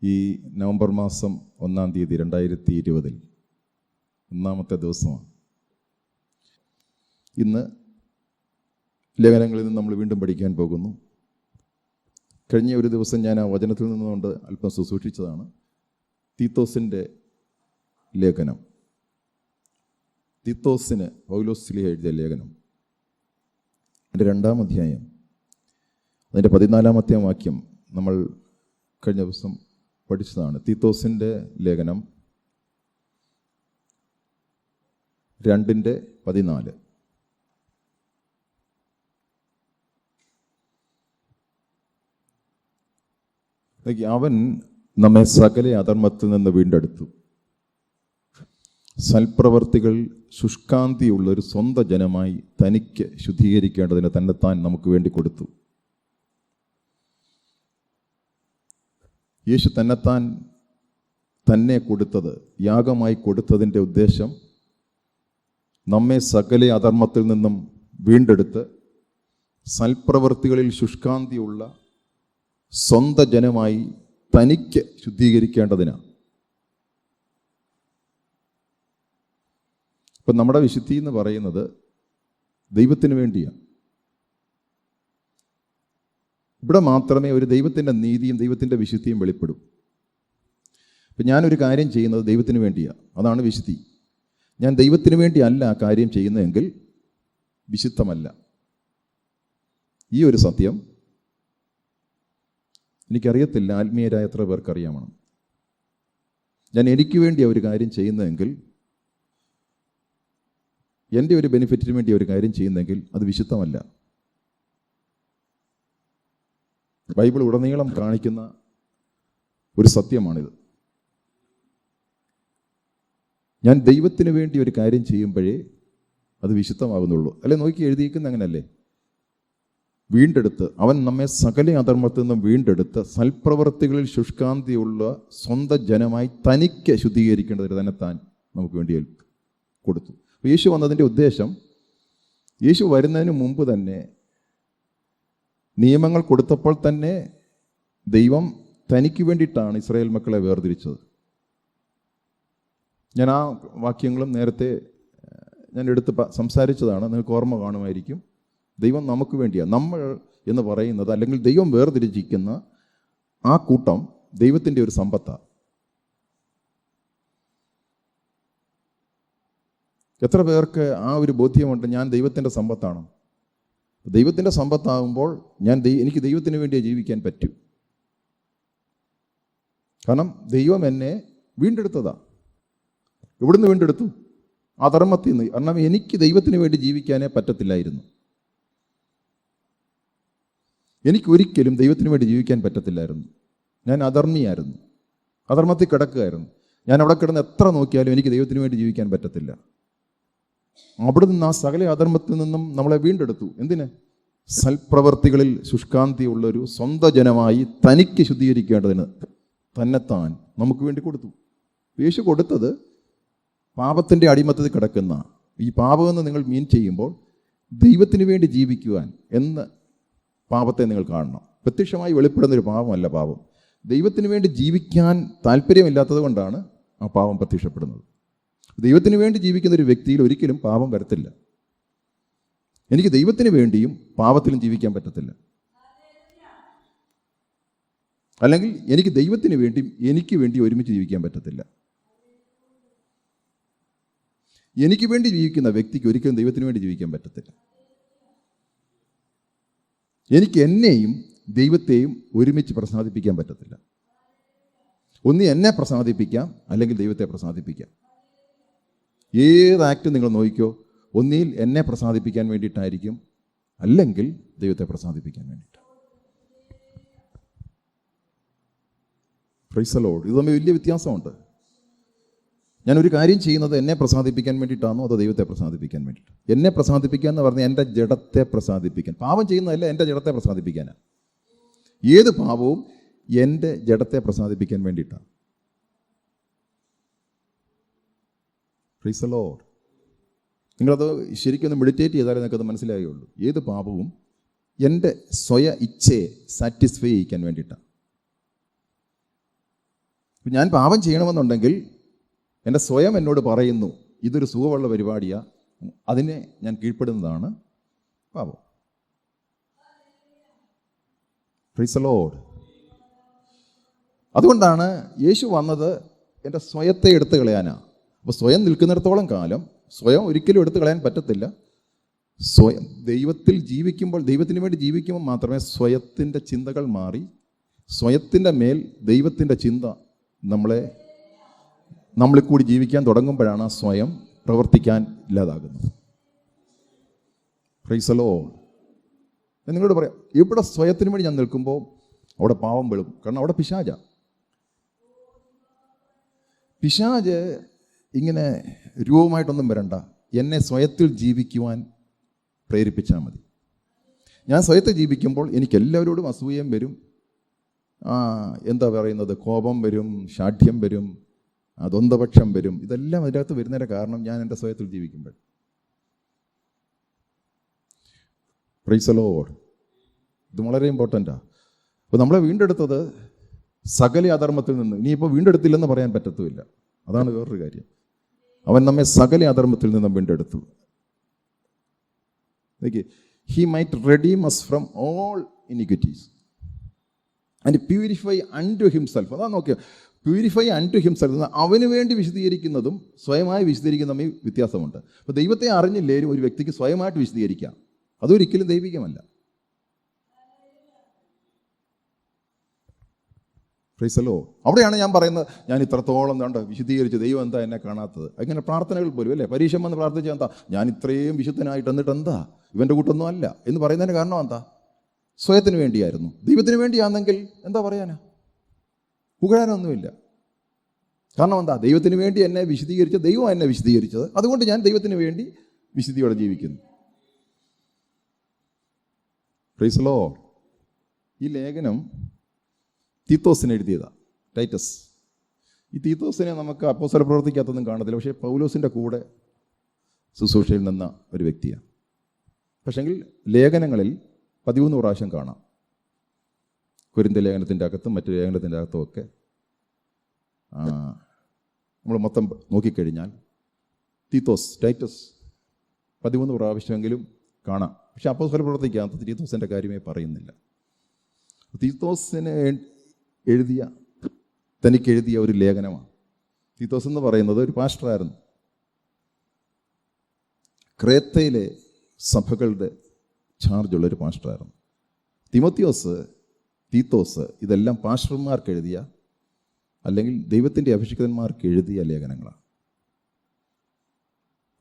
ഈ നവംബർ മാസം 1-ാം തീയതി 2020 ഒന്നാമത്തെ ദിവസമാണ്. ഇന്ന് ലേഖനങ്ങളിൽ നിന്ന് നമ്മൾ വീണ്ടും പഠിക്കാൻ പോകുന്നു. കഴിഞ്ഞ ഒരു ദിവസം ഞാൻ ആ വചനത്തിൽ നിന്നുകൊണ്ട് അല്പം ശുശ്രൂഷിച്ചതാണ്. തീത്തോസിൻ്റെ ലേഖനം, തീത്തോസിന് പൗലോസ് ശ്ലീഹ എഴുതിയ ലേഖനം, അതിൻ്റെ 2-ാം അധ്യായം, അതിൻ്റെ 14-ാമത്തെ വാക്യം നമ്മൾ കഴിഞ്ഞ ദിവസം പഠിച്ചതാണ്. തീത്തോസിൻ്റെ ലേഖനം 2:14. അവൻ നമ്മെ സകല അധർമ്മത്തിൽ നിന്ന് വീണ്ടെടുത്തു, സൽപ്രവർത്തികൾ ശുഷ്കാന്തിയുള്ള ഒരു സ്വന്തം ജനമായി തനിക്ക് ശുദ്ധീകരിക്കേണ്ടതിന് തന്നെത്താൻ നമുക്ക് വേണ്ടി കൊടുത്തു. യേശു തന്നെത്താൻ തന്നെ കൊടുത്തത്, യാഗമായി കൊടുത്തതിൻ്റെ ഉദ്ദേശം നമ്മെ സകല അധർമ്മത്തിൽ നിന്നും വീണ്ടെടുത്ത് സൽപ്രവർത്തികളിൽ ശുഷ്കാന്തിയുള്ള സ്വന്തം ജനമായി തനിക്ക് ശുദ്ധീകരിക്കേണ്ടതിനാണ്. ഇപ്പം നമ്മുടെ വിശുദ്ധി എന്ന് പറയുന്നത് ദൈവത്തിന് വേണ്ടിയാണ്. ഇവിടെ മാത്രമേ ഒരു ദൈവത്തിൻ്റെ നീതിയും ദൈവത്തിൻ്റെ വിശുദ്ധിയും വെളിപ്പെടും. ഇപ്പം ഞാനൊരു കാര്യം ചെയ്യുന്നത് ദൈവത്തിന് വേണ്ടിയാണ്, അതാണ് വിശുദ്ധി. ഞാൻ ദൈവത്തിന് വേണ്ടിയല്ല ആ കാര്യം ചെയ്യുന്നതെങ്കിൽ വിശുദ്ധമല്ല. ഈ ഒരു സത്യം എനിക്കറിയത്തില്ല, ആത്മീയരായ എത്ര പേർക്കറിയാമണം. ഞാൻ എനിക്ക് വേണ്ടിയാണ് ഒരു കാര്യം ചെയ്യുന്നതെങ്കിൽ, എൻ്റെ ഒരു ബെനിഫിറ്റിന് വേണ്ടി ഒരു കാര്യം ചെയ്യുന്നെങ്കിൽ അത് വിശുദ്ധമല്ല. ബൈബിൾ ഉടനീളം കാണിക്കുന്ന ഒരു സത്യമാണിത്. ഞാൻ ദൈവത്തിന് വേണ്ടി ഒരു കാര്യം ചെയ്യുമ്പോഴേ അത് വിശുദ്ധമാകുന്നുള്ളൂ. അല്ലെ, നോക്കി എഴുതിയിരിക്കുന്ന അങ്ങനല്ലേ? വീണ്ടെടുത്ത്, അവൻ നമ്മെ സകല അധർമ്മത്തിൽ നിന്നും വീണ്ടെടുത്ത് സൽപ്രവർത്തികളിൽ ശുഷ്കാന്തിയുള്ള സ്വന്തം ജനമായി തനിക്ക് ശുദ്ധീകരിക്കേണ്ടതിന് തന്നെത്താൻ നമുക്ക് വേണ്ടി കൊടുത്തു. യേശു വന്നതിൻ്റെ ഉദ്ദേശം, യേശു വരുന്നതിന് മുമ്പ് തന്നെ നിയമങ്ങൾ കൊടുത്തപ്പോൾ തന്നെ ദൈവം തനിക്ക് വേണ്ടിയിട്ടാണ് ഇസ്രായേൽ മക്കളെ വേർതിരിച്ചത്. ഞാൻ ആ വാക്യങ്ങളും നേരത്തെ ഞാൻ എടുത്ത് സംസാരിച്ചതാണ്, നിങ്ങൾക്ക് ഓർമ്മ കാണുമായിരിക്കും. ദൈവം നമുക്ക് വേണ്ടിയാണ്. നമ്മൾ എന്ന് പറയുന്നത്, അല്ലെങ്കിൽ ദൈവം വേർതിരിച്ചിരിക്കുന്ന ആ കൂട്ടം ദൈവത്തിൻ്റെ ഒരു സമ്പത്താണ്. എത്ര പേർക്ക് ആ ഒരു ബോധ്യമുണ്ട്, ഞാൻ ദൈവത്തിൻ്റെ സമ്പത്താണ്? ദൈവത്തിൻ്റെ സമ്പത്താകുമ്പോൾ എനിക്ക് ദൈവത്തിന് വേണ്ടിയേ ജീവിക്കാൻ പറ്റൂ. കാരണം ദൈവം എന്നെ വീണ്ടെടുത്തതാണ്. എവിടുന്ന് വീണ്ടെടുത്തു? അധർമ്മത്തിൽ നിന്ന്. കാരണം എനിക്ക് ദൈവത്തിന് വേണ്ടി ജീവിക്കാനേ പറ്റത്തില്ലായിരുന്നു. എനിക്കൊരിക്കലും ദൈവത്തിന് വേണ്ടി ജീവിക്കാൻ പറ്റത്തില്ലായിരുന്നു. ഞാൻ അധർമ്മിയായിരുന്നു, അധർമ്മത്തിൽ കിടക്കുകയായിരുന്നു. ഞാൻ അവിടെ കിടന്ന് എത്ര നോക്കിയാലും എനിക്ക് ദൈവത്തിന് വേണ്ടി ജീവിക്കാൻ പറ്റത്തില്ല. അവിടെ നിന്ന് ആ സകല അധർമ്മത്തിൽ നിന്നും നമ്മളെ വീണ്ടെടുത്തു. എന്തിന്? സൽപ്രവർത്തികളിൽ ശുഷ്കാന്തിയുള്ളൊരു സ്വന്തം ജനമായി തനിക്ക് ശുദ്ധീകരിക്കേണ്ടതിന് തന്നെത്താൻ നമുക്ക് വേണ്ടി കൊടുത്തു. യേശു കൊടുത്തത് പാപത്തിൻ്റെ അടിമത്തത്തിൽ കിടക്കുന്ന, ഈ പാപമെന്ന് നിങ്ങൾ മീൻ ചെയ്യുമ്പോൾ ദൈവത്തിന് വേണ്ടി ജീവിക്കുവാൻ എന്ന് പാപത്തെ നിങ്ങൾ കാണണം. പ്രത്യക്ഷമായി വെളിപ്പെടുന്നൊരു പാപമല്ല പാപം. ദൈവത്തിന് വേണ്ടി ജീവിക്കാൻ താല്പര്യമില്ലാത്തത് കൊണ്ടാണ് ആ പാപം പ്രത്യക്ഷപ്പെടുന്നത്. ദൈവത്തിന് വേണ്ടി ജീവിക്കുന്ന ഒരു വ്യക്തിയിൽ ഒരിക്കലും പാപം വരത്തില്ല. എനിക്ക് ദൈവത്തിന് വേണ്ടിയും പാപത്തിലും ജീവിക്കാൻ പറ്റത്തില്ല. അല്ലെങ്കിൽ എനിക്ക് ദൈവത്തിന് വേണ്ടിയും എനിക്ക് വേണ്ടി ഒരുമിച്ച് ജീവിക്കാൻ പറ്റത്തില്ല. എനിക്ക് വേണ്ടി ജീവിക്കുന്ന വ്യക്തിക്ക് ഒരിക്കലും ദൈവത്തിന് വേണ്ടി ജീവിക്കാൻ പറ്റത്തില്ല. എനിക്ക് എന്നെയും ദൈവത്തെയും ഒരുമിച്ച് പ്രസാദിപ്പിക്കാൻ പറ്റത്തില്ല. ഒന്നി എന്നെ പ്രസാദിപ്പിക്കാം, അല്ലെങ്കിൽ ദൈവത്തെ പ്രസാദിപ്പിക്കാം. ഏത് ആക്ട് നിങ്ങൾ നോക്കിക്കോ, ഒന്നിൽ എന്നെ പ്രസാദിപ്പിക്കാൻ വേണ്ടിയിട്ടായിരിക്കും, അല്ലെങ്കിൽ ദൈവത്തെ പ്രസാദിപ്പിക്കാൻ വേണ്ടിയിട്ട്. Price the Lord. ഇത് തമ്മിൽ വലിയ വ്യത്യാസമുണ്ട്. ഞാനൊരു കാര്യം ചെയ്യുന്നത് എന്നെ പ്രസാദിപ്പിക്കാൻ വേണ്ടിയിട്ടാണോ അതോ ദൈവത്തെ പ്രസാദിപ്പിക്കാൻ വേണ്ടിയിട്ട്? എന്നെ പ്രസാദിപ്പിക്കുക എന്ന് പറഞ്ഞാൽ എൻ്റെ ജഡത്തെ പ്രസാദിപ്പിക്കാൻ. പാപം ചെയ്യുന്നതല്ല, എൻ്റെ ജഡത്തെ പ്രസാദിപ്പിക്കാനാണ്. ഏത് പാപവും എൻ്റെ ജഡത്തെ പ്രസാദിപ്പിക്കാൻ വേണ്ടിയിട്ടാണ്. Price the Lord. നിങ്ങളത് ശരിക്കൊന്ന് മെഡിറ്റേറ്റ് ചെയ്താലേ നിങ്ങൾക്കത് മനസ്സിലാകുകയുള്ളൂ. ഏത് പാപവും എൻ്റെ സ്വയ ഇച്ഛയെ സാറ്റിസ്ഫൈ ചെയ്യിക്കാൻ വേണ്ടിയിട്ടാണ്. ഞാൻ പാപം ചെയ്യണമെന്നുണ്ടെങ്കിൽ എൻ്റെ സ്വയം എന്നോട് പറയുന്നു ഇതൊരു സുഖമുള്ള പരിപാടിയാണ്, അതിനെ ഞാൻ കീഴ്പ്പെടുന്നതാണ് പാപം. Price the Lord. അതുകൊണ്ടാണ് യേശു വന്നത് എൻ്റെ സ്വയത്തെ എടുത്തു കളയാനാണ്. അപ്പോൾ സ്വയം നിൽക്കുന്നിടത്തോളം കാലം സ്വയം ഒരിക്കലും എടുത്തു കളയാൻ പറ്റത്തില്ല. സ്വയം ദൈവത്തിൽ ജീവിക്കുമ്പോൾ, ദൈവത്തിന് വേണ്ടി ജീവിക്കുമ്പോൾ മാത്രമേ സ്വയത്തിൻ്റെ ചിന്തകൾ മാറി സ്വയത്തിൻ്റെ മേൽ ദൈവത്തിൻ്റെ ചിന്ത നമ്മളിൽ കൂടി ജീവിക്കാൻ തുടങ്ങുമ്പോഴാണ് സ്വയം പ്രവർത്തിക്കാൻ ഇല്ലാതാകുന്നത്. Price the Lord. ഞാൻ നിങ്ങളോട് പറയാം, ഇവിടെ സ്വയത്തിന് വേണ്ടി ഞാൻ നിൽക്കുമ്പോൾ അവിടെ പാവം വെളും. കാരണം അവിടെ പിശാച് ഇങ്ങനെ രൂപമായിട്ടൊന്നും വരണ്ട, എന്നെ സ്വയത്തിൽ ജീവിക്കുവാൻ പ്രേരിപ്പിച്ചാൽ മതി. ഞാൻ സ്വയത്തിൽ ജീവിക്കുമ്പോൾ എനിക്ക് എല്ലാവരോടും അസൂയം വരും, എന്താ പറയുന്നത്, കോപം വരും, ശാഠ്യം വരും, ദ്വന്ദ്വപക്ഷം വരും. ഇതെല്ലാം അതിനകത്ത് വരുന്നതിൻ്റെ കാരണം ഞാൻ എൻ്റെ സ്വയത്തിൽ ജീവിക്കുമ്പോൾ. Price the Lord. ഇത് വളരെ ഇമ്പോർട്ടൻ്റാണ്. അപ്പോൾ നമ്മളെ വീണ്ടെടുത്തത് സകല അധർമ്മത്തിൽ നിന്ന്. ഇനിയിപ്പോൾ വീണ്ടെടുത്തില്ലെന്ന് പറയാൻ പറ്റത്തുമില്ല. അതാണ് വേറൊരു കാര്യം. അവൻ നമ്മെ സകല അധർമ്മത്തിൽ നിന്നും വീണ്ടെടുത്തു. He might redeem us from all iniquities and purify unto himself. അതാ നോക്കിയോ, പ്യൂരിഫൈ അൺടു ഹിംസെൽഫ്. അവന് വേണ്ടി വിശദീകരിക്കുന്നതും സ്വയമായി വിശദീകരിക്കുന്ന തമ്മിൽ വ്യത്യാസമുണ്ട്. അപ്പോൾ ദൈവത്തെ അറിഞ്ഞില്ലേലും ഒരു വ്യക്തിക്ക് സ്വയമായിട്ട് വിശദീകരിക്കാം, അതൊരിക്കലും ദൈവികമല്ല. Price the Lord. അവിടെയാണ് ഞാൻ പറയുന്നത്, ഞാൻ ഇത്രത്തോളം വിശദീകരിച്ച് ദൈവം എന്താ എന്നെ കാണാത്തത്. അങ്ങനെ പ്രാർത്ഥനകൾ പോലും അല്ലേ, പരീക്ഷ വന്ന് പ്രാർത്ഥിച്ചാൽ എന്താ, ഞാൻ ഇത്രയും വിശുദ്ധനായിട്ട് എന്നിട്ട് എന്താ ഇവൻ്റെ കൂട്ടൊന്നും അല്ല എന്ന് പറയുന്നതിന് കാരണം എന്താ, സ്വയത്തിന് വേണ്ടിയായിരുന്നു. ദൈവത്തിന് വേണ്ടിയാണെങ്കിൽ എന്താ പറയാനാ, പുകഴാനൊന്നുമില്ല. കാരണം എന്താ, ദൈവത്തിന് വേണ്ടി എന്നെ വിശദീകരിച്ച ദൈവം എന്നെ വിശദീകരിച്ചത്, അതുകൊണ്ട് ഞാൻ ദൈവത്തിന് വേണ്ടി വിശുദ്ധിയോടെ ജീവിക്കുന്നു. Price the Lord. ഈ ലേഖനം തീത്തോസിന് എഴുതിയതാണ്, ടൈറ്റസ്. ഈ തീത്തോസിനെ നമുക്ക് അപ്പോസ്തല പ്രവർത്തിക്കകത്തൊന്നും കാണത്തില്ല, പക്ഷേ പൗലോസിൻ്റെ കൂടെ ശുശ്രൂഷയിൽ നിന്ന ഒരു വ്യക്തിയാണ്. പക്ഷെങ്കിൽ ലേഖനങ്ങളിൽ 13 പ്രാവശ്യം കാണാം. കൊരിന്ത്യ ലേഖനത്തിൻ്റെ അകത്തും മറ്റു ലേഖനത്തിൻ്റെ അകത്തും ഒക്കെ നമ്മൾ മൊത്തം നോക്കിക്കഴിഞ്ഞാൽ തീത്തോസ്, ടൈറ്റസ് 13 പ്രാവശ്യമെങ്കിലും കാണാം. പക്ഷെ അപ്പോസ്തല പ്രവർത്തിക്കകത്ത് തീത്തോസിൻ്റെ കാര്യമേ പറയുന്നില്ല. തീത്തോസിന് തനിക്കെഴുതിയ ഒരു ലേഖനമാണ്. തീത്തോസ് എന്ന് പറയുന്നത് ഒരു പാസ്റ്ററായിരുന്നു. ക്രേത്തയിലെ സഭകളുടെ ചാർജുള്ളൊരു പാസ്റ്ററായിരുന്നു. തീത്തോസ് ഇതെല്ലാം പാസ്റ്റർമാർക്ക് എഴുതിയ, അല്ലെങ്കിൽ ദൈവത്തിൻ്റെ അഭിഷിക്തന്മാർക്ക് എഴുതിയ ലേഖനങ്ങളാണ്.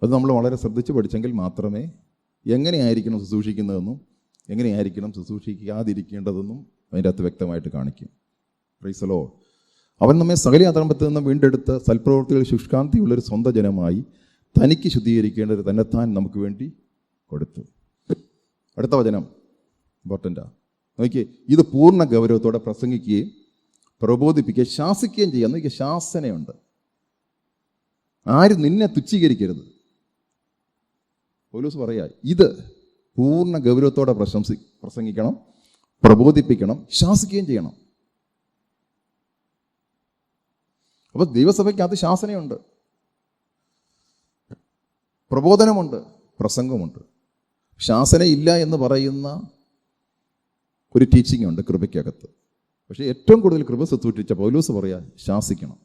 അത് നമ്മൾ വളരെ ശ്രദ്ധിച്ച് പഠിച്ചെങ്കിൽ മാത്രമേ എങ്ങനെയായിരിക്കണം ശുശ്രൂഷിക്കുന്നതെന്നും എങ്ങനെയായിരിക്കണം ശുശ്രൂഷിക്കാതിരിക്കേണ്ടതെന്നും അതിൻ്റെ അകത്ത് വ്യക്തമായിട്ട് കാണിക്കും. Price the lord. അവൻ നമ്മെ സകല അധർമ്മത്തിൽ നിന്നും വീണ്ടെടുത്ത് സൽപ്രവൃത്തികൾ ശുഷ്കാന്തിയുള്ളൊരു സ്വന്തം ജനമായി തനിക്ക് ശുദ്ധീകരിക്കേണ്ടത് തന്നെത്താൻ നമുക്ക് വേണ്ടി കൊടുത്തു. അടുത്ത വചനം ഇമ്പോർട്ടൻ്റാണ്. നോക്കിയേ, ഇത് പൂർണ്ണ ഗൗരവത്തോടെ പ്രസംഗിക്കുകയും പ്രബോധിപ്പിക്കുകയും ശാസിക്കുകയും ചെയ്യാം. നോക്കിയ ശാസനയുണ്ട്. ആരും നിന്നെ തുച്ഛീകരിക്കരുത്. പൗലോസ് പറയാ, ഇത് പൂർണ്ണ ഗൗരവത്തോടെ പ്രസംഗിക്കണം, പ്രബോധിപ്പിക്കണം, ശാസിക്കുകയും ചെയ്യണം. അപ്പോൾ ദൈവസഭയ്ക്കകത്ത് ശാസനയുണ്ട്, പ്രബോധനമുണ്ട്, പ്രസംഗമുണ്ട്. ശാസനയില്ല എന്ന് പറയുന്ന ഒരു ടീച്ചിങ് ഉണ്ട് കൃപയ്ക്കകത്ത്. പക്ഷേ ഏറ്റവും കൂടുതൽ കൃപ ശുശ്രൂഷിച്ച പൗലോസ് പറയാ, ശാസിക്കണം.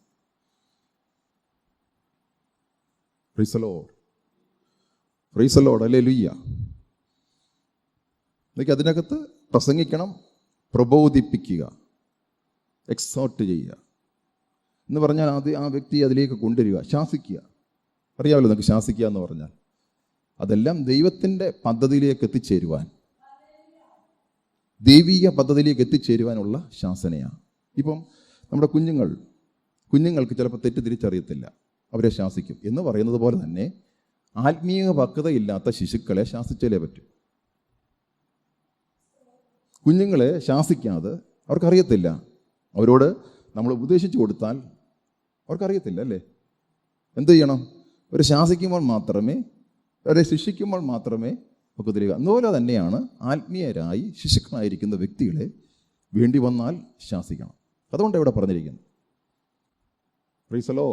Praise the lord. Praise the lord. Hallelujah. എന്നൊക്കെ അതിനകത്ത് പ്രസംഗിക്കണം, പ്രബോധിപ്പിക്കുക, എക്സോർട്ട് ചെയ്യുക എന്ന് പറഞ്ഞാൽ ആ വ്യക്തിയെ അതിലേക്ക് കൊണ്ടുവരിക, ശാസിക്കുക. അറിയാമല്ലോ നമുക്ക് ശാസിക്കുക എന്ന് പറഞ്ഞാൽ അതെല്ലാം ദൈവത്തിൻ്റെ പദ്ധതിയിലേക്ക് എത്തിച്ചേരുവാൻ, ദൈവിക പദ്ധതിയിലേക്ക് എത്തിച്ചേരുവാനുള്ള ശാസനയാണ്. ഇപ്പം നമ്മുടെ കുഞ്ഞുങ്ങൾക്ക് ചിലപ്പോൾ തെറ്റ് തിരിച്ചറിയത്തില്ല, അവരെ ശാസിക്കും എന്ന് പറയുന്നത് പോലെ തന്നെ ആത്മീയ പക്വതയില്ലാത്ത ശിശുക്കളെ ശാസിച്ചാലേ പറ്റൂ. കുഞ്ഞുങ്ങളെ ശാസിക്കാതെ അവർക്കറിയത്തില്ല. അവരോട് നമ്മൾ ഉപദേശിച്ചു കൊടുത്താൽ അവർക്കറിയത്തില്ല അല്ലേ. എന്ത് ചെയ്യണം? അവരെ ശാസിക്കുമ്പോൾ മാത്രമേ, അവരെ ശിക്ഷിക്കുമ്പോൾ മാത്രമേ ഒക്കെ തരിക. അതുപോലെ തന്നെയാണ് ആത്മീയരായി ശിശുക്കളായിരിക്കുന്ന വ്യക്തികളെ വേണ്ടി വന്നാൽ ശാസിക്കണം. അതുകൊണ്ട് ഇവിടെ പറഞ്ഞിരിക്കുന്നു, പ്രീസലോ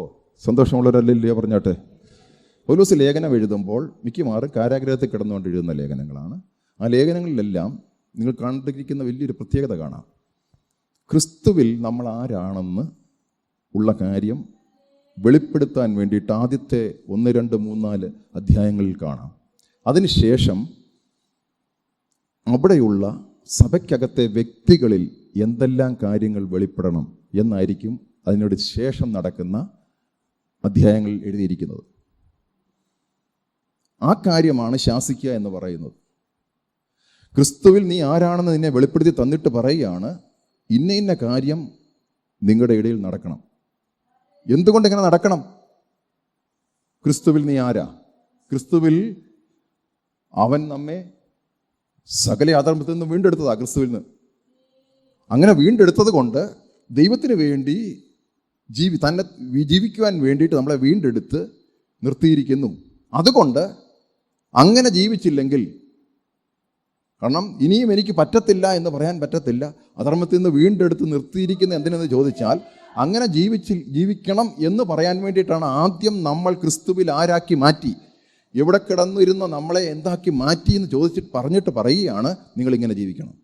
സന്തോഷമുള്ളവരല്ലേ പറഞ്ഞാട്ടെ. പൗലോസ് ലേഖനം എഴുതുമ്പോൾ മിക്കവാറും കാരാഗ്രഹത്തിൽ കിടന്നുകൊണ്ട് എഴുതുന്ന ലേഖനങ്ങളാണ്. ആ ലേഖനങ്ങളിലെല്ലാം നിങ്ങൾ കണ്ടിരിക്കുന്ന വലിയൊരു പ്രത്യേകത കാണാം. ക്രിസ്തുവിൽ നമ്മൾ ആരാണെന്ന് ഉള്ള കാര്യം വെളിപ്പെടുത്താൻ വേണ്ടിയിട്ട് ആദ്യത്തെ 1, 2, 3, 4 അധ്യായങ്ങളിൽ കാണാം. അതിനുശേഷം അവിടെയുള്ള സഭയ്ക്കകത്തെ വ്യക്തികളിൽ എന്തെല്ലാം കാര്യങ്ങൾ വെളിപ്പെടണം എന്നായിരിക്കും അതിനോട് ശേഷം നടക്കുന്ന അധ്യായങ്ങളിൽ എഴുതിയിരിക്കുന്നത്. ആ കാര്യമാണ് ശാസിക്കുക എന്ന് പറയുന്നത്. ക്രിസ്തുവിൽ നീ ആരാണെന്ന് നിന്നെ വെളിപ്പെടുത്തി തന്നിട്ട് പറയുകയാണ്, ഇന്ന ഇന്ന കാര്യം നിങ്ങളുടെ ഇടയിൽ നടക്കണം. എന്തുകൊണ്ട് ഇങ്ങനെ നടക്കണം? ക്രിസ്തുവിൽ നീ ആരാ? ക്രിസ്തുവിൽ അവൻ നമ്മെ സകല അധർമ്മത്തിൽ നിന്ന് വീണ്ടെടുത്തതാ. ക്രിസ്തുവിൽ നിന്ന് അങ്ങനെ വീണ്ടെടുത്തത് കൊണ്ട് ദൈവത്തിന് വേണ്ടി തന്നെ ജീവിക്കുവാൻ വേണ്ടിയിട്ട് നമ്മളെ വീണ്ടെടുത്ത് നിർത്തിയിരിക്കുന്നു. അതുകൊണ്ട് അങ്ങനെ ജീവിച്ചില്ലെങ്കിൽ, കാരണം ഇനിയും എനിക്ക് പറ്റത്തില്ല എന്ന് പറയാൻ പറ്റത്തില്ല. അധർമ്മത്തിൽ നിന്ന് വീണ്ടെടുത്ത് നിർത്തിയിരിക്കുന്ന എന്തിനെന്ന് ചോദിച്ചാൽ, അങ്ങനെ ജീവിക്കണം എന്ന് പറയാൻ വേണ്ടിയിട്ടാണ് ആദ്യം നമ്മൾ ക്രിസ്തുവിൽ ആരാക്കി മാറ്റി, എവിടെ കിടന്നിരുന്ന നമ്മളെ എന്താക്കി മാറ്റി എന്ന് ചോദിച്ചിട്ട് പറഞ്ഞിട്ട് പറയുകയാണ്, നിങ്ങളിങ്ങനെ ജീവിക്കണം.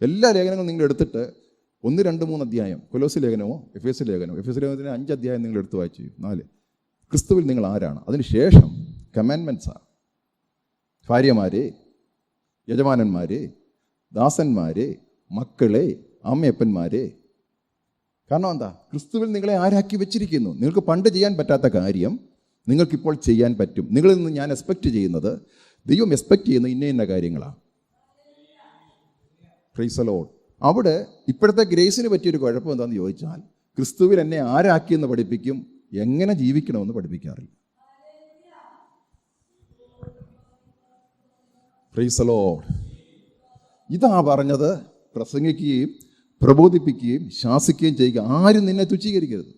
എല്ലാ ലേഖനങ്ങളും നിങ്ങൾ എടുത്തിട്ട് 1, 2, 3 അധ്യായം, കൊലോസി ലേഖനമോ എഫേസ്യ ലേഖനത്തിന് 5 അധ്യായം നിങ്ങൾ എടുത്ത് വായിച്ചു. 4 ക്രിസ്തുവിൽ നിങ്ങൾ ആരാണ്. അതിനുശേഷം കമാൻഡ്മെൻറ്റ്സാണ്. ഭാര്യമാരെ, യജമാനന്മാരെ, ദാസന്മാരെ, മക്കളെ, അമ്മയപ്പന്മാരെ. കാരണം എന്താ? ക്രിസ്തുവിൽ നിങ്ങളെ ആരാക്കി വെച്ചിരിക്കുന്നു. നിങ്ങൾക്ക് പണ്ട് ചെയ്യാൻ പറ്റാത്ത കാര്യം നിങ്ങൾക്കിപ്പോൾ ചെയ്യാൻ പറ്റും. നിങ്ങളിൽ നിന്ന് ഞാൻ എക്സ്പെക്റ്റ് ചെയ്യുന്നത്, ദൈവം എക്സ്പെക്റ്റ് ചെയ്യുന്ന ഇന്ന ഇന്ന കാര്യങ്ങളാണ്. Price the Lord. അവിടെ ഇപ്പോഴത്തെ ഗ്രേസിന് പറ്റിയൊരു കുഴപ്പം എന്താണെന്ന് ചോദിച്ചാൽ, ക്രിസ്തുവിൽ എന്നെ ആരാക്കിയെന്ന് പഠിപ്പിക്കും, എങ്ങനെ ജീവിക്കണമെന്ന് പഠിപ്പിക്കാറില്ല. Price the Lord. ഇതാ പറഞ്ഞത്, പ്രസംഗിക്കുകയും പ്രബോധിപ്പിക്കുകയും ശാസിക്കുകയും ചെയ്യുക. ആരും നിന്നെ തുച്ഛീകരിക്കരുത്.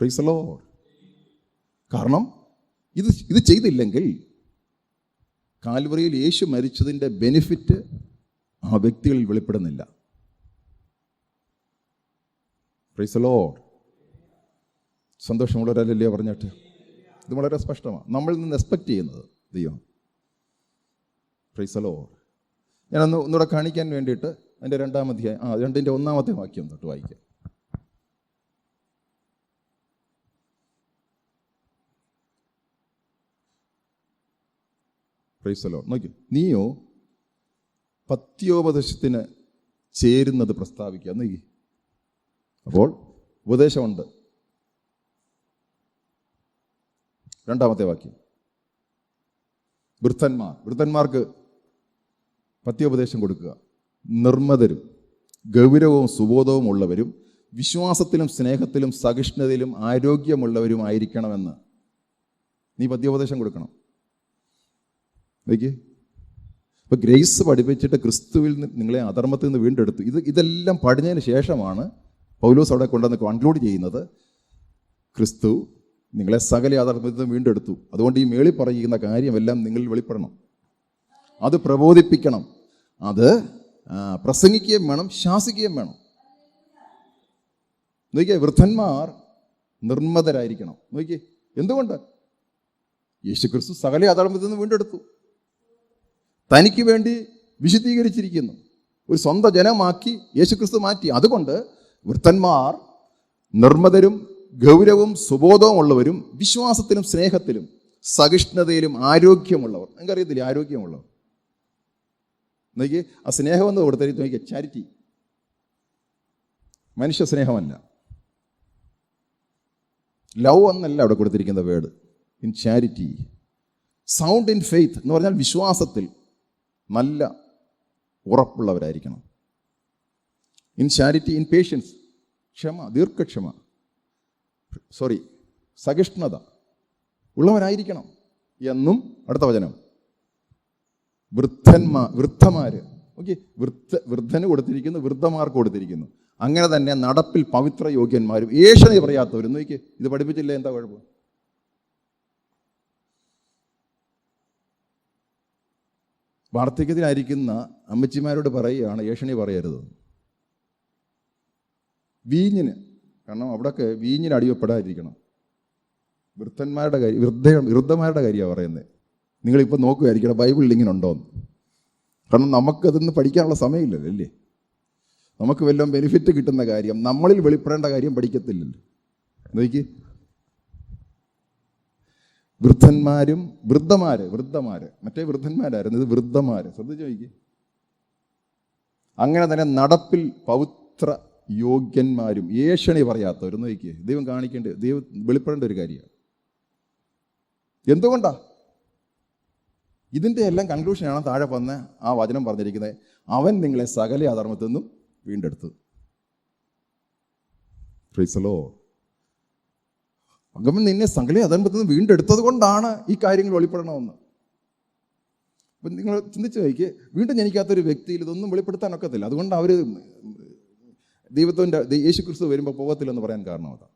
Price the Lord. കാരണം ഇത് ചെയ്തില്ലെങ്കിൽ കാൽവറിയിൽ യേശു മരിച്ചതിൻ്റെ ബെനിഫിറ്റ് ആ വ്യക്തികളിൽ വെളിപ്പെടുന്നില്ല. Praise the lord. സന്തോഷമുള്ളവരല്ലേ പറഞ്ഞിട്ട്? ഇത് വളരെ സ്പഷ്ടമാണ്. നമ്മളിൽ നിന്ന് എക്സ്പെക്റ്റ് ചെയ്യുന്നത് ദൈവം. Praise the lord. ഞാനൊന്ന് ഒന്നുകൂടെ കാണിക്കാൻ വേണ്ടിയിട്ട് അതിൻ്റെ 2-ാം അധ്യായം 2-ന്റെ 1-ാമത്തെ വാക്യം തൊട്ട് വായിക്കാം. Price the Lord. നോക്കി, നീയോ പത്യോപദേശത്തിന് ചേരുന്നത് പ്രസ്താവിക്കുക. നോക്കി, അപ്പോൾ ഉപദേശമുണ്ട്. 2-ാമത്തെ വാക്യം, വൃദ്ധന്മാർക്ക് പത്യോപദേശം കൊടുക്കുക. നിർമ്മതരും ഗൗരവവും സുബോധവും ഉള്ളവരും വിശ്വാസത്തിലും സ്നേഹത്തിലും സഹിഷ്ണുതയിലും ആരോഗ്യമുള്ളവരുമായിരിക്കണമെന്ന് നീ പത്യോപദേശം കൊടുക്കണം. നോക്കിയേ, ഇപ്പോൾ ഗ്രേസ് പഠിപ്പിച്ചിട്ട് ക്രിസ്തുവിൽ നിങ്ങളെ അധർമ്മത്തിൽ നിന്ന് വീണ്ടെടുത്തു. ഇതെല്ലാം പഠിച്ചതിന് ശേഷമാണ് പൗലോസ് അവിടെ കൊണ്ടുവന്ന് കൺക്ലൂഡ് ചെയ്യുന്നത്, ക്രിസ്തു നിങ്ങളെ സകല അധർമ്മത്തിൽ നിന്ന് വീണ്ടെടുത്തു. അതുകൊണ്ട് ഈ മേളിൽ പറയുന്ന കാര്യമെല്ലാം നിങ്ങളിൽ വെളിപ്പെടണം. അത് പ്രബോധിപ്പിക്കണം, അത് പ്രസംഗിക്കുകയും വേണം, ശാസിക്കുകയും വേണം. നോക്കിയേ, വൃദ്ധന്മാർ നിർമ്മതരായിരിക്കണം. നോക്കിയേ, എന്തുകൊണ്ട്? യേശുക്രിസ്തു സകല അധർമ്മത്തിൽ നിന്ന് വീണ്ടെടുത്തു, തനിക്ക് വേണ്ടി വിശുദ്ധീകരിച്ചിരിക്കുന്നു, ഒരു സ്വന്തം ജനമാക്കി യേശുക്രിസ്തു മാറ്റി. അതുകൊണ്ട് വൃദ്ധന്മാർ നിർമ്മതരും ഗൗരവവും സുബോധവും ഉള്ളവരും വിശ്വാസത്തിലും സ്നേഹത്തിലും സഹിഷ്ണുതയിലും ആരോഗ്യമുള്ളവർ. നിങ്ങൾക്കറിയത്തില്ലേ ആരോഗ്യമുള്ളവർ? നോക്കി, ആ സ്നേഹം എന്ന് കൊടുത്തിട്ട് നോക്കിയ ചാരിറ്റി, മനുഷ്യ സ്നേഹമല്ല, ലവ് എന്നല്ല അവിടെ കൊടുത്തിരിക്കുന്ന word. In charity, sound in faith എന്ന് പറഞ്ഞാൽ വിശ്വാസത്തിൽ നല്ല ഉറപ്പുള്ളവരായിരിക്കണം. ഇൻ ചാരിറ്റി, ഇൻ പേഷ്യൻസ്, ദീർഘക്ഷമ, സഹിഷ്ണുത ഉള്ളവരായിരിക്കണം എന്നും. അടുത്ത വചനം, വൃദ്ധമാര്. ഓക്കെ, വൃദ്ധന് കൊടുത്തിരിക്കുന്നു, വൃദ്ധമാർക്ക് കൊടുത്തിരിക്കുന്നു. അങ്ങനെ തന്നെ നടപ്പിൽ പവിത്ര യോഗ്യന്മാരും ഏഷണി പറയാത്തവരും. നോക്കിയേ, ഇത് പഠിപ്പിച്ചില്ലേ? എന്താ കുഴപ്പം? വാർദ്ധക്യത്തിലായിരിക്കുന്ന അമ്മച്ചിമാരോട് പറയുകയാണ് ഏഷണി പറയരുത്. വീഞ്ഞിന്, കാരണം അവിടെയൊക്കെ വീഞ്ഞിന് അടിമപ്പെടാതിരിക്കണം. വൃദ്ധന്മാരുടെ കാര്യം, വൃദ്ധന്മാരുടെ കാര്യമാണ് പറയുന്നത്. നിങ്ങളിപ്പോൾ നോക്കുകയായിരിക്കണം ബൈബിളിൽ ഇങ്ങനെ ഉണ്ടോയെന്ന്. കാരണം നമുക്കതൊന്ന് പഠിക്കാനുള്ള സമയമില്ലല്ലോ അല്ലേ. നമുക്ക് വല്ലതും ബെനിഫിറ്റ് കിട്ടുന്ന കാര്യം, നമ്മളിൽ വെളിപ്പെടേണ്ട കാര്യം പഠിക്കത്തില്ലല്ലോ. നോക്കി, വൃദ്ധന്മാര് മറ്റേ വൃദ്ധന്മാരായിരുന്നു, ഇത് വൃദ്ധന്മാര്. ശ്രദ്ധിച്ചു നോക്കി. അങ്ങനെ തന്നെ നടപ്പിൽ പവിത്ര യോഗ്യന്മാരും ഏഷണി പറയാത്തവരും. നോക്കി, ദൈവം ദൈവം വെളിപ്പെടേണ്ട ഒരു കാര്യമാണ്. എന്തുകൊണ്ടാ? ഇതിൻ്റെ എല്ലാം കൺക്ലൂഷനാണ് താഴെ വന്ന ആ വചനം പറഞ്ഞിരിക്കുന്നത്. അവൻ നിങ്ങളെ സകല അധർമ്മത്തിൽ നിന്നും വീണ്ടെടുത്തു. Praise the lord. അവൻ നിന്നെ സകല അധർമ്മത്തിൽ നിന്ന് വീണ്ടെടുത്തത് കൊണ്ടാണ് ഈ കാര്യങ്ങൾ വെളിപ്പെടണമെന്ന്. അപ്പം നിങ്ങൾ ചിന്തിച്ച് നോക്കിയേ, വീണ്ടും ജനിക്കാത്തൊരു വ്യക്തിയിൽ ഇതൊന്നും വെളിപ്പെടുത്താനൊക്കത്തില്ല. അതുകൊണ്ട് അവർ ദൈവത്തിൻ്റെ യേശുക്രിസ്തു വരുമ്പോൾ പോകത്തില്ലെന്ന് പറയാൻ കാരണം അതാണ്.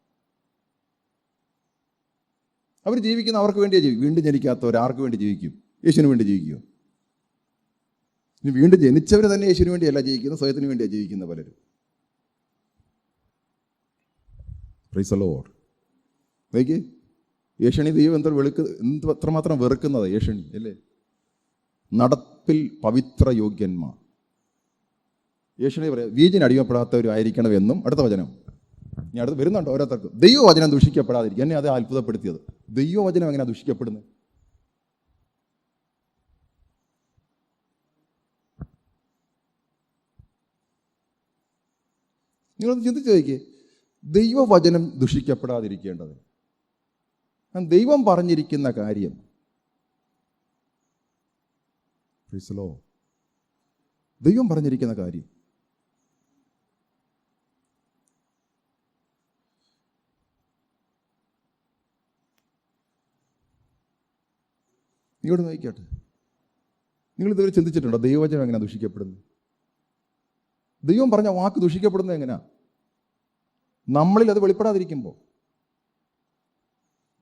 അവർ ജീവിക്കുന്ന അവർക്ക് വേണ്ടിയേ ജീവിക്കും. വീണ്ടും ജനിക്കാത്തവർ ആർക്ക് വേണ്ടി ജീവിക്കും? യേശുവിന് വേണ്ടി ജീവിക്കുമോ? ഇനി വീണ്ടും ജനിച്ചവർ തന്നെ യേശുവിന് വേണ്ടിയല്ല ജീവിക്കുന്നത്, സ്വയത്തിന് വേണ്ടിയാണ് ജീവിക്കുന്ന പലരും. Price the Lord. നോക്കി, ഏഷണി ദൈവം എത്രമാത്രം വെറുക്കുന്നത് ഏഷണി അല്ലേ. നടപ്പിൽ പവിത്ര യോഗ്യന്മാർ. ഏഷണി പറയാം വീഞ്ഞിന് അടിമപ്പെടാത്തവരായിരിക്കണമെന്നും. അടുത്ത വചനം ഇനി അടുത്ത് വരുന്നുണ്ട് ഓരോരുത്തർക്കും. ദൈവവചനം ദുഷിക്കപ്പെടാതിരിക്കും. എന്നെ അത് അത്ഭുതപ്പെടുത്തിയത്. ദൈവവചനം എങ്ങനെയാണ് ദുഷിക്കപ്പെടുന്നത്? നിങ്ങളൊന്ന് ചിന്തിച്ച് നോക്കിയേ. ദൈവവചനം ദുഷിക്കപ്പെടാതിരിക്കേണ്ടത്, ദൈവം പറഞ്ഞിരിക്കുന്ന കാര്യം. ദൈവം പറഞ്ഞിരിക്കുന്ന കാര്യം നിങ്ങളോട് നോക്കിക്കോട്ടെ. നിങ്ങൾ ഇതുവരെ ചിന്തിച്ചിട്ടുണ്ടോ ദൈവവചനം എങ്ങനെയാണ് ദുഷിക്കപ്പെടുന്നത്? ദൈവം പറഞ്ഞ വാക്ക് ദുഷിക്കപ്പെടുന്നത് എങ്ങനെയാ? നമ്മളിൽ അത് വെളിപ്പെടാതിരിക്കുമ്പോൾ.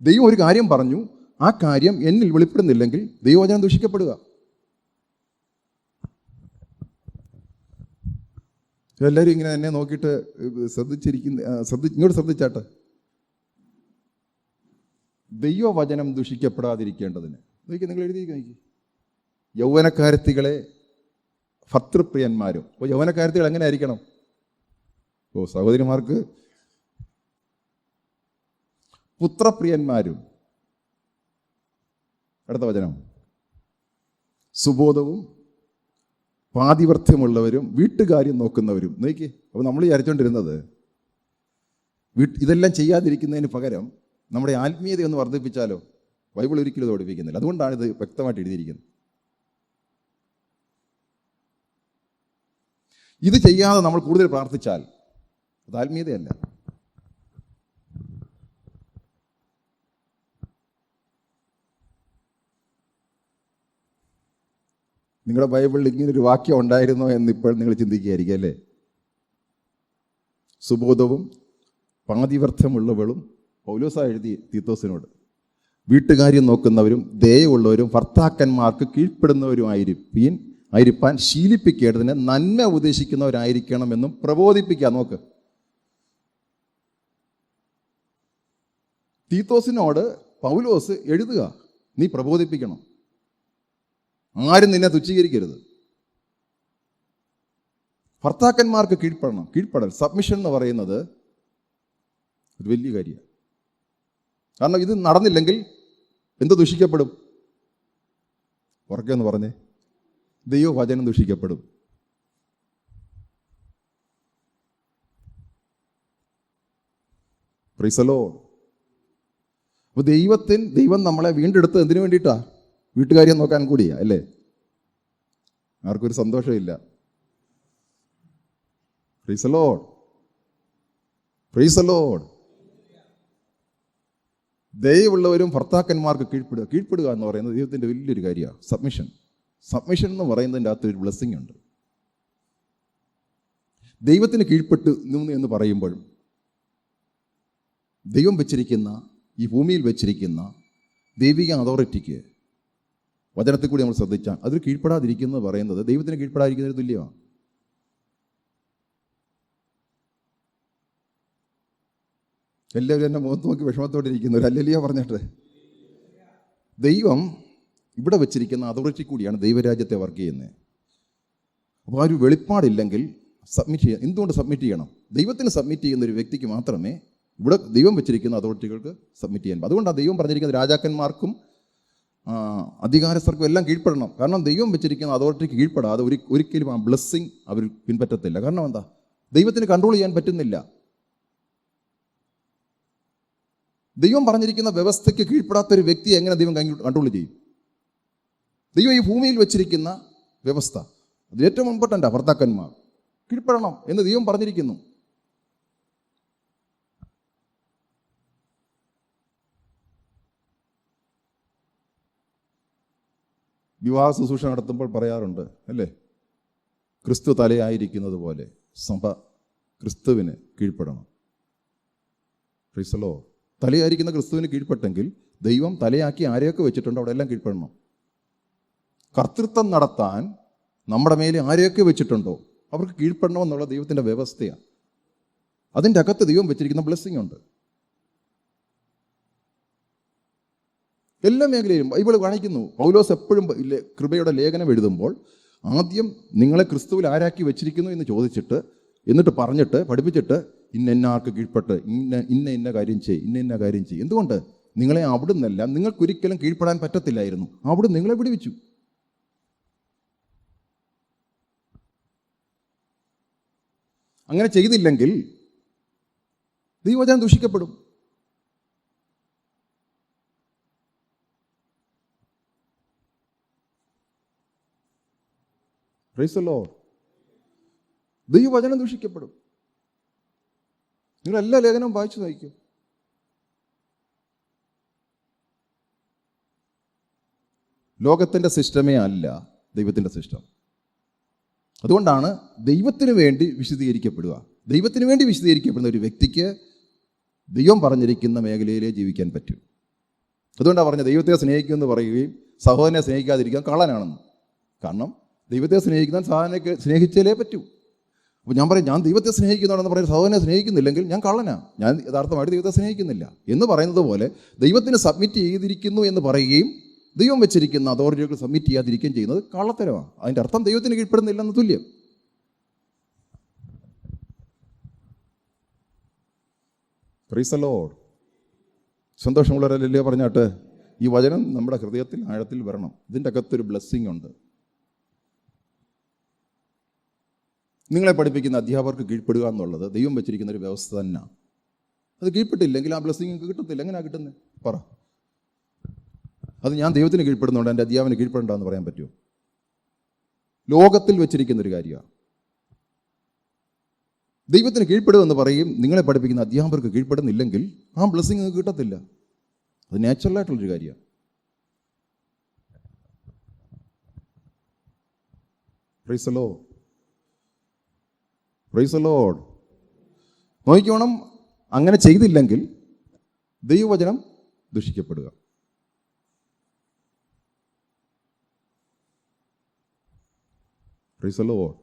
ദൈവം ഒരു കാര്യം പറഞ്ഞു, ആ കാര്യം എന്നിൽ വെളിപ്പെടുന്നില്ലെങ്കിൽ ദൈവവചനം ദുഷിക്കപ്പെടുക. എല്ലാവരും ഇങ്ങനെ എന്നെ നോക്കിയിട്ട് ഇങ്ങോട്ട് ശ്രദ്ധിച്ചാട്ടെ. ദൈവവചനം ദുഷിക്കപ്പെടാതിരിക്കേണ്ടതിന് നിങ്ങൾ എഴുതി നോക്കി. യൗവനക്കാരത്തികളെ ഭർത്തൃപ്രിയന്മാരും. അപ്പോൾ യൗവനക്കാരത്തികൾ എങ്ങനെ ആയിരിക്കണം? സഹോദരിമാർക്ക് പുത്രപ്രിയന്മാരും. അടുത്ത വചനം, സുബോധവും പാതിവ്രത്യമുള്ളവരും വീട്ടുകാര്യം നോക്കുന്നവരും. നോക്കി, അപ്പോൾ നമ്മൾ വിചാരിച്ചുകൊണ്ടിരുന്നത് ഇതെല്ലാം ചെയ്യാതിരിക്കുന്നതിന് പകരം നമ്മുടെ ആത്മീയത ഒന്ന് വർദ്ധിപ്പിച്ചാലോ? ബൈബിൾ ഒരിക്കലും ഇത് പഠിപ്പിക്കുന്നില്ല. അതുകൊണ്ടാണ് ഇത് വ്യക്തമായിട്ട് എഴുതിയിരിക്കുന്നത്. ഇത് ചെയ്യാതെ നമ്മൾ കൂടുതൽ പ്രാർത്ഥിച്ചാൽ അത് ആത്മീയതയല്ല. നിങ്ങളുടെ ബൈബിളിൽ ഇങ്ങനൊരു വാക്യം ഉണ്ടായിരുന്നോ എന്നിപ്പോൾ നിങ്ങൾ ചിന്തിക്കുകയായിരിക്കും അല്ലേ. സുബോധവും പാതിവ്രത്യമുള്ളവളും പൗലോസാ എഴുതി തീത്തോസിനോട്. വീട്ടുകാര്യം നോക്കുന്നവരും ദയയുള്ളവരും ഭർത്താക്കന്മാർക്ക് കീഴ്പ്പെടുന്നവരുമായിരിക്കാൻ ശീലിപ്പിക്കേണ്ടതിന് നന്മ ഉപദേശിക്കുന്നവരായിരിക്കണമെന്നും പ്രബോധിപ്പിക്കുക. നോക്ക്, തീത്തോസിനോട് പൗലോസ് എഴുതുക, നീ പ്രബോധിപ്പിക്കണം. ആരും നിന്നെ തുച്ഛീകരിക്കരുത്. ഭർത്താക്കന്മാർക്ക് കീഴ്പ്പെടൽ സബ്മിഷൻ എന്ന് പറയുന്നത് ഒരു വലിയ കാര്യമാണ്. കാരണം ഇത് നടന്നില്ലെങ്കിൽ എന്ത് ദുഷിക്കപ്പെടും? ഉറക്കെ ഒന്ന് പറഞ്ഞേ. ദൈവവചനം ദുഷിക്കപ്പെടും. Price the Lord. അപ്പോൾ ദൈവം നമ്മളെ വീണ്ടെടുത്തത് എന്തിനു വേണ്ടിയിട്ടാ? വീട്ടുകാര്യം നോക്കാൻ കൂടിയാ അല്ലേ? ആർക്കൊരു സന്തോഷമില്ല. Praise the lord, praise the lord. ദയവുള്ളവരും ഭർത്താക്കന്മാർക്ക് കീഴ്പ്പെടുക എന്ന് പറയുന്നത് ദൈവത്തിൻ്റെ വലിയൊരു കാര്യമാണ്. സബ്മിഷൻ എന്ന് പറയുന്നതിൻ്റെ അകത്ത് ഒരു ബ്ലെസ്സിങ് ഉണ്ട്. ദൈവത്തിന് കീഴ്പ്പെട്ട് നിന്ന് എന്ന് പറയുമ്പോഴും ദൈവം വെച്ചിരിക്കുന്ന ഈ ഭൂമിയിൽ വെച്ചിരിക്കുന്ന ദൈവിക അതോറിറ്റിക്ക് വചനത്തിൽ കൂടി നമ്മൾ ശ്രദ്ധിച്ചാൽ അതിൽ കീഴ്പ്പെടാതിരിക്കുന്നത് പറയുന്നത് ദൈവത്തിന് കീഴ്പ്പെടാതിരിക്കുന്നതിന് തുല്യമാണ്. എല്ലാവരും എന്നെ മുഖത്ത് നോക്കി വിഷമത്തോടെ ഇരിക്കുന്നു. ഒരു ഹല്ലേലൂയ പറഞ്ഞിട്ട്. ദൈവം ഇവിടെ വെച്ചിരിക്കുന്ന അതോറിറ്റി കൂടിയാണ് ദൈവരാജ്യത്തെ വർക്ക് ചെയ്യുന്നത്. അപ്പോൾ ആ ഒരു വെളിപ്പാടില്ലെങ്കിൽ സബ്മിറ്റ് ചെയ്യാം. എന്തുകൊണ്ട് സബ്മിറ്റ് ചെയ്യണം? ദൈവത്തിന് സബ്മിറ്റ് ചെയ്യുന്ന ഒരു വ്യക്തിക്ക് മാത്രമേ ഇവിടെ ദൈവം വെച്ചിരിക്കുന്ന അതോറിറ്റികൾക്ക് സബ്മിറ്റ് ചെയ്യാൻ. അതുകൊണ്ടാണ് ദൈവം പറഞ്ഞിരിക്കുന്നത് രാജാക്കന്മാർക്കും അധികാരസ്ഥർക്കും എല്ലാം കീഴ്പ്പെടണം. കാരണം ദൈവം വെച്ചിരിക്കുന്ന അതോറിറ്റിക്ക് കീഴ്പ്പെടാതെ ഒരിക്കലും ആ ബ്ലെസ്സിങ് അവർ പിൻപറ്റത്തില്ല. കാരണം എന്താ? ദൈവത്തിന് കൺട്രോൾ ചെയ്യാൻ പറ്റുന്നില്ല. ദൈവം പറഞ്ഞിരിക്കുന്ന വ്യവസ്ഥയ്ക്ക് കീഴ്പ്പെടാത്തൊരു വ്യക്തിയെ എങ്ങനെ ദൈവം കൺട്രോൾ ചെയ്യും? ദൈവം ഈ ഭൂമിയിൽ വെച്ചിരിക്കുന്ന വ്യവസ്ഥ അത് ഏറ്റവും ഇമ്പോർട്ടൻ്റാണ്. ഭർത്താക്കന്മാർ കീഴ്പ്പെടണം എന്ന് ദൈവം പറഞ്ഞിരിക്കുന്നു. വിവാഹ ശുശ്രൂഷ നടത്തുമ്പോൾ പറയാറുണ്ട് അല്ലേ, ക്രിസ്തു തലയായിരിക്കുന്നത് പോലെ സഭ ക്രിസ്തുവിന് കീഴ്പ്പെടണം. Praise the lord. തലയായിരിക്കുന്ന ക്രിസ്തുവിന് കീഴ്പ്പെട്ടെങ്കിൽ ദൈവം തലയാക്കി ആരെയൊക്കെ വെച്ചിട്ടുണ്ടോ അവിടെ എല്ലാം കീഴ്പ്പെടണം. കർത്തൃത്വം നടത്താൻ നമ്മുടെ മേലെ ആരെയൊക്കെ വെച്ചിട്ടുണ്ടോ അവർക്ക് കീഴ്പ്പെടണമെന്നുള്ള ദൈവത്തിൻ്റെ വ്യവസ്ഥയാണ്. അതിൻ്റെ അകത്ത് ദൈവം വെച്ചിരിക്കുന്ന ബ്ലെസ്സിങ് ഉണ്ട്. എല്ലാ മേഖലയിലും ബൈബിൾ കാണിക്കുന്നു. പൗലോസ് എപ്പോഴും കൃപയുടെ ലേഖനം എഴുതുമ്പോൾ ആദ്യം നിങ്ങളെ ക്രിസ്തുവിൽ ആരാക്കി വെച്ചിരിക്കുന്നു എന്ന് ചോദിച്ചിട്ട്, എന്നിട്ട് പറഞ്ഞിട്ട് പഠിപ്പിച്ചിട്ട് ഇന്നാർക്ക് കീഴ്പ്പെട്ട് ഇന്ന കാര്യം ഇന്ന കാര്യം ചെയ്യും. എന്തുകൊണ്ട്? നിങ്ങളെ അവിടുന്നല്ല, നിങ്ങൾക്കൊരിക്കലും കീഴ്പ്പെടാൻ പറ്റത്തില്ലായിരുന്നു. അവിടെ നിങ്ങളെ വിടുവിച്ചു. അങ്ങനെ ചെയ്തില്ലെങ്കിൽ ദൈവവചനം ദൂഷിക്കപ്പെടും. Price the Lord. ദൈവവചനം ദൂഷിക്കപ്പെടും. നിങ്ങൾ എല്ലാ ലേഖനവും വായിച്ചു നോക്കൂ. ലോകത്തിൻ്റെ സിസ്റ്റമേ അല്ല ദൈവത്തിൻ്റെ സിസ്റ്റം. അതുകൊണ്ടാണ് ദൈവത്തിന് വേണ്ടി വിശദീകരിക്കപ്പെടുക. ദൈവത്തിന് വേണ്ടി വിശദീകരിക്കപ്പെടുന്ന ഒരു വ്യക്തിക്ക് ദൈവം പറഞ്ഞിരിക്കുന്ന മേഖലയിലേ ജീവിക്കാൻ പറ്റും. അതുകൊണ്ടാണ് പറഞ്ഞത് ദൈവത്തെ സ്നേഹിക്കുമെന്ന് പറയുകയും സഹോദരനെ സ്നേഹിക്കാതിരിക്കാൻ കള്ളനാണെന്ന്. കാരണം ദൈവത്തെ സ്നേഹിക്കാൻ സഹോദരനെ സ്നേഹിച്ചാലേ പറ്റൂ. അപ്പോൾ ഞാൻ പറയും, ഞാൻ ദൈവത്തെ സ്നേഹിക്കുന്നതാണെന്ന് പറയുന്നത് സഹോദരനെ സ്നേഹിക്കുന്നില്ലെങ്കിൽ ഞാൻ കള്ളനാണ്, ഞാൻ യഥാർത്ഥമായിട്ട് ദൈവത്തെ സ്നേഹിക്കുന്നില്ല എന്ന് പറയുന്നത് പോലെ ദൈവത്തിന് സബ്മിറ്റ് ചെയ്തിരിക്കുന്നു എന്ന് പറയുകയും ദൈവം വെച്ചിരിക്കുന്ന അതോറിറ്റികൾക്ക് സബ്മിറ്റ് ചെയ്യാതിരിക്കുകയും ചെയ്യുന്നത് കള്ളത്തരമാണ്. അതിൻ്റെ അർത്ഥം ദൈവത്തിന് കീഴ്പ്പെടുന്നില്ലെന്ന് തുല്യം. Price the lord. സന്തോഷമുള്ളവരല്ലേ പറഞ്ഞാട്ട് ഈ വചനം നമ്മുടെ ഹൃദയത്തിൽ ആഴത്തിൽ വരണം. ഇതിൻ്റെ അകത്തൊരു ബ്ലെസ്സിങ് ഉണ്ട്. നിങ്ങളെ പഠിപ്പിക്കുന്ന അധ്യാപകർക്ക് കീഴ്പ്പെടുക എന്നുള്ളത് ദൈവം വെച്ചിരിക്കുന്ന ഒരു വ്യവസ്ഥ തന്നെയാണ്. അത് കീഴ്പ്പെട്ടില്ലെങ്കിൽ ആ ബ്ലെസ്സിങ് നിങ്ങൾക്ക് കിട്ടത്തില്ല. എങ്ങനെയാണ് കിട്ടുന്നത്? പറ. അത് ഞാൻ ദൈവത്തിന് കീഴ്പ്പെടുന്നുണ്ട്, എൻ്റെ അധ്യാപന കീഴ്പ്പെടണ്ടെന്ന് പറയാൻ പറ്റുമോ? ലോകത്തിൽ വെച്ചിരിക്കുന്നൊരു കാര്യമാണ്. ദൈവത്തിന് കീഴ്പ്പെടുമെന്ന് പറയും, നിങ്ങളെ പഠിപ്പിക്കുന്ന അധ്യാപകർക്ക് കീഴ്പ്പെടുന്നില്ലെങ്കിൽ ആ ബ്ലെസ്സിങ് നിങ്ങൾക്ക് കിട്ടത്തില്ല. അത് നാച്ചുറലായിട്ടുള്ളൊരു കാര്യമാണ്. Praise the lord. Praise the lord. നോക്കിക്കോണം, അങ്ങനെ ചെയ്തില്ലെങ്കിൽ ദൈവവചനം ദുഷിക്കപ്പെടുക. Price the Lord.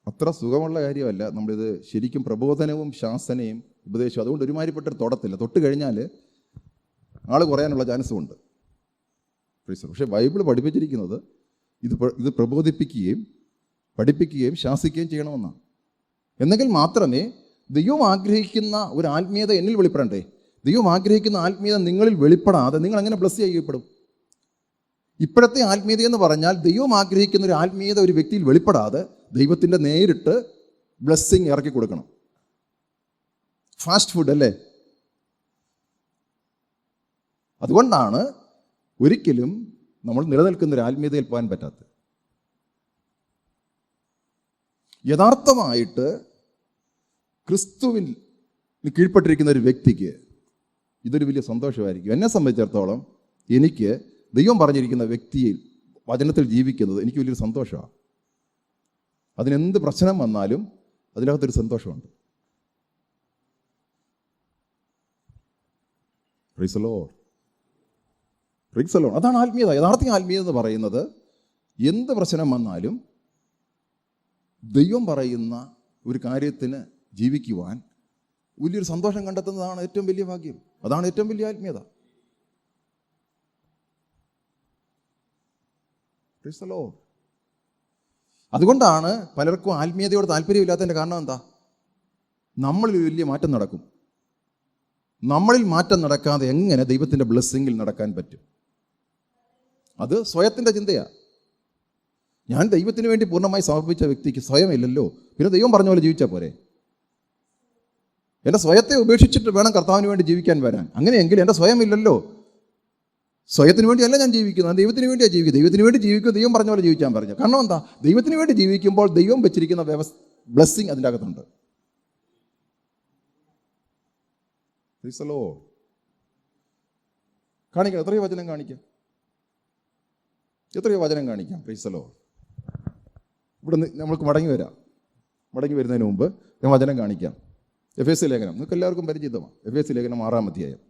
അത്ര സുഖമുള്ള കാര്യമല്ല നമ്മളിത് ശരിക്കും പ്രബോധനവും ശാസനയും ഉപദേശവും. അതുകൊണ്ട് ഒരുമാതിരിപ്പെട്ടൊരു തൊടത്തില്ല. തൊട്ട് കഴിഞ്ഞാൽ ആൾ കുറയാനുള്ള ചാൻസും ഉണ്ട്. പക്ഷേ ബൈബിൾ പഠിപ്പിച്ചിരിക്കുന്നത് ഇത് പ്രബോധിപ്പിക്കുകയും പഠിപ്പിക്കുകയും ശാസിക്കുകയും ചെയ്യണമെന്നാണ്. എന്നെങ്കിൽ മാത്രമേ ദൈവം ആഗ്രഹിക്കുന്ന ഒരു ആത്മീയത എന്നിൽ വെളിപ്പെടണ്ടേ. ദൈവം ആഗ്രഹിക്കുന്ന ആത്മീയത നിങ്ങളിൽ വെളിപ്പെടാതെ നിങ്ങൾ എങ്ങനെ ബ്ലെസ് ചെയ്യപ്പെടും? ഇപ്പോഴത്തെ ആത്മീയത എന്ന് പറഞ്ഞാൽ ദൈവം ആഗ്രഹിക്കുന്ന ഒരു ആത്മീയത ഒരു വ്യക്തിയിൽ വെളിപ്പെടാതെ ദൈവത്തിൻ്റെ നേരിട്ട് ബ്ലെസ്സിങ് ഇറക്കി കൊടുക്കണം. ഫാസ്റ്റ് ഫുഡ് അല്ലേ? അതുകൊണ്ടാണ് ഒരിക്കലും നമ്മൾ നിലനിൽക്കുന്ന ഒരു ആത്മീയതയിൽ പോകാൻ പറ്റാത്തത്. യഥാർത്ഥമായിട്ട് ക്രിസ്തുവിൽ കീഴ്പ്പെട്ടിരിക്കുന്ന ഒരു വ്യക്തിക്ക് ഇതൊരു വലിയ സന്തോഷമായിരിക്കും. എന്നെ സംബന്ധിച്ചിടത്തോളം എനിക്ക് ദൈവം പറഞ്ഞിരിക്കുന്ന വ്യക്തിയിൽ വചനത്തിൽ ജീവിക്കുന്നത് എനിക്ക് വലിയൊരു സന്തോഷമാണ്. അതിനെന്ത് പ്രശ്നം വന്നാലും അതിനകത്തൊരു സന്തോഷമുണ്ട്. Price the lord. Praise the Lord. അതാണ് ആത്മീയത. യഥാർത്ഥ ആത്മീയത എന്ന് പറയുന്നത് എന്ത് പ്രശ്നം വന്നാലും ദൈവം പറയുന്ന ഒരു കാര്യത്തിന് ജീവിക്കുവാൻ വലിയൊരു സന്തോഷം കണ്ടെത്തുന്നതാണ് ഏറ്റവും വലിയ ഭാഗ്യം. അതാണ് ഏറ്റവും വലിയ ആത്മീയത. Price the Lord. അതുകൊണ്ടാണ് പലർക്കും ആത്മീയതയോട് താല്പര്യമില്ലാത്തതിൻ്റെ കാരണം എന്താ? നമ്മളിൽ വലിയ മാറ്റം നടക്കും. നമ്മളിൽ മാറ്റം നടക്കാതെ എങ്ങനെ ദൈവത്തിൻ്റെ ബ്ലെസ്സിങ്ങിൽ നടക്കാൻ പറ്റും? അത് സ്വയത്തിൻ്റെ ചിന്തയാണ്. ഞാൻ ദൈവത്തിന് വേണ്ടി പൂർണ്ണമായി സമർപ്പിച്ച വ്യക്തിക്ക് സ്വയമില്ലല്ലോ, പിന്നെ ദൈവം പറഞ്ഞ പോലെ ജീവിച്ചാൽ പോരെ? എൻ്റെ സ്വയത്തെ ഉപേക്ഷിച്ചിട്ട് വേണം കർത്താവിന് വേണ്ടി ജീവിക്കാൻ വരാൻ. അങ്ങനെയെങ്കിൽ എൻ്റെ സ്വയമില്ലല്ലോ. സ്വയത്തിന് വേണ്ടിയല്ല ഞാൻ ജീവിക്കുന്നത്, ദൈവത്തിന് വേണ്ടിയാണ് ജീവിക്കുന്നത്. ദൈവത്തിന് വേണ്ടി ജീവിക്കുക, ദൈവം പറഞ്ഞ പോലെ ജീവിക്കാൻ പറഞ്ഞു. കാരണം എന്താ? ദൈവത്തിന് വേണ്ടി ജീവിക്കുമ്പോൾ ദൈവം വെച്ചിരിക്കുന്ന ബ്ലെസ്സിങ് അതിൻ്റെ അകത്തുണ്ട്. കാണിക്കാം, എത്രയോ വചനം കാണിക്കാം, എത്രയോ വചനം കാണിക്കാം. Price the Lord. ഇവിടെ നമ്മൾക്ക് മടങ്ങി വരുന്നതിന് മുമ്പ് ഞാൻ വചനം കാണിക്കാം. എഫേസ്യ ലേഖനം നിങ്ങൾക്ക് എല്ലാവർക്കും പരിചിതമാണ്. എഫേസ്യ ലേഖനം 6-ാം അധ്യായം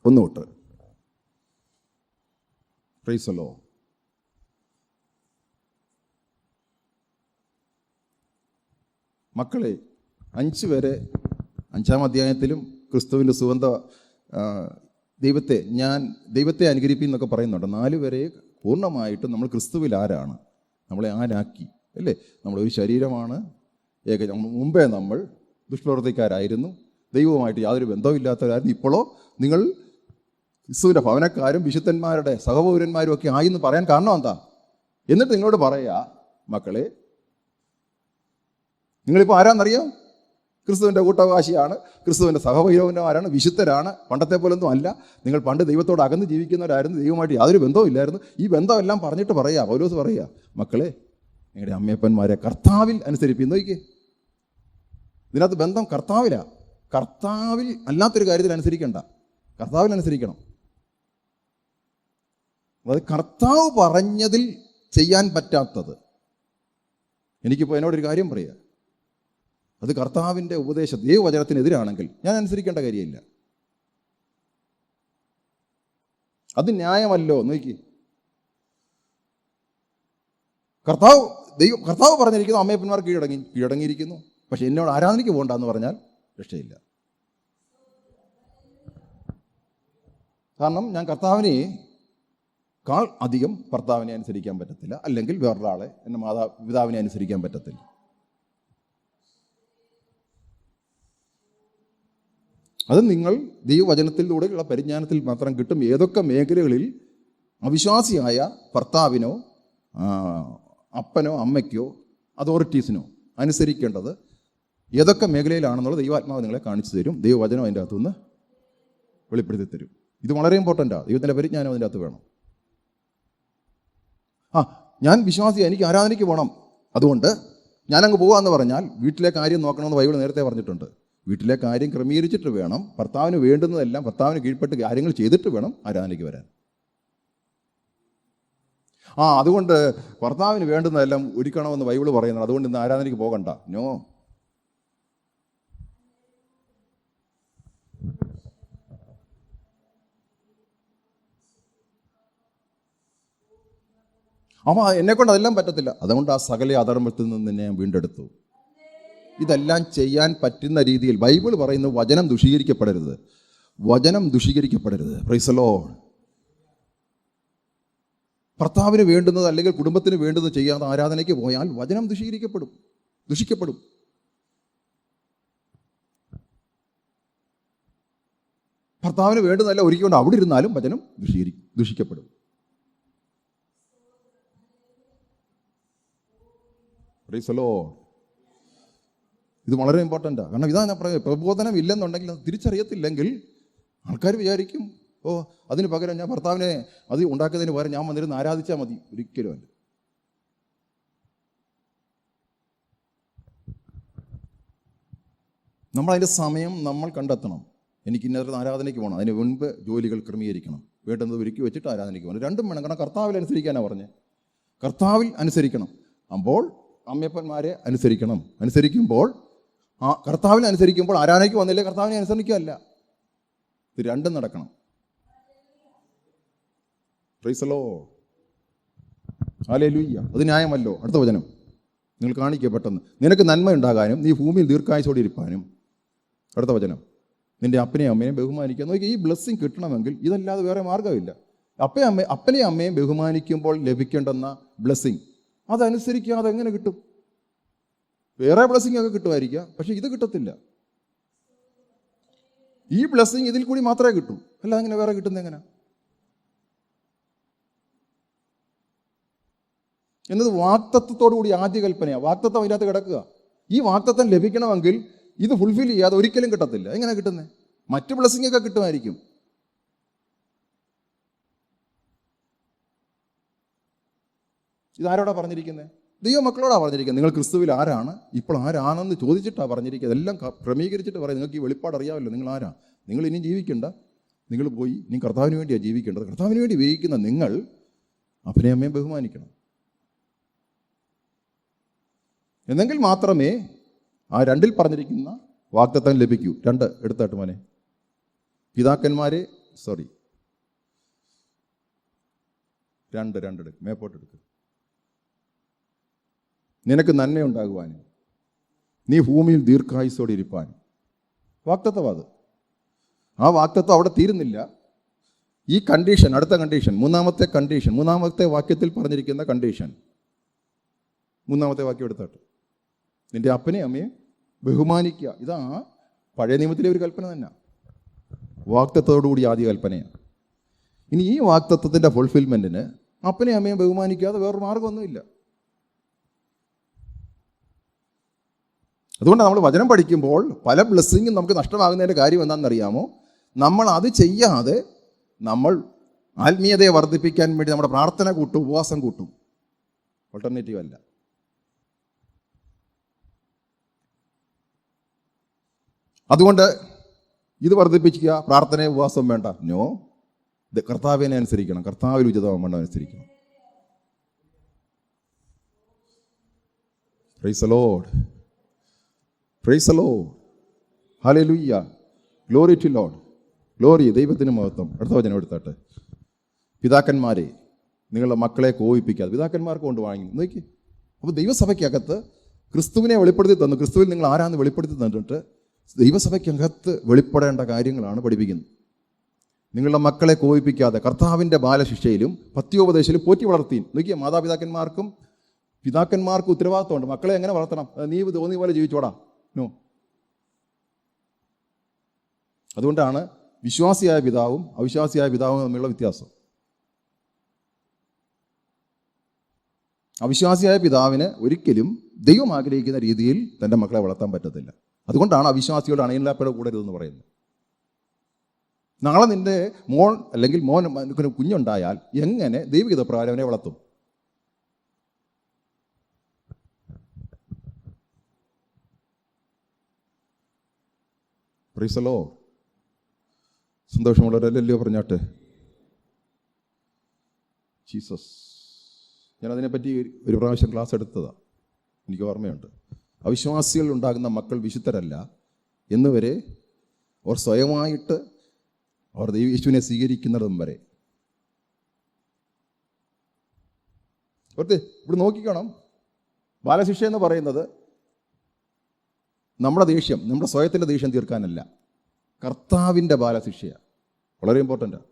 1 തൊട്ട്. Price the Lord. മക്കളെ, 5 വരെ 5-ാം അധ്യായത്തിലും ക്രിസ്തുവിൻ്റെ സുഗന്ധ ദൈവത്തെ അനുകരിപ്പി എന്നൊക്കെ പറയുന്നുണ്ട്. 4 വരെ പൂർണ്ണമായിട്ടും നമ്മൾ ക്രിസ്തുവിൽ ആരാണ്, നമ്മളെ ആരാക്കി, അല്ലേ? നമ്മളൊരു ശരീരമാണ്. മുമ്പേ നമ്മൾ ദുഷ്പ്രവർത്തിക്കാരായിരുന്നു, ദൈവവുമായിട്ട് യാതൊരു ബന്ധവുമില്ലാത്തവരായിരുന്നു. ഇപ്പോഴോ നിങ്ങൾ ക്രിസ്തുവിൻ്റെ ഭവനക്കാരും വിശുദ്ധന്മാരുടെ സഹപൗരന്മാരും ഒക്കെ ആയി പറയാൻ കാരണം എന്താ? എന്നിട്ട് നിങ്ങളോട് പറയാ, മക്കളെ, നിങ്ങളിപ്പോൾ ആരാന്നറിയാം? ക്രിസ്തുവിൻ്റെ കൂട്ടവകാശിയാണ്, ക്രിസ്തുവിൻ്റെ സഹപൗരന്മാരാണ്, വിശുദ്ധരാണ്. പണ്ടത്തെ പോലൊന്നും അല്ല. നിങ്ങൾ പണ്ട് ദൈവത്തോട് അകന്ന് ജീവിക്കുന്നവരായിരുന്നു, ദൈവമായിട്ട് യാതൊരു ബന്ധവും ഇല്ലായിരുന്നു. ഈ ബന്ധമെല്ലാം പറഞ്ഞിട്ട് പറയാ, പൗലോസ് പറയാ, മക്കളെ, നിങ്ങളുടെ അമ്മയപ്പന്മാരെ കർത്താവിൽ അനുസരിപ്പിന്ന്. നോക്കിക്കേ, ഇതിനകത്ത് ബന്ധം കർത്താവിലാണ്. കർത്താവിൽ അല്ലാത്തൊരു കാര്യത്തിൽ അനുസരിക്കണ്ട, കർത്താവിൽ അനുസരിക്കണം. അതായത് കർത്താവ് പറഞ്ഞതിൽ ചെയ്യാൻ പറ്റാത്തത്, എനിക്കിപ്പോൾ എന്നോടൊരു കാര്യം പറയുക, അത് കർത്താവിൻ്റെ ഉപദേശം ദൈവവചനത്തിനെതിരാണെങ്കിൽ ഞാൻ അനുസരിക്കേണ്ട കാര്യമില്ല. അത് ന്യായമല്ലോ. നോക്കി, കർത്താവ് പറഞ്ഞിരിക്കുന്നു അമ്മയപ്പന്മാർ കീഴടങ്ങിയിരിക്കുന്നു. പക്ഷെ എന്നോട് ആരാധനയ്ക്ക് പോകണ്ടെന്ന് പറഞ്ഞാൽ രക്ഷയില്ല. കാരണം ഞാൻ കർത്താവിനേക്കാൾ അധികം ഭർത്താവിനെ അനുസരിക്കാൻ പറ്റത്തില്ല, അല്ലെങ്കിൽ വേറൊരാളെ, എൻ്റെ മാതാപിതാവിനെ അനുസരിക്കാൻ പറ്റത്തില്ല. അത് നിങ്ങൾ ദൈവവചനത്തിലൂടെയുള്ള പരിജ്ഞാനത്തിൽ മാത്രം കിട്ടും. ഏതൊക്കെ മേഖലകളിൽ അവിശ്വാസിയായ ഭർത്താവിനോ അപ്പനോ അമ്മയ്ക്കോ അതോറിറ്റീസിനോ അനുസരിക്കേണ്ടത് ഏതൊക്കെ മേഖലയിലാണെന്നുള്ളത് ദൈവാത്മാവ് നിങ്ങളെ കാണിച്ചു തരും. ദൈവവചനം അതിൻ്റെ അകത്തുനിന്ന് വെളിപ്പെടുത്തി തരും. ഇത് വളരെ ഇമ്പോർട്ടൻ്റാണ്. ദൈവത്തിൻ്റെ പരിജ്ഞാനം അതിൻ്റെ അകത്ത് വേണം. ഞാൻ വിശ്വാസിയാണ്, എനിക്ക് ആരാധനയ്ക്ക് പോകണം, അതുകൊണ്ട് ഞാനങ്ങ് പോകാമെന്ന് പറഞ്ഞാൽ വീട്ടിലെ കാര്യം നോക്കണമെന്ന് ബൈബിൾ നേരത്തെ പറഞ്ഞിട്ടുണ്ട്. വീട്ടിലെ കാര്യം ക്രമീകരിച്ചിട്ട് വേണം, ഭർത്താവിന് വേണ്ടുന്നതെല്ലാം ഭർത്താവിന് കീഴ്പ്പെട്ട് കാര്യങ്ങൾ ചെയ്തിട്ട് വേണം ആരാധനയ്ക്ക് വരാൻ. അതുകൊണ്ട് ഭർത്താവിന് വേണ്ടുന്നതെല്ലാം ഒരുക്കണമെന്ന് ബൈബിൾ പറയുന്നത്, അതുകൊണ്ട് ഇന്ന് ആരാധനയ്ക്ക് പോകണ്ട. നോ. എന്നെക്കൊണ്ട് അതെല്ലാം പറ്റത്തില്ല, അതുകൊണ്ട് ആ സകല അധർമ്മത്തിൽ നിന്ന് ഞാൻ വീണ്ടെടുത്തു. ഇതെല്ലാം ചെയ്യാൻ പറ്റുന്ന രീതിയിൽ ബൈബിൾ പറയുന്നു, വചനം ദുഷീകരിക്കപ്പെടരുത്, വചനം ദുഷീകരിക്കപ്പെടരുത്. Price the Lord. ഭർത്താവിന് വേണ്ടുന്നത് അല്ലെങ്കിൽ കുടുംബത്തിന് വേണ്ടുന്നത് ചെയ്യാതെ ആരാധനയ്ക്ക് പോയാൽ വചനം ദുഷിക്കപ്പെടും. ഭർത്താവിന് വേണ്ടുന്നതല്ല ഒരുക്കിക്കൊണ്ട് അവിടെ ഇരുന്നാലും വചനം ദുഷിക്കപ്പെടും. Price the Lord. ഇത് വളരെ ഇമ്പോർട്ടൻ്റാണ്. കാരണം ഇതാണ് ഞാൻ പറയുന്നത്, പ്രബോധനം ഇല്ലെന്നുണ്ടെങ്കിൽ അത് തിരിച്ചറിയത്തില്ലെങ്കിൽ ആൾക്കാർ വിചാരിക്കും, അതിന് പകരം ഞാൻ ഭർത്താവിനെ അത് ഉണ്ടാക്കുന്നതിന് പകരം ഞാൻ വന്നിരുന്ന് ആരാധിച്ചാൽ മതി. ഒരിക്കലും അല്ല. നമ്മളതിൻ്റെ സമയം നമ്മൾ കണ്ടെത്തണം. എനിക്ക് ഇന്നത്തെ ആരാധനയ്ക്ക് പോകണം, അതിന് മുൻപ് ജോലികൾ ക്രമീകരിക്കണം, വേണ്ടുന്നത് ഒരുക്കി വെച്ചിട്ട് ആരാധനയ്ക്ക് പോകണം. രണ്ടും വേണം. കാരണം കർത്താവിൽ അനുസരിക്കാനാണ് പറഞ്ഞത്. കർത്താവിൽ അനുസരിക്കണം. അപ്പോൾ അമ്മയപ്പന്മാരെ അനുസരിക്കുമ്പോൾ കർത്താവിൽ അനുസരിക്കുമ്പോൾ ആരാധനയ്ക്ക് വന്നില്ലേ കർത്താവിനെ അനുസരിക്കുകയല്ല. ഇത് രണ്ടും നടക്കണം. Price the lord. ഹല്ലേലൂയ. അത് ന്യായമല്ലോ. അടുത്ത വചനം നിങ്ങൾ കാണിക്കുക പെട്ടെന്ന്. നിനക്ക് നന്മ ഉണ്ടാകാനും നീ ഭൂമിയിൽ ദീർഘായുസ്സോടെ ഇരിപ്പാനും അടുത്ത വചനം, നിൻ്റെ അപ്പനെയും അമ്മയും ബഹുമാനിക്കുക. നോക്കി, ഈ ബ്ലെസ്സിങ് കിട്ടണമെങ്കിൽ ഇതല്ലാതെ വേറെ മാർഗ്ഗമില്ല. അപ്പനെയും അമ്മയും ബഹുമാനിക്കുമ്പോൾ ലഭിക്കേണ്ടുന്ന ബ്ലെസ്സിങ് അതനുസരിക്കാതെ എങ്ങനെ കിട്ടും? വേറെ ബ്ലെസ്സിങ് ഒക്കെ കിട്ടുമായിരിക്കാം, പക്ഷെ ഇത് കിട്ടത്തില്ല. ഈ ബ്ലെസ്സിങ് ഇതിൽ കൂടി മാത്രമേ കിട്ടൂ, അല്ല അങ്ങനെ വേറെ കിട്ടുന്നത് എങ്ങനെ? എന്നത് വാക്തത്വത്തോടു കൂടി ആദ്യ കൽപ്പനയാണ്. വാക്തത്വം അതിനകത്ത് കിടക്കുക. ഈ വാക്തത്വം ലഭിക്കണമെങ്കിൽ ഇത് ഫുൾഫിൽ ചെയ്യാതെ ഒരിക്കലും കിട്ടത്തില്ല. എങ്ങനെ കിട്ടുന്നത്? മറ്റ് ബ്ലെസ്സിങ് ഒക്കെ കിട്ടുമായിരിക്കും. ഇതാരോടാ പറഞ്ഞിരിക്കുന്നത്? ദൈവമക്കളോടാണ് പറഞ്ഞിരിക്കുന്നത്. നിങ്ങൾ ക്രിസ്തുവിൽ ആരാണ്, ഇപ്പോൾ ആരാണെന്ന് ചോദിച്ചിട്ടാണ് പറഞ്ഞിരിക്കുന്നത്. എല്ലാം ക്രമീകരിച്ചിട്ട് പറയും. നിങ്ങൾക്ക് ഈ വെളിപ്പാട് അറിയാമല്ലോ, നിങ്ങൾ ആരാ. നിങ്ങൾ ഇനിയും ജീവിക്കണ്ട, നിങ്ങൾ പോയി ഇനി കർത്താവിന് വേണ്ടിയാണ് ജീവിക്കേണ്ടത്. കർത്താവിന് വേണ്ടി ജീവിക്കുന്ന നിങ്ങൾ അപ്പനെയും അമ്മയും ബഹുമാനിക്കണം. എന്നെങ്കിൽ മാത്രമേ ആ രണ്ടിൽ പറഞ്ഞിരിക്കുന്ന വാഗ്ദത്തം ലഭിക്കൂ. 2 എടുത്താട്ട് മോനെ. പിതാക്കന്മാരെ 2 എടുക്കും, മേപ്പോട്ടെടുക്കും. നിനക്ക് നന്മയുണ്ടാകുവാനും നീ ഭൂമിയിൽ ദീർഘായുസ്സോടെ ഇരിപ്പാനും. വാഗ്ദത്തം അത്. ആ വാഗ്ദത്തം അവിടെ തീരുന്നില്ല. ഈ കണ്ടീഷൻ, അടുത്ത കണ്ടീഷൻ, മൂന്നാമത്തെ വാക്യത്തിൽ പറഞ്ഞിരിക്കുന്ന കണ്ടീഷൻ. 3-ാമത്തെ വാക്യം എടുത്താട്ട്, നിൻ്റെ അപ്പനെയും അമ്മയും ബഹുമാനിക്കുക. ഇതാ പഴയ നിയമത്തിലെ ഒരു കൽപ്പന തന്നെ, വാഗ്ദത്തത്തോടുകൂടി ആദ്യ കൽപ്പനയാണ്. ഇനി ഈ വാഗ്ദത്തത്തിൻ്റെ ഫുൾഫിൽമെൻറ്റിന് അപ്പനെയും അമ്മയും ബഹുമാനിക്കാതെ വേറൊരു മാർഗ്ഗമൊന്നുമില്ല. അതുകൊണ്ട് നമ്മൾ വചനം പഠിക്കുമ്പോൾ പല ബ്ലെസ്സിങ്ങും നമുക്ക് നഷ്ടമാകുന്നതിൻ്റെ കാര്യം എന്താണെന്നറിയാമോ? നമ്മൾ അത് ചെയ്യാതെ നമ്മൾ ആത്മീയതയെ വർദ്ധിപ്പിക്കാൻ വേണ്ടി നമ്മുടെ പ്രാർത്ഥന കൂട്ടും, ഉപവാസം കൂട്ടും. ഓൾട്ടർനേറ്റീവ് അല്ല. അതുകൊണ്ട് ഇത് വർദ്ധിപ്പിക്കുക, പ്രാർത്ഥനയും ഉപവാസവും വേണ്ട. നോ, കർത്താവിനെ അനുസരിക്കണം, കർത്താവിൽ ഉചിതമാവണ്ണം അനുസരിക്കണം. Praise the lord, praise the lord, hallelujah, glory to lord, glory, ദൈവത്തിന് മഹത്വം. അടുത്ത വചനം എടുത്താട്ടെ. പിതാക്കന്മാരെ നിങ്ങളുടെ മക്കളെ കോപിപ്പിക്കാതെ. പിതാക്കന്മാർക്ക് കൊണ്ട് വാങ്ങി നോക്കി. അപ്പോൾ ദൈവസഭയ്ക്കകത്ത് ക്രിസ്തുവിനെ വെളിപ്പെടുത്തി തന്നു. ക്രിസ്തുവിൽ നിങ്ങൾ ആരാന്ന് വെളിപ്പെടുത്തി തന്നിട്ട് ദൈവസഭയ്ക്കകത്ത് വെളിപ്പെടേണ്ട കാര്യങ്ങളാണ് പഠിപ്പിക്കുന്നത്. നിങ്ങളുടെ മക്കളെ കോപിപ്പിക്കാതെ കർത്താവിൻ്റെ ബാലശിക്ഷയിലും പത്യോപദേശയിലും പോറ്റി വളർത്തി. നോക്കിയാൽ മാതാപിതാക്കന്മാർക്കും പിതാക്കന്മാർക്കും ഉത്തരവാദിത്വമുണ്ട്. മക്കളെ എങ്ങനെ വളർത്തണം? നീ തോന്നിയ പോലെ ജീവിച്ചോടാ? നോ. അതുകൊണ്ടാണ് വിശ്വാസിയായ പിതാവും അവിശ്വാസിയായ പിതാവും തമ്മിലുള്ള വ്യത്യാസം. അവിശ്വാസിയായ പിതാവിന് ഒരിക്കലും ദൈവം ആഗ്രഹിക്കുന്ന രീതിയിൽ തൻ്റെ മക്കളെ വളർത്താൻ പറ്റത്തില്ല. അതുകൊണ്ടാണ് അവിശ്വാസിയോട് അണയില്ലാപ്പയുടെ കൂടരുതെന്ന് പറയുന്നത്. നാളെ നിൻ്റെ മോൻ അല്ലെങ്കിൽ മോൻ കുഞ്ഞുണ്ടായാൽ എങ്ങനെ ദൈവികത പ്രകാരം അവനെ വളർത്തും? Price the Lord. സന്തോഷമുള്ളവരല്ലല്ലോ പറഞ്ഞാട്ടെ. ജീസസ്. ഞാനതിനെപ്പറ്റി ഒരു പ്രാവശ്യം ക്ലാസ് എടുത്തതാണ്, എനിക്ക് ഓർമ്മയുണ്ട്. അവിശ്വാസികൾ ഉണ്ടാകുന്ന മക്കൾ വിശുദ്ധരല്ല എന്നുവരെ അവർ സ്വയമായിട്ട് അവർ യേശുവിനെ സ്വീകരിക്കുന്നിടം വരെ. ഇവിടെ നോക്കിക്കണം, ബാലശിക്ഷ എന്ന് പറയുന്നത് നമ്മുടെ ദേഷ്യം, നമ്മുടെ സ്വയത്തിൻ്റെ ദേഷ്യം തീർക്കാനല്ല, കർത്താവിൻ്റെ ബാലശിക്ഷയാണ്. വളരെ ഇമ്പോർട്ടൻ്റാണ്.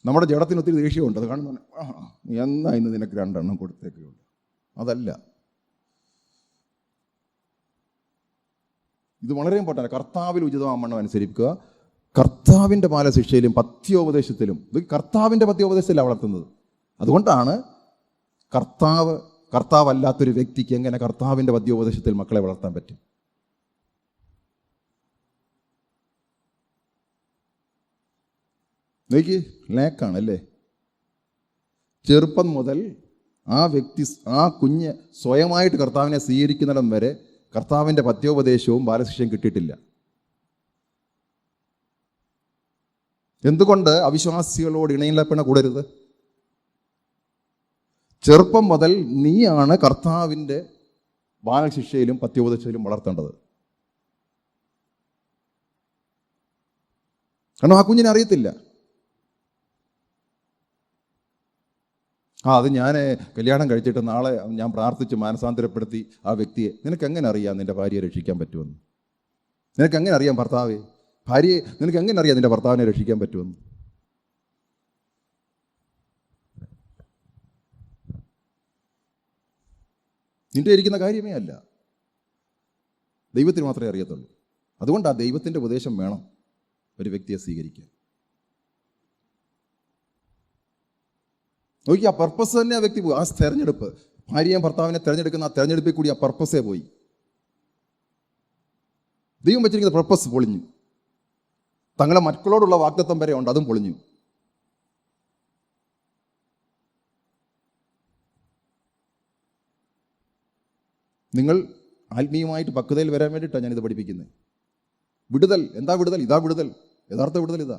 നമ്മുടെ ജഡത്തിന് ഒത്തിരി ദേഷ്യമുണ്ട്. അത് കാണുന്ന എന്നാ ഇന്ന് നിനക്ക് 2 എണ്ണം കൊടുത്തേക്കുള്ളൂ. അതല്ല, ഇത് വളരെ ഇമ്പോർട്ടൻ്റ്. കർത്താവിൽ ഉചിതമാവണ്ണം അനുസരിക്കുക. കർത്താവിൻ്റെ ബാലശിക്ഷയിലും പത്യോപദേശത്തിലും. ഇത് കർത്താവിൻ്റെ പത്യോപദേശത്തിലാണ് വളർത്തുന്നത്. അതുകൊണ്ടാണ് കർത്താവല്ലാത്തൊരു വ്യക്തിക്ക് എങ്ങനെ കർത്താവിൻ്റെ പത്യോപദേശത്തിൽ മക്കളെ വളർത്താൻ പറ്റും? നോക്കി, ലേക്കാണല്ലേ. ചെറുപ്പം മുതൽ ആ കുഞ്ഞ് സ്വയമായിട്ട് കർത്താവിനെ സ്വീകരിക്കുന്നിടം വരെ കർത്താവിൻ്റെ പത്യോപദേശവും ബാലശിക്ഷയും കിട്ടിയിട്ടില്ല. എന്തുകൊണ്ട് അവിശ്വാസികളോട് ഇണയില്ലപ്പെട കൂടരുത്? ചെറുപ്പം മുതൽ നീയാണ് കർത്താവിൻ്റെ ബാലശിക്ഷയിലും പത്യോപദേശയിലും വളർത്തേണ്ടത്. കാരണം ആ കുഞ്ഞിനെ അറിയത്തില്ല. അത് ഞാൻ കല്യാണം കഴിച്ചിട്ട് നാളെ ഞാൻ പ്രാർത്ഥിച്ച് മാനസാന്തരപ്പെടുത്തി ആ വ്യക്തിയെ. നിനക്ക് എങ്ങനെ അറിയാം നിൻ്റെ ഭാര്യയെ രക്ഷിക്കാൻ പറ്റുമെന്ന്? നിനക്ക് എങ്ങനെ അറിയാം ഭാര്യയെ നിനക്ക് എങ്ങനെ അറിയാം നിൻ്റെ ഭർത്താവിനെ രക്ഷിക്കാൻ പറ്റുമെന്ന്? നിൻ്റെ ഇരിക്കുന്ന കാര്യമേ അല്ല, ദൈവത്തിന് മാത്രമേ അറിയത്തുള്ളൂ. അതുകൊണ്ട് ആ ദൈവത്തിൻ്റെ ഉപദേശം വേണം ഒരു വ്യക്തിയെ സ്വീകരിക്കാൻ. നോക്കി, ആ പർപ്പസ് തന്നെ ആ വ്യക്തി പോയി. ആ തെരഞ്ഞെടുപ്പ്, ഭാര്യയും ഭർത്താവിനെ തിരഞ്ഞെടുക്കുന്ന ആ തെരഞ്ഞെടുപ്പിൽ കൂടി ആ പർപ്പസേ പോയി. ദൈവം വെച്ചിരിക്കുന്ന പർപ്പസ് പൊളിഞ്ഞു. തങ്ങളെ മക്കളോടുള്ള വാഗ്ദത്തം വരെ ഉണ്ട്, അതും പൊളിഞ്ഞു. നിങ്ങൾ ആത്മീയമായിട്ട് പക്വതയിൽ വരാൻ വേണ്ടിയിട്ടാണ് ഞാനിത് പഠിപ്പിക്കുന്നത്. വിടുതൽ എന്താ? വിടുതൽ ഇതാ. വിടുതൽ, യഥാർത്ഥ വിടുതൽ ഇതാ.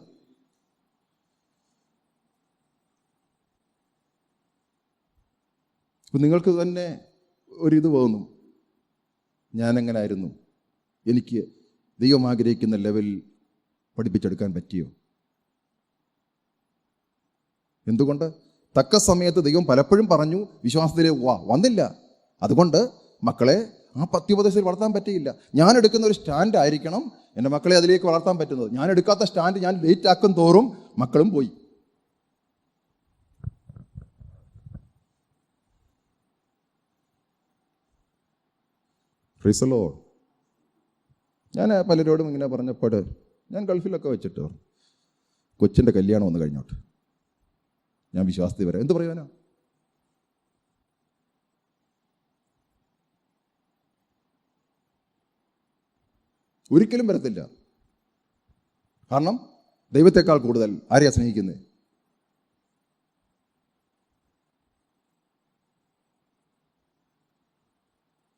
ഇപ്പം നിങ്ങൾക്ക് തന്നെ ഒരിത് തോന്നും, ഞാനെങ്ങനെ ആയിരുന്നു, എനിക്ക് ദൈവം ആഗ്രഹിക്കുന്ന ലെവലിൽ പഠിപ്പിച്ചെടുക്കാൻ പറ്റിയോ? എന്തുകൊണ്ട്? തക്ക സമയത്ത് ദൈവം പലപ്പോഴും പറഞ്ഞു, വിശ്വാസത്തിലേക്ക് വന്നില്ല. അതുകൊണ്ട് മക്കളെ ആ പത്യോപദേശത്തിൽ വളർത്താൻ പറ്റിയില്ല. ഞാൻ എടുക്കുന്ന ഒരു സ്റ്റാൻഡ് ആയിരിക്കണം എൻ്റെ മക്കളെ അതിലേക്ക് വളർത്താൻ പറ്റുന്നത്. ഞാൻ എടുക്കാത്ത സ്റ്റാൻഡ് ഞാൻ ലേറ്റ് ആക്കും തോറും മക്കളും പോയി. Price the Lord. ഞാൻ പലരോടും ഇങ്ങനെ പറഞ്ഞപ്പോൾ, ഞാൻ ഗൾഫിലൊക്കെ വെച്ചിട്ട് കൊച്ചിൻ്റെ കല്യാണം ഒന്ന് കഴിഞ്ഞോട്ട് ഞാൻ വിശ്വാസത്തിൽ വരാം. എന്ത് പറയാനാ? ഒരിക്കലും വരത്തില്ല. കാരണം ദൈവത്തെക്കാൾ കൂടുതൽ ആരെയാ സ്നേഹിക്കുന്നത്?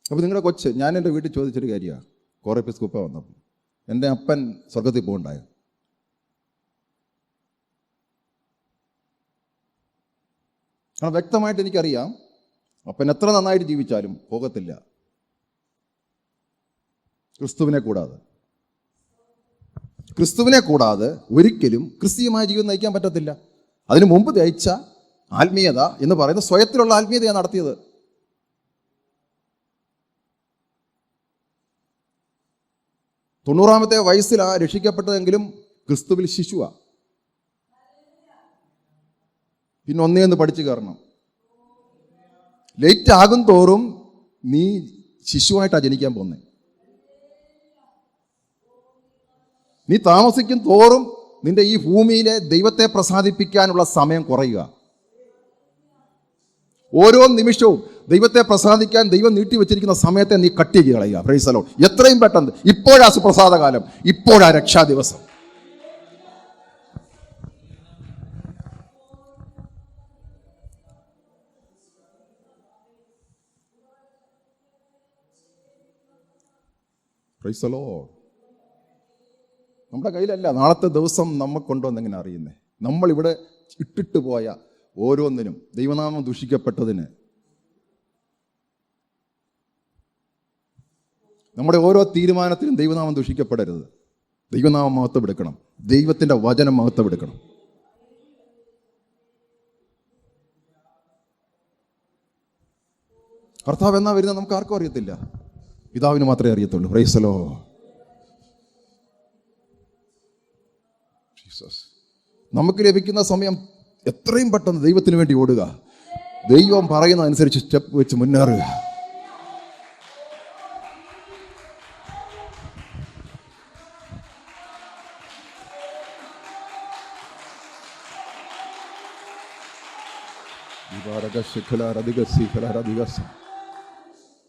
അപ്പോൾ നിങ്ങളുടെ കൊച്ച്, ഞാൻ എൻ്റെ വീട്ടിൽ ചോദിച്ചൊരു കാര്യമാണ്. കോറേപ്പിസ്കോപ്പ വന്നപ്പോൾ എൻ്റെ അപ്പൻ സ്വർഗത്തിൽ പോകണ്ടായോ? കാരണം വ്യക്തമായിട്ട് എനിക്കറിയാം അപ്പൻ എത്ര നന്നായിട്ട് ജീവിച്ചാലും പോകത്തില്ല, ക്രിസ്തുവിനെ കൂടാതെ ഒരിക്കലും ക്രിസ്തീയമായ ജീവിതം നയിക്കാൻ പറ്റത്തില്ല. അതിനു മുമ്പ് നയിച്ച ആത്മീയത എന്ന് പറയുന്നത് സ്വയത്തിലുള്ള ആത്മീയതയാണ് നടത്തിയത്. തൊണ്ണൂറാമത്തെ വയസ്സിലാണ് രക്ഷിക്കപ്പെട്ടതെങ്കിലും ക്രിസ്തുവിൽ ശിശുവാ. പിന്നെ ഒന്നേന്ന് പഠിച്ചു കയറണം. ലേറ്റ് ആകും തോറും നീ ശിശുവായിട്ടാണ് ജനിക്കാൻ പോകുന്നത്. നീ താമസിക്കും തോറും നിന്റെ ഈ ഭൂമിയിലെ ദൈവത്തെ പ്രസാദിപ്പിക്കാനുള്ള സമയം കുറയുക. ഓരോ നിമിഷവും ദൈവത്തെ പ്രസാദിക്കാൻ ദൈവം നീട്ടിവെച്ചിരിക്കുന്ന സമയത്തെ നീ കട്ട് ചെയ്ത് കളയുക. Price the Lord. എത്രയും പെട്ടെന്ന്. ഇപ്പോഴാ സുപ്രസാദ കാലം, ഇപ്പോഴാ രക്ഷാ ദിവസം. Price the lord. നമ്മുടെ കയ്യിലല്ല നാളത്തെ ദിവസം നമുക്കുണ്ടോ എന്നെങ്ങനെ അറിയുന്നത്? നമ്മളിവിടെ ഇട്ടിട്ട് പോയ ഓരോന്നിനും, ദൈവനാമം ദൂഷിക്കപ്പെട്ടതിന്, നമ്മുടെ ഓരോ തീരുമാനത്തിനും ദൈവനാമം ദൂഷിക്കപ്പെടരുത്. ദൈവനാമം മഹത്വപ്പെടുക്കണം, ദൈവത്തിൻ്റെ വചനം മഹത്വപ്പെടുക്കണം. കർത്താവ് എന്നാ വരുന്നത് നമുക്ക് ആർക്കും അറിയത്തില്ല, പിതാവിന് മാത്രമേ അറിയത്തുള്ളൂ. Price the Lord. നമുക്ക് ലഭിക്കുന്ന സമയം എത്രയും പെട്ടെന്ന് ദൈവത്തിന് വേണ്ടി ഓടുക. ദൈവം പറയുന്ന അനുസരിച്ച് സ്റ്റെപ്പ് വെച്ച് മുന്നേറുക.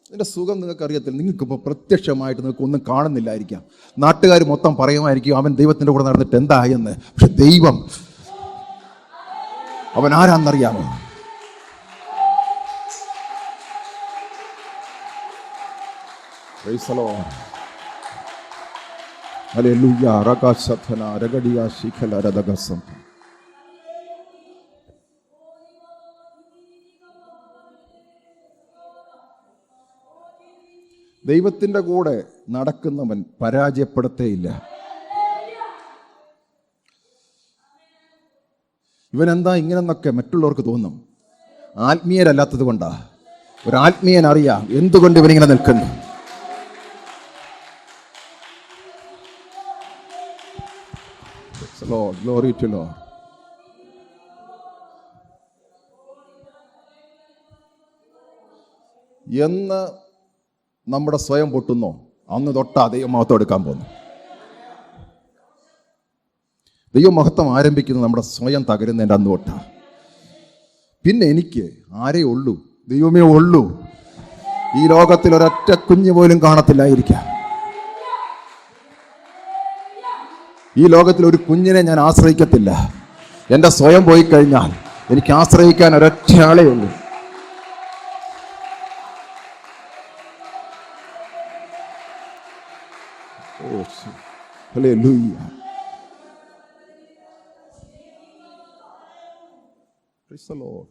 ഇതിൻ്റെ സുഖം നിങ്ങൾക്ക് അറിയത്തില്ല. നിങ്ങൾക്കിപ്പോൾ പ്രത്യക്ഷമായിട്ട് നിങ്ങൾക്ക് ഒന്നും കാണുന്നില്ലായിരിക്കാം. നാട്ടുകാർ മൊത്തം പറയുമായിരിക്കും അവൻ ദൈവത്തിൻ്റെ കൂടെ നടന്നിട്ട് എന്തായെന്ന്. പക്ഷെ ദൈവം, അവൻ ആരാന്നറിയാമോ? Praise the lord. ഹല്ലേലൂയ. റകസതന രഗഡിയ ശിഖല രദഗസം. ദൈവത്തിൻ്റെ കൂടെ നടക്കുന്നവൻ പരാജയപ്പെടത്തേയില്ല. ഇവനെന്താ ഇങ്ങനെന്നൊക്കെ മറ്റുള്ളവർക്ക് തോന്നും. ആത്മീയരല്ലാത്തത് കൊണ്ടാ. ഒരു ആത്മീയൻ അറിയാം എന്തുകൊണ്ട് ഇവനിങ്ങനെ നിൽക്കുന്നു. Lord, glory to Lord. എന്ന് നമ്മുടെ സ്വയം പൊട്ടുന്നോ അന്ന് തൊട്ടാ ദൈവമഹത്വം എടുക്കാൻ പോകുന്നു. ദൈവമഹത്വം ആരംഭിക്കുന്നത് നമ്മുടെ സ്വയം തകരുന്നതിൻ്റെ അന്ന് തൊട്ടാ. പിന്നെ എനിക്ക് ആരേ ഉള്ളൂ? ദൈവമേ ഉള്ളൂ. ഈ ലോകത്തിൽ ഒരൊറ്റ കുഞ്ഞു പോലും കാണത്തില്ലായിരിക്കാം. ഈ ലോകത്തിൽ ഒരു കുഞ്ഞിനെ ഞാൻ ആശ്രയിക്കത്തില്ല. എൻ്റെ സ്വയം പോയി കഴിഞ്ഞാൽ എനിക്ക് ആശ്രയിക്കാൻ ഒരൊറ്റ ആളേ ഉള്ളൂ. Hallelujah. Praise the Lord.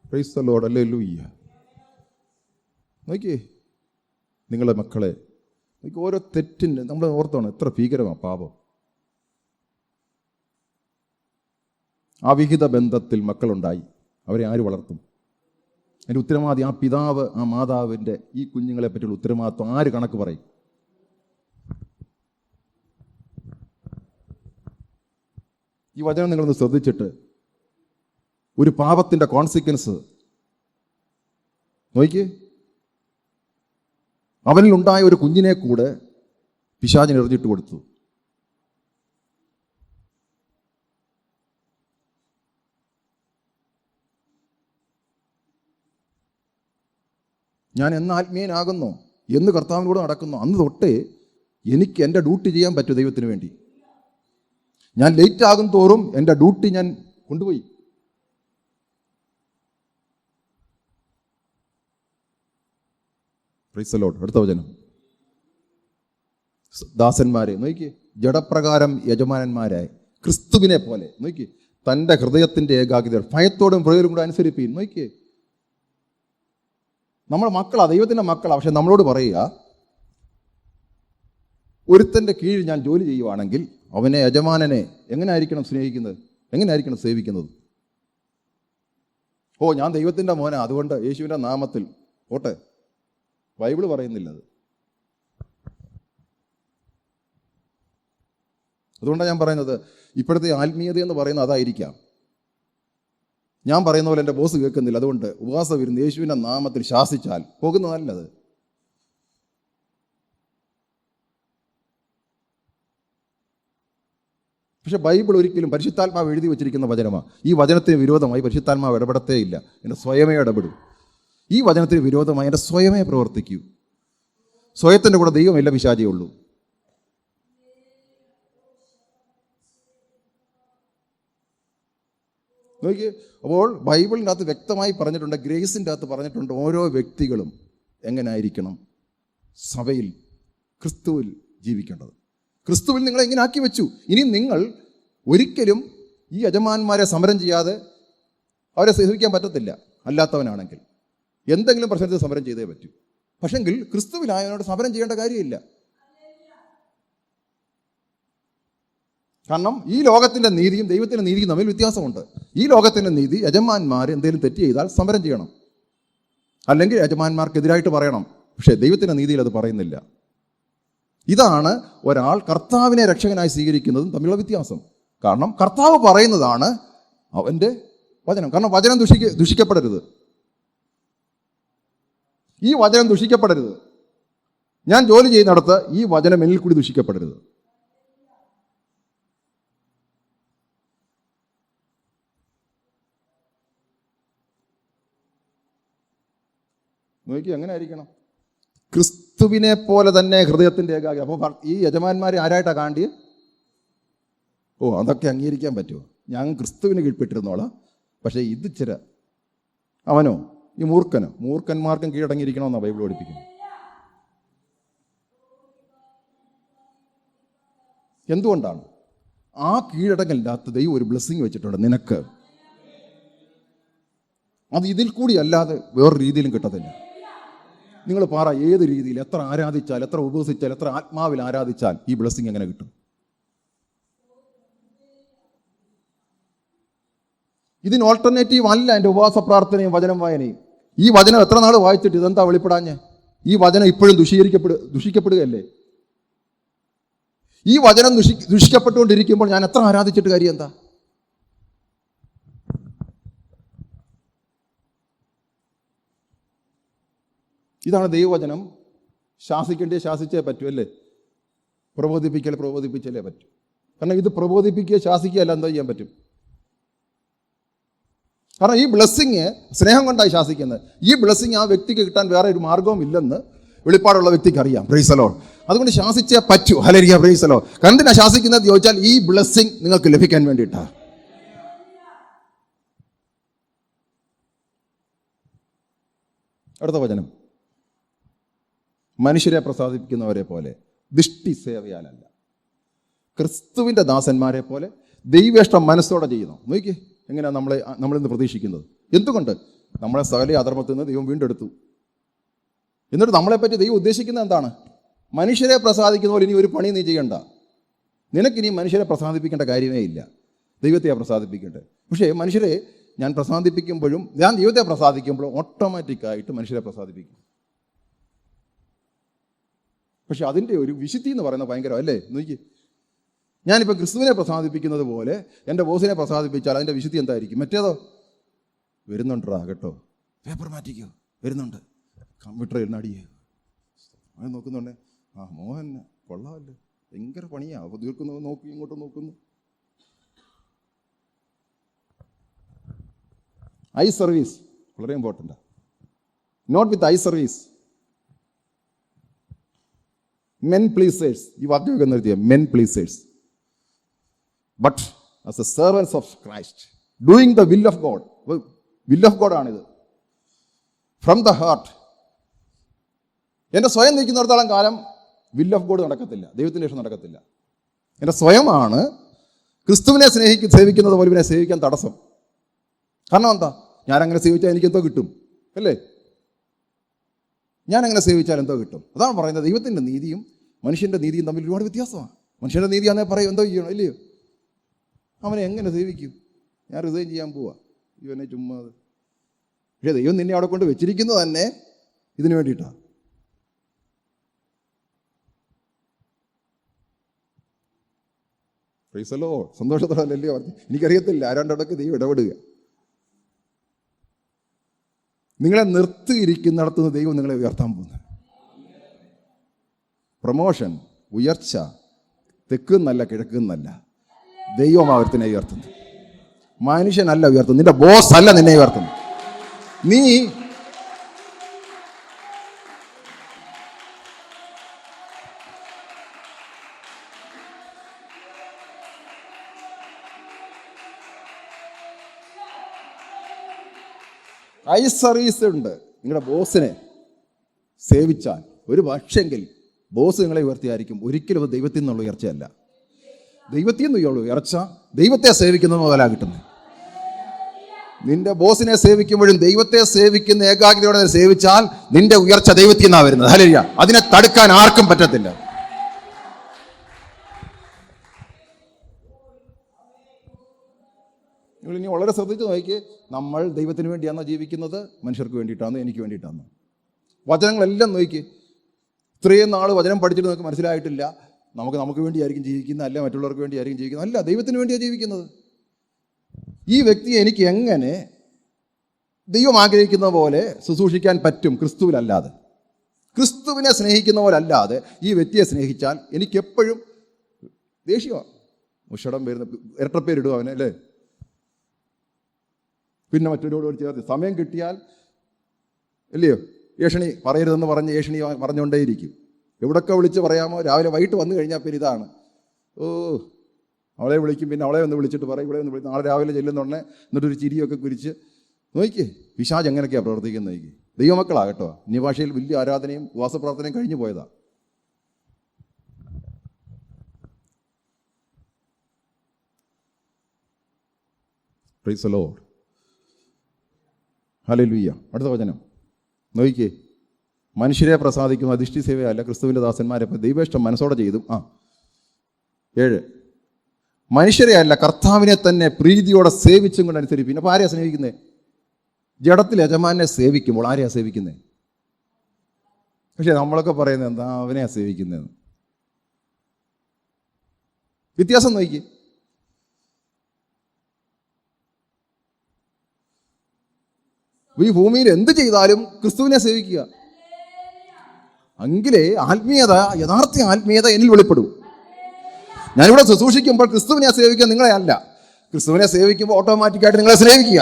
Praise the Lord. Hallelujah. നോക്കിയേ നിങ്ങളുടെ മക്കളെ, ഓരോ തെറ്റിൻ്റെ നമ്മൾ ഓർത്താണ് എത്ര ഭീകരമാണ് പാപം. അവിഹിത ബന്ധത്തിൽ മക്കളുണ്ടായി, അവരെ ആര് വളർത്തും? അതിൻ്റെ ഉത്തരവാദി ആ പിതാവ്, ആ മാതാവിൻ്റെ ഈ കുഞ്ഞുങ്ങളെ പറ്റിയുള്ള ഉത്തരവാദിത്വം ആര് കണക്ക് പറയും? ഈ വചനം നിങ്ങളൊന്ന് ശ്രദ്ധിച്ചിട്ട് ഒരു പാപത്തിൻ്റെ കോൺസിക്വൻസ് നോക്കിയേ. അവനിലുണ്ടായ ഒരു കുഞ്ഞിനെ കൂടെ പിശാചിന് എറിഞ്ഞിട്ട് കൊടുത്തു. ഞാൻ എന്ന് ആത്മീയനാകുന്നു, എന്ന് കർത്താവിനോട് നടക്കുന്നു, അന്ന് തൊട്ടേ എനിക്ക് എൻ്റെ ഡ്യൂട്ടി ചെയ്യാൻ പറ്റും ദൈവത്തിന് വേണ്ടി. ഞാൻ ലേറ്റ് ആകും തോറും എൻ്റെ ഡ്യൂട്ടി ഞാൻ കൊണ്ടുപോയി. Price the lord. അടുത്ത വചനം. ദാസന്മാരെ നോക്കി, ജഡപ്രകാരം യജമാനന്മാരായി ക്രിസ്തുവിനെ പോലെ നോക്കി, തൻ്റെ ഹൃദയത്തിൻ്റെ ഏകാഗ്രത ഭയത്തോടും പ്രയോജനം കൂടെ അനുസരിപ്പീൻ. നോക്കിയേ, നമ്മുടെ മക്കളാ, ദൈവത്തിൻ്റെ മക്കളാ. പക്ഷെ നമ്മളോട് പറയുക, ഒരുത്തൻ്റെ കീഴിൽ ഞാൻ ജോലി ചെയ്യുവാണെങ്കിൽ അവനെ, യജമാനനെ എങ്ങനെ ആയിരിക്കണം സ്നേഹിക്കുന്നത്, എങ്ങനെ ആയിരിക്കണം സേവിക്കുന്നത്? ഓ, ഞാൻ ദൈവത്തിൻ്റെ മോനാ, അതുകൊണ്ട് യേശുവിൻ്റെ നാമത്തിൽ പോട്ടെ. ബൈബിള് പറയുന്നില്ല അത്. അതുകൊണ്ടാണ് ഞാൻ പറയുന്നത്, ഇപ്പോഴത്തെ ആത്മീയത എന്ന് പറയുന്നത് അതായിരിക്കാം. ഞാൻ പറയുന്ന പോലെ എൻ്റെ ബോസ് കേൾക്കുന്നില്ല, അതുകൊണ്ട് ഉപവാസം ഇരുന്ന് യേശുവിൻ്റെ നാമത്തിൽ ശാസിച്ചാൽ പോകുന്നതല്ലത്. പക്ഷെ ബൈബിൾ ഒരിക്കലും പരിശുദ്ധാത്മാവ് എഴുതി വെച്ചിരിക്കുന്ന വചനമാണ്. ഈ വചനത്തിന് വിരോധമായി പരിശുദ്ധാത്മാവ് ഇടപെടത്തേ ഇല്ല. എൻ്റെ സ്വയമേ ഇടപെടും. ഈ വചനത്തിന് വിരോധമായി എൻ്റെ സ്വയമേ പ്രവർത്തിക്കൂ. സ്വയത്തിൻ്റെ കൂടെ ദൈവമില്ല, പിശാചേ ഉള്ളൂ. നോക്കി, അപ്പോൾ ബൈബിളിൻ്റെ അകത്ത് വ്യക്തമായി പറഞ്ഞിട്ടുണ്ട്, ഗ്രേസിൻ്റെ അകത്ത് പറഞ്ഞിട്ടുണ്ട്, ഓരോ വ്യക്തികളും എങ്ങനെയായിരിക്കണം സഭയിൽ ക്രിസ്തുവിൽ ജീവിക്കേണ്ടത്. ക്രിസ്തുവിൽ നിങ്ങളെ എങ്ങനെ ആക്കി വെച്ചു. ഇനി നിങ്ങൾ ഒരിക്കലും ഈ യജമാന്മാരെ സമരം ചെയ്യാതെ അവരെ സേവിക്കാൻ പറ്റത്തില്ല. അല്ലാത്തവനാണെങ്കിൽ എന്തെങ്കിലും പ്രശ്നത്തിൽ സമരം ചെയ്തേ പറ്റൂ. പക്ഷെങ്കിൽ ക്രിസ്തുവിലായവനോട് സമരം ചെയ്യേണ്ട കാര്യമില്ല. കാരണം ഈ ലോകത്തിൻ്റെ നീതിയും ദൈവത്തിൻ്റെ നീതിയും തമ്മിൽ വ്യത്യാസമുണ്ട്. ഈ ലോകത്തിൻ്റെ നീതി, യജമാന്മാർ എന്തെങ്കിലും തെറ്റ് ചെയ്താൽ സമരം ചെയ്യണം, അല്ലെങ്കിൽ യജമാന്മാർക്കെതിരായിട്ട് പറയണം. പക്ഷേ ദൈവത്തിൻ്റെ നീതിയിൽ അത് പറയുന്നില്ല. ഇതാണ് ഒരാൾ കർത്താവിനെ രക്ഷകനായി സ്വീകരിക്കുന്നതും തമ്മിലുള്ള വ്യത്യാസം. കാരണം കർത്താവ് പറയുന്നതാണ് അവൻ്റെ വചനം. കാരണം വചനം ദുഷിക്കപ്പെടരുത്. ഈ വചനം ദുഷിക്കപ്പെടരുത്. ഞാൻ ജോലി ചെയ്യുന്നിടത്ത് ഈ വചനം എന്നിൽ കൂടി ദുഷിക്കപ്പെടരുത്. നോക്കി, എങ്ങനെ ആയിരിക്കണം? ക്രിസ്തുവിനെ പോലെ തന്നെ ഹൃദയത്തിൻ്റെ ഏകാഗ്രത. അപ്പോൾ ഈ യജമാന്മാരെ ആരായിട്ടാണ് കാണ്ടി? ഓ, അതൊക്കെ അംഗീകരിക്കാൻ പറ്റുമോ? ഞാൻ ക്രിസ്തുവിന് കീഴ്പ്പെട്ടിരുന്നോളാം. പക്ഷേ ഇത് ചില അവനോ, ഈ മൂർഖന്മാർക്കും കീഴടങ്ങിയിരിക്കണമെന്നാണ് ബൈബിൾ പഠിപ്പിക്കുന്നത്. എന്തുകൊണ്ടാണ്? ആ കീഴടങ്ങലിനകത്ത് ദൈവം ഒരു ബ്ലെസ്സിങ് വെച്ചിട്ടുണ്ട് നിനക്ക്. അത് ഇതിൽ കൂടി അല്ലാതെ വേറൊരു രീതിയിലും കിട്ടത്തില്ല. നിങ്ങൾ പറ, ഏത് രീതിയിൽ, എത്ര ആരാധിച്ചാൽ, എത്ര ഉപവസിച്ചാൽ, എത്ര ആത്മാവിൽ ആരാധിച്ചാൽ ഈ ബ്ലെസ്സിങ് എങ്ങനെ കിട്ടും? ഇതിന് ഓൾട്ടർനേറ്റീവ് അല്ല എൻ്റെ ഉപവാസ പ്രാർത്ഥനയും വചനം വായനയും. ഈ വചനം എത്ര നാൾ വായിച്ചിട്ട് ഇതെന്താ വെളിപ്പെടാഞ്ഞ്? ഈ വചനം ഇപ്പോഴും ദുഷിക്കപ്പെടുകയല്ലേ? ഈ വചനം ദുഷിക്കപ്പെട്ടുകൊണ്ടിരിക്കുമ്പോൾ ഞാൻ എത്ര ആരാധിച്ചിട്ട് കാര്യം എന്താ? ഇതാണ് ദൈവവചനം. ശാസിക്കേണ്ടത് ശാസിച്ചേ പറ്റൂ, അല്ലേ? പ്രബോധിപ്പിച്ചല്ലേ പറ്റൂ. കാരണം ഇത് പ്രബോധിപ്പിക്കുക ശാസിക്കുകയല്ല, എന്താ ചെയ്യാൻ പറ്റും? കാരണം ഈ ബ്ലെസ്സിങ് സ്നേഹം കൊണ്ടായി ശാസിക്കുന്നത്. ഈ ബ്ലെസ്സിങ് ആ വ്യക്തിക്ക് കിട്ടാൻ വേറെ ഒരു മാർഗവും ഇല്ലെന്ന് വെളിപ്പാടുള്ള വ്യക്തിക്ക് അറിയാം. Price the Lord. അതുകൊണ്ട് ശാസിച്ചേ പറ്റൂ. Hallelujah, praise the Lord. എന്തിനാ ശാസിക്കുന്നത് ചോദിച്ചാൽ ഈ ബ്ലെസ്സിങ് നിങ്ങൾക്ക് ലഭിക്കാൻ വേണ്ടിയിട്ടാ. അടുത്ത വചനം, മനുഷ്യരെ പ്രസാദിപ്പിക്കുന്നവരെ പോലെ ദൃഷ്ടി സേവയാലല്ല, ക്രിസ്തുവിൻ്റെ ദാസന്മാരെ പോലെ ദൈവേഷ്ടം മനസ്സോടെ ചെയ്യുന്നു. നോക്കിയേ എങ്ങനെയാണ് നമ്മളിന്ന് പ്രതീക്ഷിക്കുന്നത്. എന്തുകൊണ്ട്? നമ്മളെ സകല അധർമ്മത്തിൽ നിന്ന് ദൈവം വീണ്ടെടുത്തു. എന്നിട്ട് നമ്മളെപ്പറ്റി ദൈവം ഉദ്ദേശിക്കുന്നത് എന്താണ്? മനുഷ്യരെ പ്രസാദിക്കുന്ന പോലെ ഇനി ഒരു പണി നീ ചെയ്യണ്ട. നിനക്കിനി മനുഷ്യരെ പ്രസാദിപ്പിക്കേണ്ട കാര്യമേ ഇല്ല, ദൈവത്തെയാണ് പ്രസാദിപ്പിക്കേണ്ടത്. പക്ഷേ മനുഷ്യരെ ഞാൻ പ്രസാദിപ്പിക്കുമ്പോഴും, ഞാൻ ദൈവത്തെ പ്രസാദിക്കുമ്പോഴും ഓട്ടോമാറ്റിക്കായിട്ട് മനുഷ്യരെ പ്രസാദിപ്പിക്കും. പക്ഷെ അതിൻ്റെ ഒരു വിശുദ്ധി എന്ന് പറയുന്നത് ഭയങ്കരം, അല്ലേ? നോക്കി, ഞാനിപ്പോൾ ക്രിസ്തുവിനെ പ്രസാദിപ്പിക്കുന്നത് പോലെ എൻ്റെ ബോസിനെ പ്രസാദിപ്പിച്ചാൽ അതിൻ്റെ വിശുദ്ധി എന്തായിരിക്കും? മറ്റേതോ വരുന്നുണ്ടാ കേട്ടോ, പേപ്പർ മാറ്റിക്കോ, വരുന്നുണ്ട്, കമ്പ്യൂട്ടർ ഇരുന്ന് അടിയേ, അങ്ങനെ നോക്കുന്നുണ്ടേ, ആ മോഹൻ കൊള്ളാമല്ലോ, ഭയങ്കര പണിയാണ്, തീർക്കുന്നു, നോക്കി ഇങ്ങോട്ട് നോക്കുന്നു. ഐ സർവീസ് വളരെ ഇമ്പോർട്ടൻ്റാണ്. Not with eye service. Men pleasers, ഈ വാക്യമൊക്കെ നിർത്തിയ men pleasers, but as a servants of Christ doing the will of God. Will of God ആണിത്, ഫ്രം ദ ഹാർട്ട്. എൻ്റെ സ്വയം നിൽക്കുന്നിടത്തോളം കാലം വിൽ ഓഫ് ഗോഡ് നടക്കത്തില്ല, ദൈവത്തിൻ്റെ ഇഷ്ടം നടക്കത്തില്ല. എൻ്റെ സ്വയമാണ് ക്രിസ്തുവിനെ സേവിക്കുന്നത് പോലെ ഇവനെ സേവിക്കാൻ തടസ്സം. കാരണം എന്താ? ഞാനങ്ങനെ സേവിച്ചാൽ എനിക്കെന്തോ കിട്ടും, അല്ലേ? ഞാനങ്ങനെ സേവിച്ചാൽ എന്തോ കിട്ടും. അതാണ് പറയുന്നത്. ദൈവത്തിൻ്റെ നീതിയും മനുഷ്യൻ്റെ നീതിയും തമ്മിൽ ഒരുപാട് വ്യത്യാസമാണ്. മനുഷ്യൻ്റെ നീതി ആണെന്നേ പറയും, എന്തോ ചെയ്യണം, ഇല്ലയോ? അവനെ എങ്ങനെ സേവിക്കും? ഞാൻ റിസൈൻ ചെയ്യാൻ പോവാ, ഇവനെ ചുമ്മാ. പക്ഷേ ദൈവം നിന്നെ അവിടെ കൊണ്ട് വെച്ചിരിക്കുന്നത് തന്നെ ഇതിനു വേണ്ടിയിട്ടാണ്. പ്രൈസല്ലോ, സന്തോഷത്തോടല്ലല്ലോ പറഞ്ഞു. എനിക്കറിയത്തില്ല ആരാണ്ടൊക്കെ ദൈവം ഇടപെടുക. നിങ്ങളെ നിർത്തിയിരിക്കുന്നിടത്തുനിന്ന് ദൈവം നിങ്ങളെ ഉയർത്താൻ പോകുന്നത്. പ്രമോഷൻ, ഉയർച്ച തെക്കുന്നല്ല കിഴക്കുന്നല്ല, ദൈവം അവർത്തിനെ ഉയർത്തുന്നു. മനുഷ്യനല്ല ഉയർത്തുന്നു, നിന്റെ ബോസ് അല്ല നിന്നെ ഉയർത്തുന്നു. നീ ഐ സർവീസ് ഉണ്ട്. നിങ്ങളുടെ ബോസിനെ സേവിച്ചാൽ ഒരു പക്ഷെങ്കിൽ ബോസ് നിങ്ങളെ ഉയർത്തിയായിരിക്കും. ഒരിക്കലും അത് ദൈവത്തിൽ നിന്നുള്ള ഉയർച്ചയല്ല. ദൈവത്തിൽ നിന്നുള്ള ഉയർച്ച ദൈവത്തെ സേവിക്കുന്നത് മുതലാണ് കിട്ടുന്നത്. നിന്റെ ബോസിനെ സേവിക്കുമ്പോഴും ദൈവത്തെ സേവിക്കുന്ന ഏകാഗ്രതയോടെ സേവിച്ചാൽ നിന്റെ ഉയർച്ച ദൈവത്തിൽ നിന്നാണ് വരുന്നത്. ഹല്ലേലൂയ. അതിനെ തടുക്കാൻ ആർക്കും പറ്റത്തില്ല. നിങ്ങൾ ഇനി വളരെ ശ്രദ്ധിച്ച് നോക്കി, നമ്മൾ ദൈവത്തിന് വേണ്ടിയാണോ ജീവിക്കുന്നത്, മനുഷ്യർക്ക് വേണ്ടിയിട്ടാണോ, എനിക്ക് വേണ്ടിയിട്ടാണോ? വചനങ്ങളെല്ലാം നോക്കി. ഇത്രയും നാൾ വചനം പഠിച്ചിട്ട് നമുക്ക് മനസ്സിലായിട്ടില്ല നമുക്ക് വേണ്ടിയായിരിക്കും ജീവിക്കുന്നത്, അല്ല മറ്റുള്ളവർക്ക് വേണ്ടിയായിരിക്കും ജീവിക്കുന്നത്. അല്ല, ദൈവത്തിന് വേണ്ടിയാണ് ജീവിക്കുന്നത്. ഈ വ്യക്തിയെ എനിക്ക് എങ്ങനെ ദൈവം ആഗ്രഹിക്കുന്ന പോലെ ശുശ്രൂഷിക്കാൻ പറ്റും? ക്രിസ്തുവിലല്ലാതെ, ക്രിസ്തുവിനെ സ്നേഹിക്കുന്ന പോലെ അല്ലാതെ ഈ വ്യക്തിയെ സ്നേഹിച്ചാൽ എനിക്കെപ്പോഴും ദേഷ്യമാണ്. മുഷടം വരുന്ന ഇരട്ടപ്പേരിടുക അവനെ, അല്ലേ? പിന്നെ മറ്റൊരോട് ചേർത്ത് സമയം കിട്ടിയാൽ, അല്ലയോ, ഏഷണി പറയരുതെന്ന് പറഞ്ഞ് ഏഷണി പറഞ്ഞുകൊണ്ടേയിരിക്കും. എവിടൊക്കെ വിളിച്ച് പറയാമോ? രാവിലെ വൈകിട്ട് വന്നു കഴിഞ്ഞാൽ പിന്നെ ഇതാണ്, ഓ അവളെ വിളിക്കും, പിന്നെ അവളെ ഒന്ന് വിളിച്ചിട്ട് പറയും, ഇവിടെ ഒന്ന് വിളിക്കും, നാളെ രാവിലെ ചെല്ലുന്നുടനെ എന്നിട്ടൊരു ചിരിയൊക്കെ കുരിച്ച് നോക്കിയേ. പിശാച് എങ്ങനെയൊക്കെയാണ് പ്രവർത്തിക്കുന്നത് നോക്കി. ദൈവമക്കളാകട്ടോ, അന്യഭാഷയിൽ വലിയ ആരാധനയും ഉപവാസപ്രാർത്ഥനയും കഴിഞ്ഞു പോയതാണ്. Price the lord. ഹല്ലേലൂയ. അടുത്ത വചനം നോക്കിക്കേ. മനുഷ്യരെ പ്രസാദിക്കുന്ന അധിഷ്ഠി സേവയല്ല, ക്രിസ്തുവിൻ്റെ ദാസന്മാരെ ദൈവേഷ്ടം മനസ്സോടെ ചെയ്തു. 7 മനുഷ്യരെ അല്ല, കർത്താവിനെ തന്നെ പ്രീതിയോടെ സേവിച്ചും കൊണ്ട് അനുസരിക്കും. പിന്നെ അപ്പോൾ ആരെയാ സ്നേഹിക്കുന്നത്? ജഡത്തിൽ യജമാനെ സേവിക്കുമ്പോൾ ആരെയാ സേവിക്കുന്നത്? പക്ഷെ നമ്മളൊക്കെ പറയുന്നത് എന്താ, അവനെയാ സേവിക്കുന്നത്. വ്യത്യാസം നോക്കി. ഈ ഭൂമിയിൽ എന്ത് ചെയ്താലും ക്രിസ്തുവിനെ സേവിക്കുക. എങ്കിലേ ആത്മീയത, യഥാർത്ഥ ആത്മീയത എന്നിൽ വെളിപ്പെടും. ഞാനിവിടെ ശുശ്രൂഷിക്കുമ്പോൾ ക്രിസ്തുവിനെ സേവിക്കുക, നിങ്ങളെ അല്ല. ക്രിസ്തുവിനെ സേവിക്കുമ്പോൾ ഓട്ടോമാറ്റിക്കായിട്ട് നിങ്ങളെ സ്നേഹിക്കുക.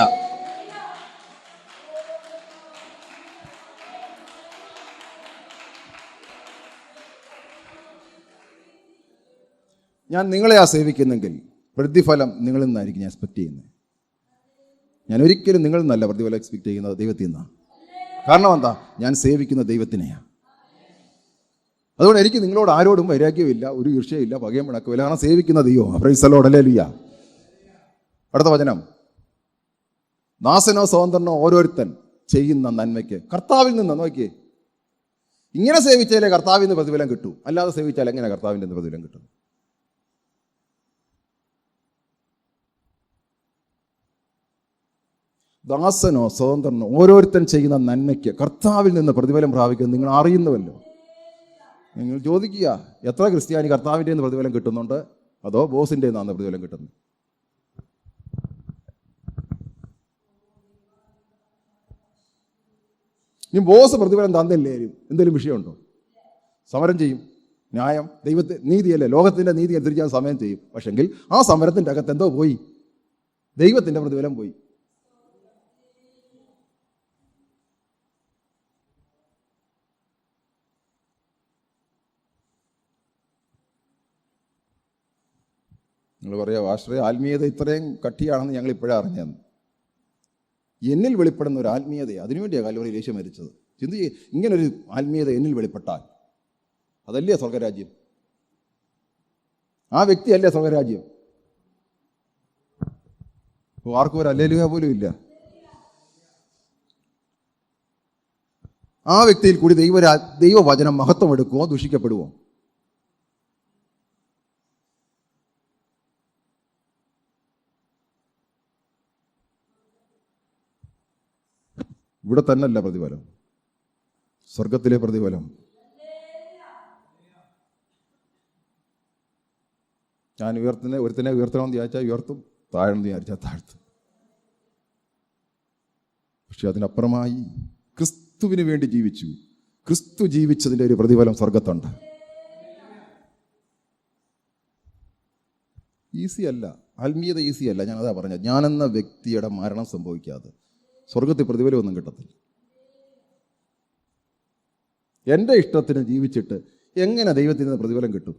ഞാൻ നിങ്ങളെയാ സേവിക്കുന്നെങ്കിൽ പ്രതിഫലം നിങ്ങളിൽ നിന്നായിരിക്കും ഞാൻ എക്സ്പെക്ട് ചെയ്യുന്നത്. ഞാൻ ഒരിക്കലും നിങ്ങളിൽ നിന്നല്ല പ്രതിഫലം എക്സ്പെക്ട് ചെയ്യുന്നത്, ദൈവത്തിൽ നിന്നാണ്. കാരണം എന്താ? ഞാൻ സേവിക്കുന്ന ദൈവത്തിനെയാണ്. അതുകൊണ്ട് എനിക്ക് നിങ്ങളോട് ആരോടും വൈരാഗ്യമില്ല, ഒരു ഈർഷ്യയില്ല, പകയും പിണക്കമില്ല. കാരണം സേവിക്കുന്ന ദൈവം. Praise the lord, hallelujah. അടുത്ത വചനം, ദാസനോ സ്വതന്ത്രനോ ഓരോരുത്തൻ ചെയ്യുന്ന നന്മയ്ക്ക് കർത്താവിൽ നിന്ന്. നോക്കിയേ, ഇങ്ങനെ സേവിച്ചാലേ കർത്താവിൽ നിന്ന് പ്രതിഫലം കിട്ടൂ, അല്ലാതെ സേവിച്ചാൽ എങ്ങനെ കർത്താവിൻ്റെ നിന്ന് പ്രതിഫലം കിട്ടും? ദാസനോ സ്വതന്ത്രനോ ഓരോരുത്തൻ ചെയ്യുന്ന നന്മയ്ക്ക് കർത്താവിൽ നിന്ന് പ്രതിഫലം പ്രാപിക്കുന്നത് നിങ്ങൾ അറിയുന്നുവല്ലോ. നിങ്ങൾ ചോദിക്കുക, എത്ര ക്രിസ്ത്യാനി കർത്താവിൻ്റെ നിന്ന് പ്രതിഫലം കിട്ടുന്നുണ്ട്, അതോ ബോസിൻ്റെ നിന്നാണ് പ്രതിഫലം കിട്ടുന്നത്? ഇനി ബോസ് പ്രതിഫലം തന്നില്ലേ എന്തെങ്കിലും വിഷയമുണ്ടോ? സമരം ചെയ്യും. ന്യായം, ദൈവത്തെ നീതിയല്ലേ, ലോകത്തിൻ്റെ നീതി അനുസരിക്കാൻ സമരം ചെയ്യും. പക്ഷെങ്കിൽ ആ സമരത്തിൻ്റെ അകത്ത് എന്തോ പോയി, ദൈവത്തിൻ്റെ പ്രതിഫലം പോയി. നിങ്ങൾ പറയാം, ആശ്രയ ആത്മീയത ഇത്രയും കട്ടിയാണെന്ന് ഞങ്ങൾ ഇപ്പോഴാണ് അറിഞ്ഞത്. എന്നിൽ വെളിപ്പെടുന്ന ഒരു ആത്മീയതയെ, അതിനുവേണ്ടിയാണ് കല്വറിയിൽ യേശു മരിച്ചത്. ചിന്തി, ഇങ്ങനൊരു ആത്മീയത എന്നിൽ വെളിപ്പെട്ടാൽ അതല്ലേ സ്വർഗരാജ്യം? ആ വ്യക്തിയല്ലേ സ്വർഗരാജ്യം? ആർക്കും ഒരു ഹല്ലേലൂയ പോലും ഇല്ല. ആ വ്യക്തിയിൽ കൂടി ദൈവവചനം മഹത്വം എടുക്കുമോ, ദുഷിക്കപ്പെടുമോ? ഇവിടെ തന്നെയല്ല പ്രതിഫലം, സ്വർഗത്തിലെ പ്രതിഫലം. ഞാൻ ഒരുത്തനെ ഉയർത്തണമെന്ന് വിചാരിച്ചാൽ ഉയർത്തും, താഴണമെന്ന് വിചാരിച്ചാൽ താഴ്ത്തും. പക്ഷെ അതിനപ്പുറമായി ക്രിസ്തുവിന് വേണ്ടി ജീവിച്ചു. ക്രിസ്തു ജീവിച്ചതിൻ്റെ ഒരു പ്രതിഫലം സ്വർഗത്തുണ്ട്. ഈസി അല്ല, ആത്മീയത ഈസി അല്ല. ഞാനതാ പറഞ്ഞത്, ഞാനെന്ന വ്യക്തിയുടെ മരണം സംഭവിക്കാതെ സ്വർഗത്തിൽ പ്രതിഫലമൊന്നും കിട്ടത്തില്ല. എൻ്റെ ഇഷ്ടത്തിന് ജീവിച്ചിട്ട് എങ്ങനെ ദൈവത്തിൽ നിന്ന് പ്രതിഫലം കിട്ടും?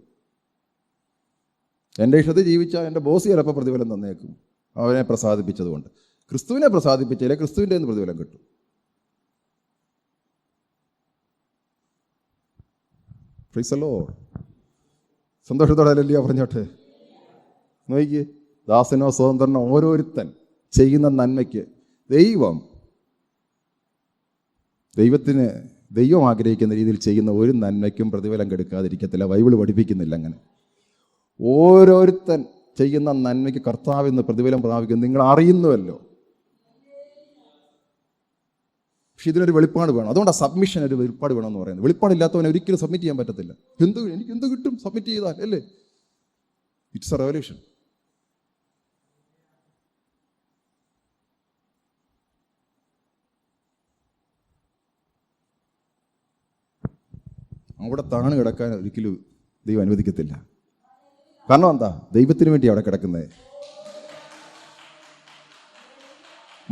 എൻ്റെ ഇഷ്ടത്തിൽ ജീവിച്ചാൽ എൻ്റെ ബോസ് ചിലപ്പോൾ പ്രതിഫലം തന്നേക്കും, അവനെ പ്രസാദിപ്പിച്ചതുകൊണ്ട്. ക്രിസ്തുവിനെ പ്രസാദിപ്പിച്ചാലേ ക്രിസ്തുവിൻ്റെ നിന്ന് പ്രതിഫലം കിട്ടും. Price the Lord. സന്തോഷത്തോടെ ഹല്ലേലൂയ പറഞ്ഞോട്ടെ. നോക്കിയേ, ദാസനോ സ്വതന്ത്രനോ ഓരോരുത്തൻ ചെയ്യുന്ന നന്മയ്ക്ക് ദൈവം ആഗ്രഹിക്കുന്ന രീതിയിൽ ചെയ്യുന്ന ഒരു നന്മയ്ക്കും പ്രതിഫലം കെടുക്കാതിരിക്കത്തില്ല. ബൈബിൾ പഠിപ്പിക്കുന്നില്ല അങ്ങനെ. ഓരോരുത്തൻ ചെയ്യുന്ന നന്മയ്ക്ക് കർത്താവിൽ നിന്ന് പ്രതിഫലം പ്രാപിക്കുന്നത് നിങ്ങൾ അറിയുന്നുവല്ലോ. പക്ഷെ ഇതിനൊരു വെളിപ്പാട് വേണം. അതുകൊണ്ട് സബ്മിഷൻ ഒരു വെളിപ്പാട് വേണമെന്ന് പറയുന്നത്. വെളിപ്പാടില്ലാത്തവനെ ഒരിക്കലും സബ്മിറ്റ് ചെയ്യാൻ പറ്റത്തില്ല. എനിക്ക് എന്ത് കിട്ടും സബ്മിറ്റ് ചെയ്താൽ, അല്ലേ? It's A revolution. അവിടെ താണ് കിടക്കാൻ ഒരിക്കലും ദൈവം അനുവദിക്കത്തില്ല. കാരണം എന്താ? ദൈവത്തിന് വേണ്ടി അവിടെ കിടക്കുന്നത്.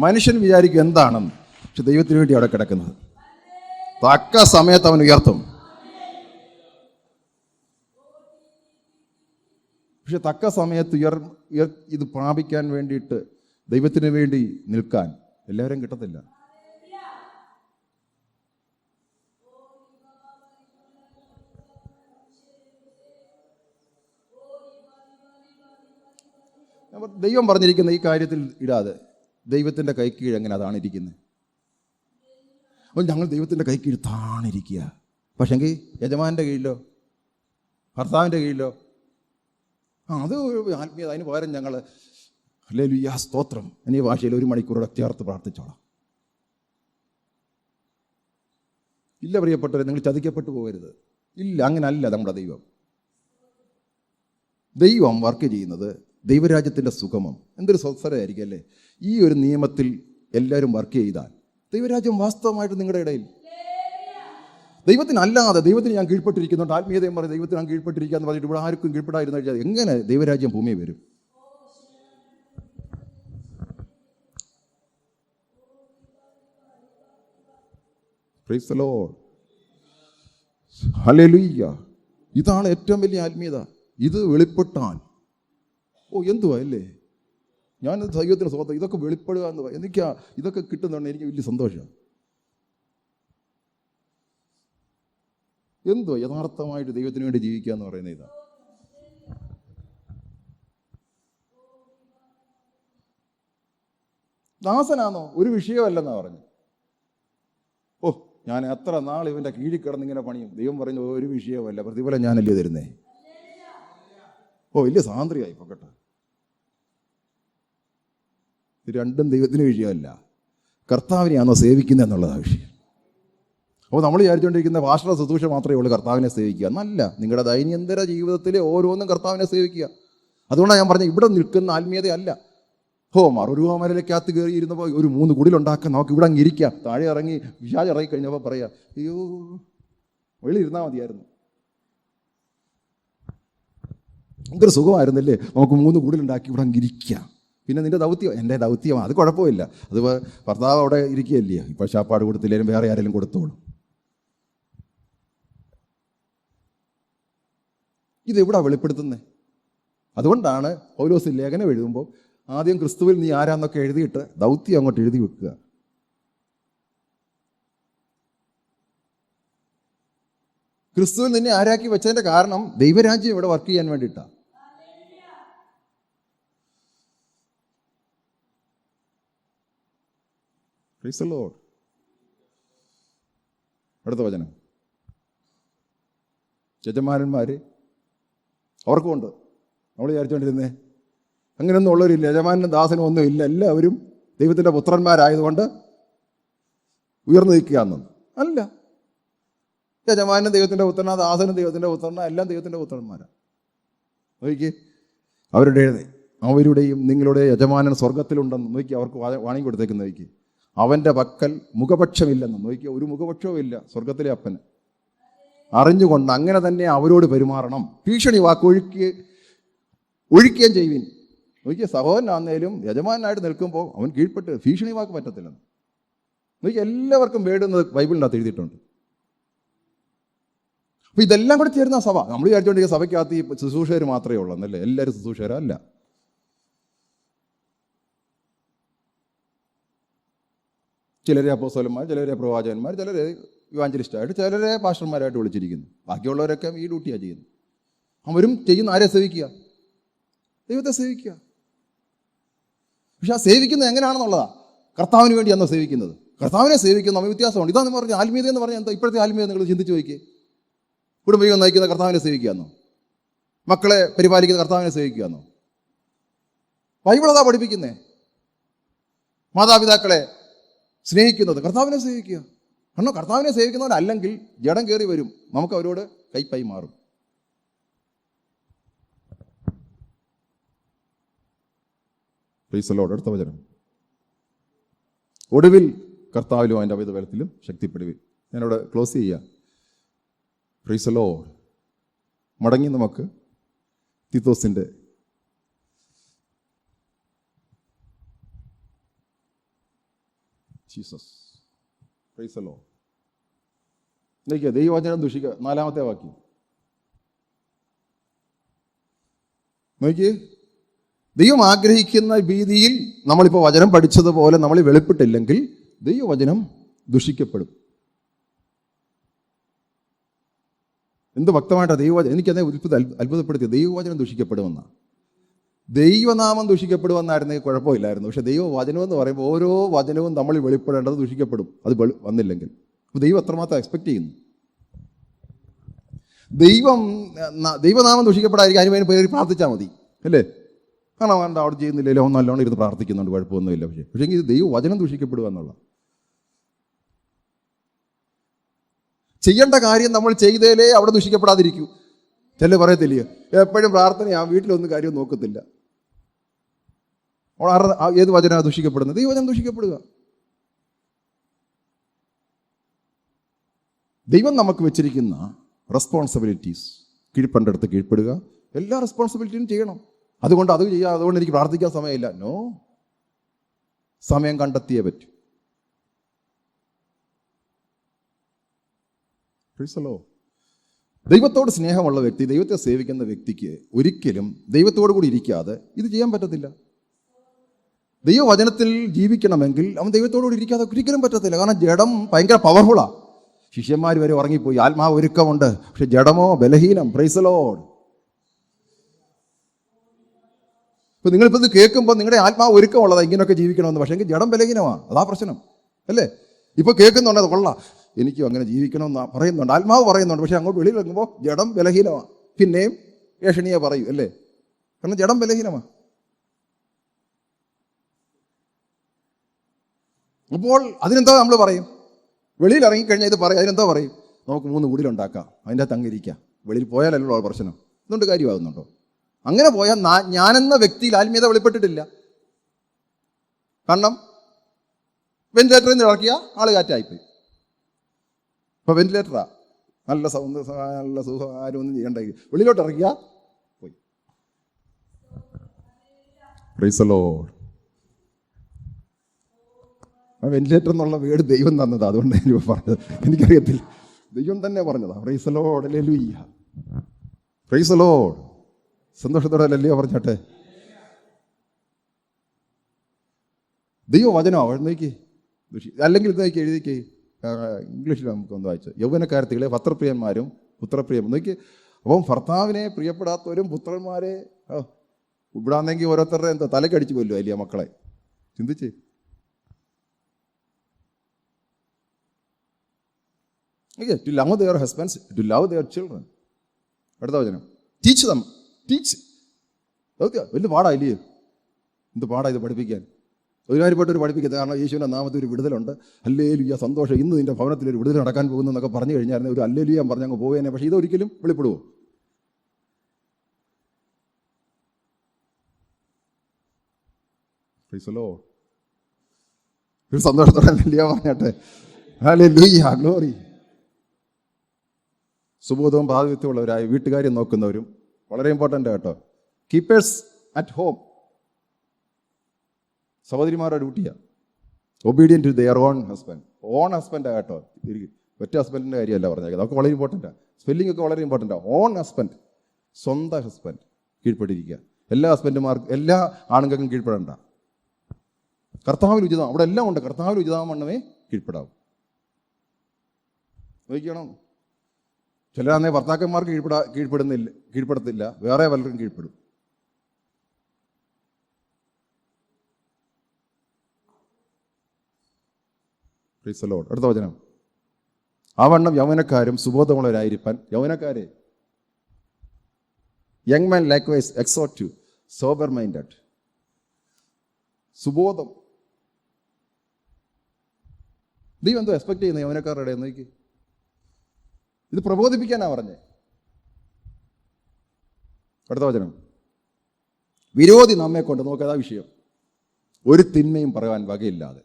മനുഷ്യൻ വിചാരിക്കും എന്താണെന്ന്, പക്ഷെ ദൈവത്തിന് വേണ്ടി അവിടെ കിടക്കുന്നത്. തക്ക സമയത്ത് അവൻ ഉയർത്തും. പക്ഷെ തക്ക സമയത്ത് ഇത് പ്രാപിക്കാൻ വേണ്ടിയിട്ട് ദൈവത്തിന് വേണ്ടി നിൽക്കാൻ എല്ലാവരും കിട്ടത്തില്ല. ദൈവം പറഞ്ഞിരിക്കുന്ന ഈ കാര്യത്തിൽ ഇടാതെ ദൈവത്തിൻ്റെ കൈക്കീഴ് എങ്ങനെ അതാണ് ഇരിക്കുന്നത്? അപ്പോൾ ഞങ്ങൾ ദൈവത്തിൻ്റെ കൈക്കീഴ് താണിരിക്കുക. പക്ഷെങ്കിൽ യജമാൻ്റെ കീഴിലോ ഭർത്താവിൻ്റെ കീഴിലോ അത് ആത്മീയത. അതിന് പകരം ഞങ്ങൾ ഹല്ലേലൂയ സ്തോത്രം എന്നീ ഭാഷയിൽ 1 മണിക്കൂർ ചേർത്ത് പ്രാർത്ഥിച്ചോളാം. ഇല്ല പ്രിയപ്പെട്ടവരെ, നിങ്ങൾ ചതിക്കപ്പെട്ടു പോകരുത്. ഇല്ല, അങ്ങനല്ല നമ്മുടെ ദൈവം. ദൈവം വർക്ക് ചെയ്യുന്നത് ദൈവരാജ്യത്തിൻ്റെ സുഗമം. എന്തൊരു സ്വസ്ഥതയായിരിക്കും അല്ലേ ഈ ഒരു നിയമത്തിൽ എല്ലാവരും വർക്ക് ചെയ്താൽ. ദൈവരാജ്യം വാസ്തവമായിട്ട് നിങ്ങളുടെ ഇടയിൽ. ദൈവത്തിനല്ലാതെ, ദൈവത്തിന് ഞാൻ കീഴ്പ്പെട്ടിരിക്കുന്നുണ്ട്, ആത്മീയതയും പറയും ദൈവത്തിന് ഞാൻ കീഴ്പ്പെട്ടിരിക്കുക എന്ന് പറഞ്ഞിട്ട് ഇവിടെ ആർക്കും കീഴ്പ്പെടായിരുന്നു കഴിഞ്ഞാൽ എങ്ങനെ ദൈവരാജ്യം ഭൂമിയിൽ വരും? Price the lord. ഹല്ലേലൂയ. ഇതാണ് ഏറ്റവും വലിയ ആത്മീയത. ഇത് വെളിപ്പെട്ടാൽ എന്തുവാ അല്ലേ, ഞാൻ ദൈവത്തിന് സ്വന്തം ഇതൊക്കെ വെളിപ്പെടുക എന്ന് പറയും. എനിക്ക് ഇതൊക്കെ കിട്ടുന്നുണ്ട്, എനിക്ക് വലിയ സന്തോഷമാണ്. എന്തോ യഥാർത്ഥമായിട്ട് ദൈവത്തിന് വേണ്ടി ജീവിക്കുക എന്ന് പറയുന്നത് ഇതാണ്. ദാസനാണോ ഒരു വിഷയമല്ലെന്നാ പറഞ്ഞു. ഞാൻ എത്ര നാൾ ഇവൻ്റെ കീഴിൽ കിടന്നിങ്ങനെ പണിയും. ദൈവം പറഞ്ഞു ഒരു വിഷയമല്ല, പ്രതിഫലം ഞാനല്ലേ തരുന്നേ. വലിയ സ്വാതന്ത്ര്യമായി പൊക്കട്ടെ. ഇത് രണ്ടും ദൈവത്തിന് വിഷയമല്ല, കർത്താവിനെയാണോ സേവിക്കുന്നത് എന്നുള്ളതാണ് വിഷയം. അപ്പോൾ നമ്മൾ വിചാരിച്ചുകൊണ്ടിരിക്കുന്ന ഭാഷയുടെ ശുശ്രൂഷ മാത്രമേ ഉള്ളൂ കർത്താവിനെ സേവിക്കുക എന്നല്ല. നിങ്ങളുടെ ദൈനംദിന ജീവിതത്തിൽ ഓരോന്നും കർത്താവിനെ സേവിക്കുക. അതുകൊണ്ടാണ് ഞാൻ പറഞ്ഞത് ഇവിടെ നിൽക്കുന്ന ആത്മീയതയല്ല. മറുരൂപമരയിലേക്കകത്ത് കയറി ഇരുന്നപ്പോൾ ഒരു 3 കുടിലുണ്ടാക്കാം, നമുക്ക് ഇവിടെ അങ്ങ് ഇരിക്കാം. താഴെ ഇറങ്ങി വിശാജ് ഇറങ്ങി കഴിഞ്ഞപ്പോൾ പറയാം, അയ്യോ വെളിയിൽ ഇരുന്നാൽ മതിയായിരുന്നു, എന്തൊരു സുഖമായിരുന്നല്ലേ, നമുക്ക് 3 കുടിലുണ്ടാക്കി ഇവിടെ അങ്ങ് ഇരിക്കാം. പിന്നെ നിൻ്റെ ദൗത്യം എൻ്റെ ദൗത്യമാണ്, അത് കുഴപ്പമില്ല. അത് ഭർത്താവ് അവിടെ ഇരിക്കുകയല്ലേ, ഇപ്പോൾ ശാപ്പാട് കൊടുത്തില്ലെങ്കിലും വേറെ ആരെങ്കിലും കൊടുത്തോളും. ഇതെവിടാ വെളിപ്പെടുത്തുന്നത്? അതുകൊണ്ടാണ് പൗലോസ് ലേഖനം എഴുതുമ്പോൾ ആദ്യം ക്രിസ്തുവിൽ നീ ആരാന്നൊക്കെ എഴുതിയിട്ട് ദൗത്യം അങ്ങോട്ട് എഴുതി വെക്കുക. ക്രിസ്തുവിൽ നിന്നെ ആരാക്കി വെച്ചതിൻ്റെ കാരണം ദൈവരാജ്യം ഇവിടെ വർക്ക് ചെയ്യാൻ വേണ്ടിയിട്ടാണ്. Price the lord. അടുത്ത വചനം. യജമാനന്മാർ അവർക്കുമുണ്ട്. നമ്മൾ വിചാരിച്ചുകൊണ്ടിരുന്നേ അങ്ങനെയൊന്നും ഉള്ളവരില്ല, യജമാനും ദാസനും ഒന്നും ഇല്ല, എല്ലാവരും ദൈവത്തിൻ്റെ പുത്രന്മാരായതുകൊണ്ട് ഉയർന്നു നിൽക്കുകയെന്നു. അല്ല, യജമാനും ദൈവത്തിൻ്റെ പുത്രനാ, ദാസനും ദൈവത്തിൻ്റെ പുത്രനാ, എല്ലാം ദൈവത്തിൻ്റെ പുത്രന്മാരാണ്. നോക്കി അവരുടെയും നിങ്ങളുടെ യജമാനൻ സ്വർഗത്തിലുണ്ടെന്ന് നോക്കി, അവർക്ക് വാണി കൊടുത്തേക്കുന്ന നോക്കി. അവൻ്റെ പക്കൽ മുഖപക്ഷമില്ലെന്ന് നോക്കി, ഒരു മുഖപക്ഷവും ഇല്ല സ്വർഗത്തിലെ അപ്പന്. അറിഞ്ഞുകൊണ്ട് അങ്ങനെ തന്നെ അവരോട് പെരുമാറണം. ഭീഷണി വാക്ക് ഒഴിക്കുകയും ചെയ്യുവിൻ. നോക്കിയ സഹോദരനാന്നേലും യജമാനായിട്ട് നിൽക്കുമ്പോൾ അവൻ കീഴ്പ്പെട്ട് ഭീഷണി വാക്ക് പറ്റത്തില്ലെന്ന് നോക്കി. എല്ലാവർക്കും വേണ്ടുന്നത് ബൈബിളിനകത്ത് എഴുതിയിട്ടുണ്ട്. അപ്പോൾ ഇതെല്ലാം കൂടെ ചേരുന്ന സഭ. നമ്മൾ വിചാരിച്ചുകൊണ്ടിരിക്കുന്ന സഭയ്ക്കകത്ത് ഈ ശുശ്രൂഷകർ മാത്രമേ ഉള്ളൂ എന്നല്ലേ. എല്ലാവരും ശുശ്രൂഷകരല്ല. ചിലരെ അപ്പോസ്തലന്മാർ, ചിലരെ പ്രവാചകന്മാർ, ചിലരെ ഇവാഞ്ചലിസ്റ്റായിട്ട്, ചിലരെ പാസ്റ്റർമാരായിട്ട് വിളിച്ചിരിക്കുന്നു. ബാക്കിയുള്ളവരൊക്കെ ഈ ഡ്യൂട്ടിയാണ് ചെയ്യുന്നത്. അവരും ചെയ്യുന്ന ആരെ സേവിക്കുക? ദൈവത്തെ സേവിക്കുക. പക്ഷെ ആ സേവിക്കുന്നത് എങ്ങനെയാണെന്നുള്ളതാണ്. കർത്താവിന് വേണ്ടിയാണോ സേവിക്കുന്നത്? കർത്താവിനെ സേവിക്കുന്ന നമ്മൾ വ്യത്യാസമുണ്ട്. ഇതാന്ന് പറഞ്ഞാൽ ആത്മീയത എന്ന് പറഞ്ഞാൽ എന്താ? ഇപ്പോഴത്തെ ആത്മീയത നിങ്ങൾ ചിന്തിച്ച് നോക്കിയേ. കുടുംബജീവൻ നയിക്കുന്ന കർത്താവിനെ സേവിക്കുകയെന്നോ? മക്കളെ പരിപാലിക്കുന്ന കർത്താവിനെ സേവിക്കുകയെന്നോ? ബൈബിൾ അതാ പഠിപ്പിക്കുന്നേ. മാതാപിതാക്കളെ സ്നേഹിക്കുന്നത് കർത്താവിനെ സേവിക്കുക. കാരണം കർത്താവിനെ സേവിക്കുന്നവരല്ലെങ്കിൽ ജഡം കയറി വരും, നമുക്ക് അവരോട് കൈപ്പായി മാറും. Price the lord. അടുത്ത വചനം. ഒടുവിൽ കർത്താവിലും അവൻ്റെ അമിത ബലത്തിലും ശക്തിപ്പെടുവിൻ. ഞാനിവിടെ ക്ലോസ് ചെയ്യുക. Price the Lord. മടങ്ങി നമുക്ക് തീത്തോസിൻ്റെ ജീസസ്. Price the Lord. നോക്കിയാൽ ദൈവവചനം ദുഷിക്കുക. 4-ാമത്തെ വാക്യം നോക്കിയേ. ദൈവം ആഗ്രഹിക്കുന്ന രീതിയിൽ നമ്മളിപ്പോൾ വചനം പഠിച്ചതുപോലെ നമ്മൾ വെളിപ്പെട്ടില്ലെങ്കിൽ ദൈവവചനം ദുഷിക്കപ്പെടും. എന്ത് വ്യക്തമായിട്ടാണ് ദൈവവചനം. എനിക്കതേ അത്ഭുതപ്പെടുത്തി. ദൈവവചനം ദുഷിക്കപ്പെടുമെന്നാണ്. ദൈവനാമം ദുഷിക്കപ്പെടുമെന്നായിരുന്നെങ്കിൽ കുഴപ്പമില്ലായിരുന്നു. പക്ഷേ ദൈവവചനം എന്ന് പറയുമ്പോൾ ഓരോ വചനവും നമ്മൾ വെളിപ്പെടേണ്ടത് ദുഷിക്കപ്പെടും, അത് വന്നില്ലെങ്കിൽ. അപ്പോൾ ദൈവം എത്രമാത്രം എക്സ്പെക്റ്റ് ചെയ്യുന്നു. ദൈവനാമം ദുഷിക്കപ്പെടാതിരിക്കും, അതിന് പേര് പ്രാർത്ഥിച്ചാൽ മതി. അല്ലേ? കാരണം അവൻ അവിടെ ചെയ്യുന്നില്ലല്ലോ, അവൻ നല്ലോണം ഇരുന്ന് പ്രാർത്ഥിക്കുന്നുണ്ട്, കുഴപ്പമൊന്നുമില്ല. പക്ഷേ ഇത് ദൈവവചനം ദൂഷിക്കപ്പെടുക എന്നുള്ള, ചെയ്യേണ്ട കാര്യം നമ്മൾ ചെയ്തേലേ അവിടെ ദൂഷിക്കപ്പെടാതിരിക്കൂ. ചില പറയത്തില്ലയോ, എപ്പോഴും പ്രാർത്ഥനയാ, വീട്ടിലൊന്നും കാര്യം നോക്കത്തില്ല. ഏത് വചനമാണ് ദൂഷിക്കപ്പെടുന്നത്? ദൈവവചനം ദൂഷിക്കപ്പെടുക. ദൈവം നമുക്ക് വെച്ചിരിക്കുന്ന റെസ്പോൺസിബിലിറ്റീസ്, കീഴ്പ്പെടടുത്ത് കീഴ്പ്പെടുക, എല്ലാ റെസ്പോൺസിബിലിറ്റിയും ചെയ്യണം. അതുകൊണ്ട് അത് ചെയ്യുക, അതുകൊണ്ട് എനിക്ക് പ്രാർത്ഥിക്കാൻ സമയമില്ല. നോ, സമയം കണ്ടെത്തിയേ പറ്റൂ. ദൈവത്തോട് സ്നേഹമുള്ള വ്യക്തി, ദൈവത്തെ സേവിക്കുന്ന വ്യക്തിക്ക് ഒരിക്കലും ദൈവത്തോടു കൂടി ഇരിക്കാതെ ഇത് ചെയ്യാൻ പറ്റത്തില്ല. ദൈവവചനത്തിൽ ജീവിക്കണമെങ്കിൽ അവൻ ദൈവത്തോടുകൂടി ഇരിക്കാതെ ഒരിക്കലും പറ്റത്തില്ല. കാരണം ജഡം ഭയങ്കര പവർഫുള്ളാണ്. ശിഷ്യന്മാർ വരെ ഉറങ്ങിപ്പോയി, ആത്മാവ് ഒരുക്കമുണ്ട്, പക്ഷെ ജഡമോ ബലഹീനം. Praise the lord. ഇപ്പം നിങ്ങളിപ്പോൾ ഇത് കേൾക്കുമ്പോൾ നിങ്ങളുടെ ആത്മാവ് ഒരുക്കമുള്ളതാണ് ഇങ്ങനെയൊക്കെ ജീവിക്കണമെന്ന്, പക്ഷേ എങ്കിൽ ജഡം ബലഹീനമാണ്. അതാ പ്രശ്നം, അല്ലേ? ഇപ്പോൾ കേൾക്കുന്നുണ്ട്, അത് കൊള്ളാം, എനിക്കും അങ്ങനെ ജീവിക്കണമെന്ന് പറയുന്നുണ്ട്, ആത്മാവ് പറയുന്നുണ്ട്, പക്ഷേ അങ്ങോട്ട് വെളിയിൽ വെക്കുമ്പോൾ ജഡം ബലഹീനമാണ്. പിന്നെയും ഏഷണിയെ പറയൂ, അല്ലേ? കാരണം ജഡം ബലഹീനമാണ്. അപ്പോൾ അതിനെന്താ നമ്മൾ പറയും? വെളിയിൽ ഇറങ്ങിക്കഴിഞ്ഞാൽ ഇത് പറയും, അതിനെന്താ പറയും? നമുക്ക് 3 വീടിലുണ്ടാക്കാം, അതിൻ്റെ അകത്ത് അങ്ങിരിക്കാം. വെളിയിൽ പോയാലല്ലോ പ്രശ്നം. ഇതുകൊണ്ട് കാര്യമാകുന്നുണ്ടോ? അങ്ങനെ പോയാൽ ഞാനെന്ന വ്യക്തിയിൽ ആത്മീയത വെളിപ്പെട്ടിട്ടില്ല. കാരണം വെന്റിലേറ്ററിൽ നിന്ന് ഇറക്കിയ ആൾ കാറ്റായിപ്പോയി. ഇപ്പോൾ വെന്റിലേറ്ററാ, നല്ല സൗണ്ട്, നല്ല സുഖം, ആരും ഒന്നും ചെയ്യണ്ട. വെളിയിലോട്ട് ഇറക്കിയ പോയി. Price the Lord. വെന്റിലേറ്റർ എന്നുള്ള വേർഡ് ദൈവം തന്നത്, അതുകൊണ്ട് എനിക്ക് പറഞ്ഞത്, എനിക്കറിയത്തില്ല, ദൈവം തന്നെ പറഞ്ഞതാ. Price the lord, hallelujah, praise the Lord. സന്തോഷത്തോടെ ഹല്ലേലൂയ പറഞ്ഞാട്ടെ. ദൈവവചനമാണ് എഴുന്നേക്ക്, അല്ലെങ്കിൽ ഇതേക്ക് എഴുതിക്ക്. ഇംഗ്ലീഷിൽ നമുക്കൊന്ന് വായിച്ചു, യൗവനക്കാരത്തികളെ ഭർത്തൃപ്രിയന്മാരും പുത്രപ്രിയം നോക്കി. അപ്പം ഭർത്താവിനെ പ്രിയപ്പെടാത്തവരും പുത്രന്മാരെ ഇവിടാണെങ്കിൽ ഓരോരുത്തരുടെ എന്താ തലക്കടിച്ചു പോലും അല്ലേ മക്കളെ. ചിന്തിച്ച് to love their husbands, to love their children. അടുത്ത വചനം, ടീച്ച് them, ടീച്ച്. വലിയ പാടാ ഇല്ലേ? എന്ത് പാടാ ഇത് പഠിപ്പിക്കാൻ. ഒരുമാതിരിപ്പെട്ടൊരു പഠിപ്പിക്കുന്നത്. കാരണം യേശുവിൻ്റെ നാമത്തിൽ ഒരു വിടുതലുണ്ട്, ഹല്ലേലൂയ, സന്തോഷം, ഇന്ന് നിൻ്റെ ഭവനത്തിൽ ഒരു വിടുതൽ നടക്കാൻ പോകുന്നു എന്നൊക്കെ പറഞ്ഞു കഴിഞ്ഞാൽ ഒരു ഹല്ലേലൂയ പറഞ്ഞ് അങ്ങ് പോവേനെ. പക്ഷേ ഇതൊരിക്കലും വെളിപ്പെടുവോ? ഒരു സന്തോഷത്തോടെ ഹല്ലേലൂയ പറഞ്ഞാട്ടെ. Hallelujah, glory. സുബോധവും പ്രാതിനിധ്യമുള്ളവരായി വീട്ടുകാര്യം നോക്കുന്നവരും വളരെ ഇമ്പോർട്ടൻ്റ് കേട്ടോ. കീപ്പേഴ്സ് അറ്റ് ഹോം, സഹോദരിമാരുടെ ഡ്യൂട്ടിയാണ്. Obedient to their own husband. Own ഹസ്ബൻഡാണ് കേട്ടോ, ഒറ്റ ഹസ്ബൻഡിൻ്റെ കാര്യമല്ല പറഞ്ഞേക്കുന്നത്. അതൊക്കെ വളരെ ഇമ്പോർട്ടൻ്റാണ്. സ്പെല്ലിംഗ് ഒക്കെ വളരെ ഇമ്പോർട്ടൻ്റാണ്. ഓൺ ഹസ്ബൻഡ്, സ്വന്തം ഹസ്ബൻഡ് കീഴ്പ്പെട്ടിരിക്കുക. എല്ലാ ഹസ്ബൻഡുമാർക്കും, എല്ലാ ആണുങ്ങൾക്കും കീഴ്പ്പെടേണ്ട. കർത്താവിൽ ഉചിതം, അവിടെ എല്ലാം ഉണ്ട്. കർത്താവിൽ ഉചിതമാണെന്നേ കീഴ്പ്പെടാവും. നോക്കണം, ചിലരാന്നേ ഭർത്താക്കന്മാർക്ക് കീഴ്പ്പെടുത്തില്ല, വേറെ പലർക്കും കീഴ്പ്പെടും. Price the lord. അടുത്ത വചനം, ആവണ്ണം യൗവനക്കാരും സുബോധമുള്ളവരായിരിക്കാൻ. യൗവനക്കാരെ, young man likewise exhort to sober minded. സുബോധം. ദൈവം എന്തോ എക്സ്പെക്ട് ചെയ്യുന്ന യൗവനക്കാരുടെ നോക്കി. ഇത് പ്രബോധിപ്പിക്കാനാ പറഞ്ഞേ. അടുത്ത വചനം, വിരോധി നമ്മെ കൊണ്ട്, നോക്കാതാ വിഷയം, ഒരു തിന്മയും പറയാൻ വകയില്ലാതെ.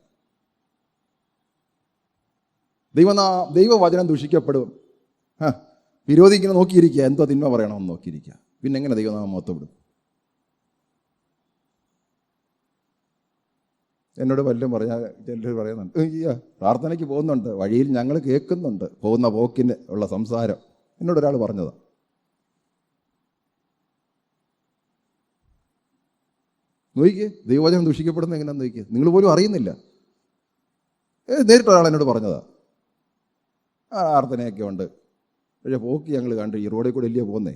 ദൈവവചനം ദൂഷിക്കപ്പെടും. വിരോധി ഇങ്ങനെ നോക്കിയിരിക്കുക, എന്തോ തിന്മ പറയണമെന്ന് നോക്കിയിരിക്കുക. പിന്നെ എങ്ങനെ ദൈവനാമം മഹത്വപ്പെടും? എന്നോട് വല്ലതും പറഞ്ഞാൽ ചിലർ പറയുന്നുണ്ട്, പ്രാർത്ഥനയ്ക്ക് പോകുന്നുണ്ട്, വഴിയിൽ ഞങ്ങൾ കേൾക്കുന്നുണ്ട് പോകുന്ന പോക്കിന് ഉള്ള സംസാരം. എന്നോടൊരാൾ പറഞ്ഞതാണ്. നോക്കിക്കേ, ദൈവവചനം ദൂഷിക്കപ്പെടുന്ന എങ്ങനെയാണെന്ന് നോക്കിയേ. നിങ്ങൾ പോലും അറിയുന്നില്ല. നേരിട്ടൊരാൾ എന്നോട് പറഞ്ഞതാണ്. പ്രാർത്ഥനയൊക്കെ ഉണ്ട്, പക്ഷേ പോക്ക് ഞങ്ങൾ കണ്ട് ഈ റോഡിൽ കൂടെ ഇല്ലയോ പോകുന്നേ,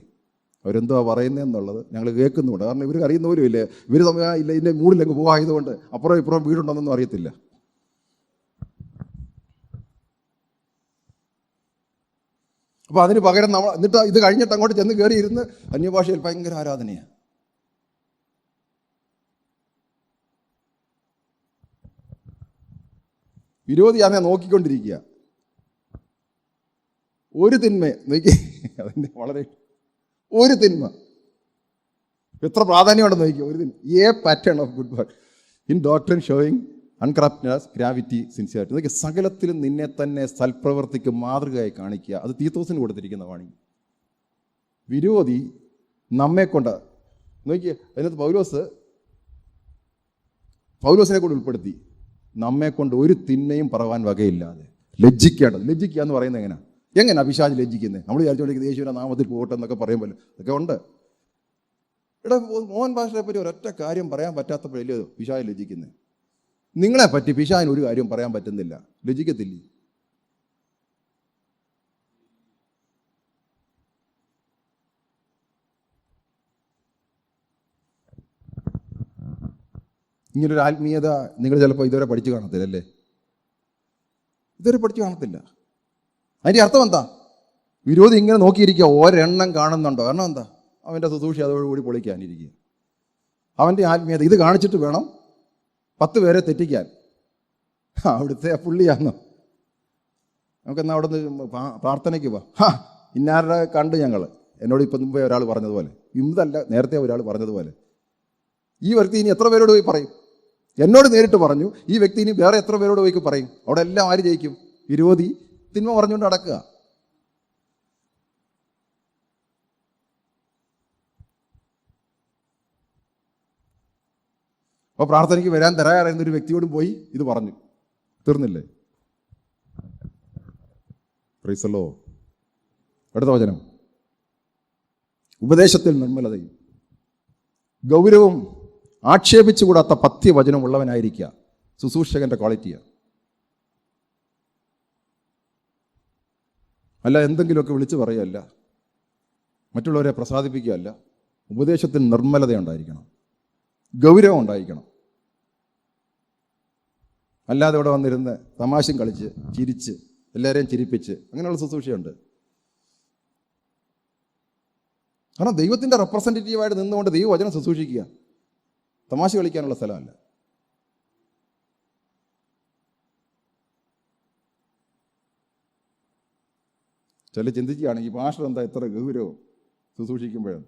അവരെന്തോ പറയുന്നതെന്നുള്ളത് ഞങ്ങൾ കേൾക്കുന്നുണ്ട്. കാരണം ഇവർ അറിയുന്ന പോലും ഇല്ലേ, ഇവർ ഇല്ല ഇതിൻ്റെ മൂടിലങ്ങ് പോകായതുകൊണ്ട് അപ്പുറം ഇപ്പുറം വീടുണ്ടെന്നൊന്നും അറിയത്തില്ല. അപ്പോൾ അതിന് പകരം എന്നിട്ട് ഇത് കഴിഞ്ഞിട്ട് അങ്ങോട്ട് ചെന്ന് കയറി ഇരുന്ന് അന്യഭാഷയിൽ ഭയങ്കര ആരാധനയാണ്. വിരോധിയാന്നെ നോക്കിക്കൊണ്ടിരിക്കുക. ഒരു തിന്മ നോക്കി, അതിൻ്റെ വളരെ ഒരു തിന്മ എത്ര പ്രാധാന്യമുണ്ടെന്ന് നോക്കി. ഒരു തിന്മ a pattern of good work in doctrine showing uncorruptness, gravity, sincerity. നോക്കി, സകലത്തിലും നിന്നെ തന്നെ സൽപ്രവർത്തിക്ക് മാതൃകയായി കാണിക്കുക. അത് തീത്തോസിന് കൊടുത്തിരിക്കുന്ന വാണി. വിരോധി നമ്മെ കൊണ്ട് നോക്കി, അതിനകത്ത് പൗലോസിനെ കൊണ്ട് ഉൾപ്പെടുത്തി, നമ്മെ കൊണ്ട് ഒരു തിന്മയും പറവാൻ വകയില്ലാതെ ലജ്ജിക്കേണ്ടത്. ലജ്ജിക്കുക എന്ന് പറയുന്നത് എങ്ങനെ പിശാച് ലജ്ജിക്കുന്നത്? നമ്മൾ വിചാരിച്ചുകൊണ്ടിരിക്കുന്നത് യേശുവിൻ്റെ നാമത്തിൽ പോകട്ടെ എന്നൊക്കെ പറയുമ്പോൾ ഒക്കെ ഉണ്ട്. ഇവിടെ മോഹൻ ഭാഷയെ പറ്റി ഒരൊറ്റ കാര്യം പറയാൻ പറ്റാത്തപ്പോഴല്ലേ പിശാച് ലജ്ജിക്കുന്നത്. നിങ്ങളെപ്പറ്റി പിശാചിന് ഒരു കാര്യം പറയാൻ പറ്റുന്നില്ല, ലജ്ജിക്കത്തില്ലേ? ഇങ്ങനൊരു ആത്മീയത നിങ്ങൾ ചിലപ്പോൾ ഇതുവരെ പഠിച്ചു കാണത്തില്ല, അല്ലേ? ഇതുവരെ പഠിച്ചു കാണത്തില്ല. അതിൻ്റെ അർത്ഥം എന്താ? വിരോധി ഇങ്ങനെ നോക്കിയിരിക്കുക, ഒരെണ്ണം കാണുന്നുണ്ടോ? കാരണം എന്താ? അവൻ്റെ ശുശ്രൂഷ അതോടുകൂടി പൊളിക്കാനിരിക്കുക. അവൻ്റെ ആത്മീയത ഇത് കാണിച്ചിട്ട് വേണം 10 പേരെ തെറ്റിക്കാൻ. അവിടുത്തെ പുള്ളിയാന്നോ? നമുക്കെന്നാ അവിടെ നിന്ന് പ്രാർത്ഥനയ്ക്ക് പോവാം. ഇന്നാരുടെ കണ്ട് ഞങ്ങൾ, എന്നോട് ഇപ്പം മുമ്പേ ഒരാൾ പറഞ്ഞതുപോലെ, ഇന്നല്ല നേരത്തെ ഒരാൾ പറഞ്ഞതുപോലെ, ഈ വ്യക്തി ഇനി എത്ര പേരോട് പോയി പറയും? എന്നോട് നേരിട്ട് പറഞ്ഞു, ഈ വ്യക്തി ഇനി വേറെ എത്ര പേരോട് പോയി പറയും? അവിടെ എല്ലാം ആര് ജയിക്കും? വിരോധി തിന്മ പറഞ്ഞുകൊണ്ട് നടക്കുക. അപ്പോൾ പ്രാർത്ഥനയ്ക്ക് വരാൻ തയ്യാറായിരുന്നൊരു വ്യക്തിയോടും പോയി ഇത് പറഞ്ഞു, തീർന്നില്ലേ? Price the lord. അടുത്ത വചനം, ഉപദേശത്തിൽ നിർമ്മലതയും ഗൗരവം ആക്ഷേപിച്ചുകൂടാത്ത പഥ്യവചനം ഉള്ളവനായിരിക്കുക ശുശ്രൂഷകന്റെ ക്വാളിറ്റിയാണ്. അല്ല എന്തെങ്കിലുമൊക്കെ വിളിച്ചു പറയുകയല്ല, മറ്റുള്ളവരെ പ്രസാദിപ്പിക്കുകയല്ല. ഉപദേശത്തിൽ നിർമ്മലത ഉണ്ടായിരിക്കണം, ഗൗരവം ഉണ്ടായിരിക്കണം. അല്ലാതെ ഇവിടെ വന്നിരുന്ന് തമാശയും കളിച്ച് ചിരിച്ച് എല്ലാവരെയും ചിരിപ്പിച്ച് അങ്ങനെയുള്ള ശുശ്രൂഷയുണ്ട്. കാരണം ദൈവത്തിൻ്റെ റെപ്രസെൻറ്റേറ്റീവായിട്ട് നിന്നുകൊണ്ട് ദൈവവചനം ശുശ്രൂഷിക്കുക തമാശ കളിക്കാനുള്ള സ്ഥലമല്ല. ചില ചിന്തിക്കുകയാണ്, ഈ പാസ്റ്റർ എന്താ എത്ര ഗൗരവം ശുശ്രൂഷിക്കുമ്പോഴാണ്.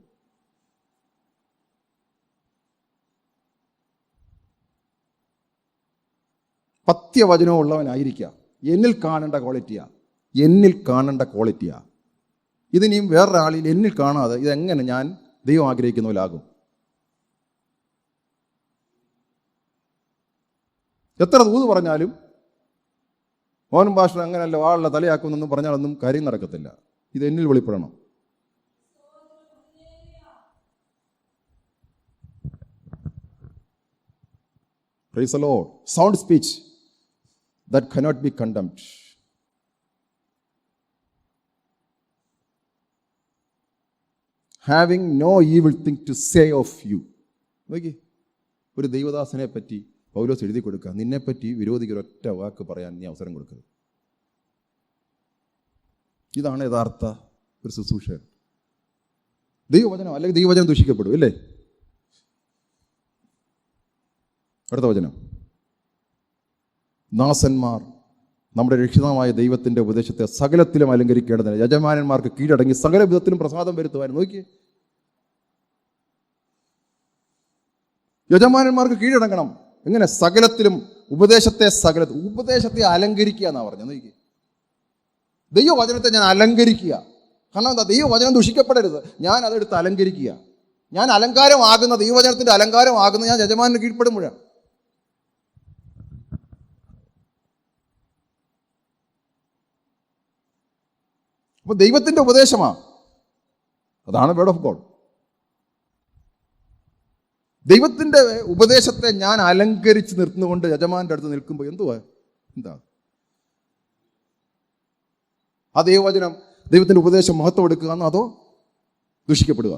പഥ്യവചനവും ഉള്ളവനായിരിക്കുക. എന്നിൽ കാണേണ്ട ക്വാളിറ്റിയാ. ഇതിനിയും വേറൊരാളിൽ എന്നിൽ കാണാതെ ഇതെങ്ങനെ ഞാൻ ദൈവം ആഗ്രഹിക്കുന്ന പോലാകും? എത്ര ദൂത് പറഞ്ഞാലും മോഹൻ ഭാഷ അങ്ങനെയല്ല ആളുടെ തലയാക്കുമെന്നൊന്നും പറഞ്ഞാലൊന്നും കാര്യം നടക്കത്തില്ല. ഇത് എന്നിൽ വെളിപ്പെടണം. Praise the Lord. Sound speech that cannot be condemned. Having no evil thing to say of you. നോക്കി, ഒരു ദൈവദാസനെ പറ്റി പൗലോസ് എഴുതി കൊടുക്കുക, നിന്നെപ്പറ്റി വിരോധിക്ക് ഒരൊറ്റ വാക്ക് പറയാൻ നീ അവസരം കൊടുക്കരുത്. ഇതാണ് യഥാർത്ഥ ഒരു ശുശ്രൂഷ. ദൈവവചനം അല്ലെങ്കിൽ ദൈവവചനം ദൂഷിക്കപ്പെടും, ഇല്ലേ? അടുത്ത വചനം, ദാസന്മാർ നമ്മുടെ രക്ഷിതമായ ദൈവത്തിൻ്റെ ഉപദേശത്തെ സകലത്തിലും അലങ്കരിക്കേണ്ടതിന് യജമാനന്മാർക്ക് കീഴടങ്ങി സകല വിധത്തിലും പ്രസാദം വരുത്തുവാൻ. നോക്കി, യജമാനന്മാർക്ക് കീഴടങ്ങണം. എങ്ങനെ? സകലത്തിലും ഉപദേശത്തെ അലങ്കരിക്കുക എന്നാണ് പറഞ്ഞത്. നോക്കി, ദൈവവചനത്തെ ഞാൻ അലങ്കരിക്കുക. കാരണം എന്താ? ദൈവവചനം ദുഷിക്കപ്പെടരുത്, ഞാൻ അതെടുത്ത് അലങ്കരിക്കുക. ഞാൻ അലങ്കാരമാകുന്ന ദൈവവചനത്തിൻ്റെ അലങ്കാരമാകുന്ന ഞാൻ യജമാനന് കീഴ്പ്പെടുമ്പോഴാണ്. അപ്പോൾ ദൈവത്തിൻ്റെ ഉപദേശമാണ്, അതാണ് വേർഡ് ഓഫ് ഗോഡ്. ദൈവത്തിൻ്റെ ഉപദേശത്തെ ഞാൻ അലങ്കരിച്ച് നിർത്തുന്നുകൊണ്ട് യജമാൻ്റെ അടുത്ത് നിൽക്കുമ്പോൾ എന്താ ആ ദൈവവചനം, ദൈവത്തിൻ്റെ ഉപദേശം മഹത്വം എടുക്കുക എന്നോ അതോ ദുഷിക്കപ്പെടുക?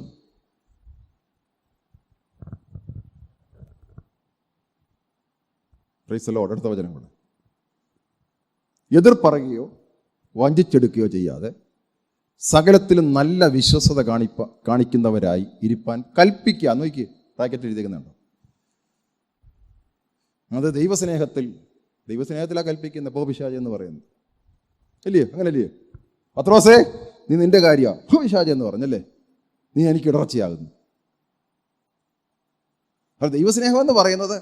Price the lord. അടുത്ത വചനം കൂടെ, എതിർപ്പറയുകയോ വഞ്ചിച്ചെടുക്കുകയോ ചെയ്യാതെ സകലത്തിലും നല്ല വിശ്വസത കാണിക്കുന്നവരായി ഇരിപ്പാൻ കൽപ്പിക്കുക. നോക്കി, ബ്രാക്കറ്റ് എഴുതിക്കുന്നുണ്ടോ? അത് ദൈവസ്നേഹത്തിൽ ദൈവസ്നേഹത്തിലാണ് കൽപ്പിക്കുന്നത്. പോ പിശാച് എന്ന് പറയുന്നത് അല്ലയോ? അങ്ങനല്ലയോ? പത്രോസേ, നീ നിന്റെ കാര്യമാണ് പോ പിശാച് എന്ന് പറഞ്ഞല്ലേ, നീ എനിക്ക് ഇടർച്ചയാകുന്നു. അപ്പോൾ ദൈവസ്നേഹം എന്ന് പറയുന്നത്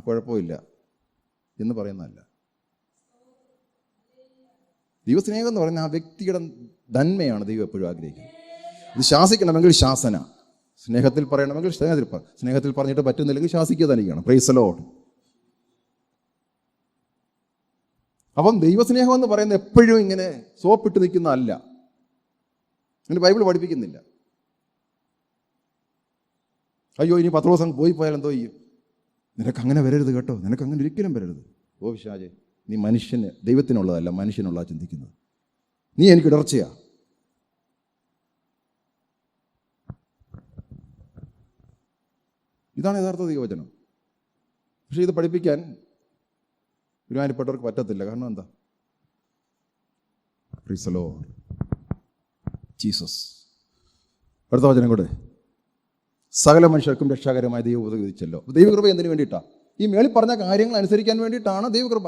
കുഴപ്പമില്ല എന്ന് പറയുന്നതല്ല. ദൈവസ്നേഹം എന്ന് പറയുന്നത് ആ വ്യക്തിയുടെ നന്മയാണ് ദൈവം എപ്പോഴും ആഗ്രഹിക്കുന്നത്. ഇത് ശാസിക്കണമെങ്കിൽ ശാസന, സ്നേഹത്തിൽ പറയണമെങ്കിൽ സ്നേഹത്തിൽ പറഞ്ഞിട്ട് പറ്റുന്നില്ലെങ്കിൽ ശാസിക്കുക തനിക്കാണ്. Praise the lord. അപ്പം ദൈവസ്നേഹം എന്ന് പറയുന്നത് എപ്പോഴും ഇങ്ങനെ സോപ്പിട്ട് നിൽക്കുന്നതല്ല. അങ്ങനെ ബൈബിൾ പഠിപ്പിക്കുന്നില്ല. അയ്യോ ഇനി 10 ദിവസം പോയാൽ എന്തോ ചെയ്യും, നിനക്ക് അങ്ങനെ വരരുത് കേട്ടോ, നിനക്ക് അങ്ങനെ ഒരിക്കലും വരരുത്. ഓ പിശാചേ, നീ മനുഷ്യന് ദൈവത്തിനുള്ളതല്ല മനുഷ്യനുള്ള ചിന്തിക്കുന്നത്. നീ എനിക്ക് ഇടർച്ചയാ. ഇതാണ് യഥാർത്ഥ ദൈവവചനം. പക്ഷെ ഇത് പഠിപ്പിക്കാൻ ഒരുമാതിരിപ്പെട്ടവർക്ക് പറ്റത്തില്ല. കാരണം എന്താ? Price the Lord Jesus. അടുത്ത വചനം കൂടെ, സകല മനുഷ്യർക്കും രക്ഷാകരമായ ദൈവം ഉപദേശിച്ചല്ലോ. ദൈവകൃപ എന്തിനു വേണ്ടിയിട്ടാണ്? ഈ മേളിൽ പറഞ്ഞ കാര്യങ്ങൾ അനുസരിക്കാൻ വേണ്ടിയിട്ടാണ് ദൈവകൃപ.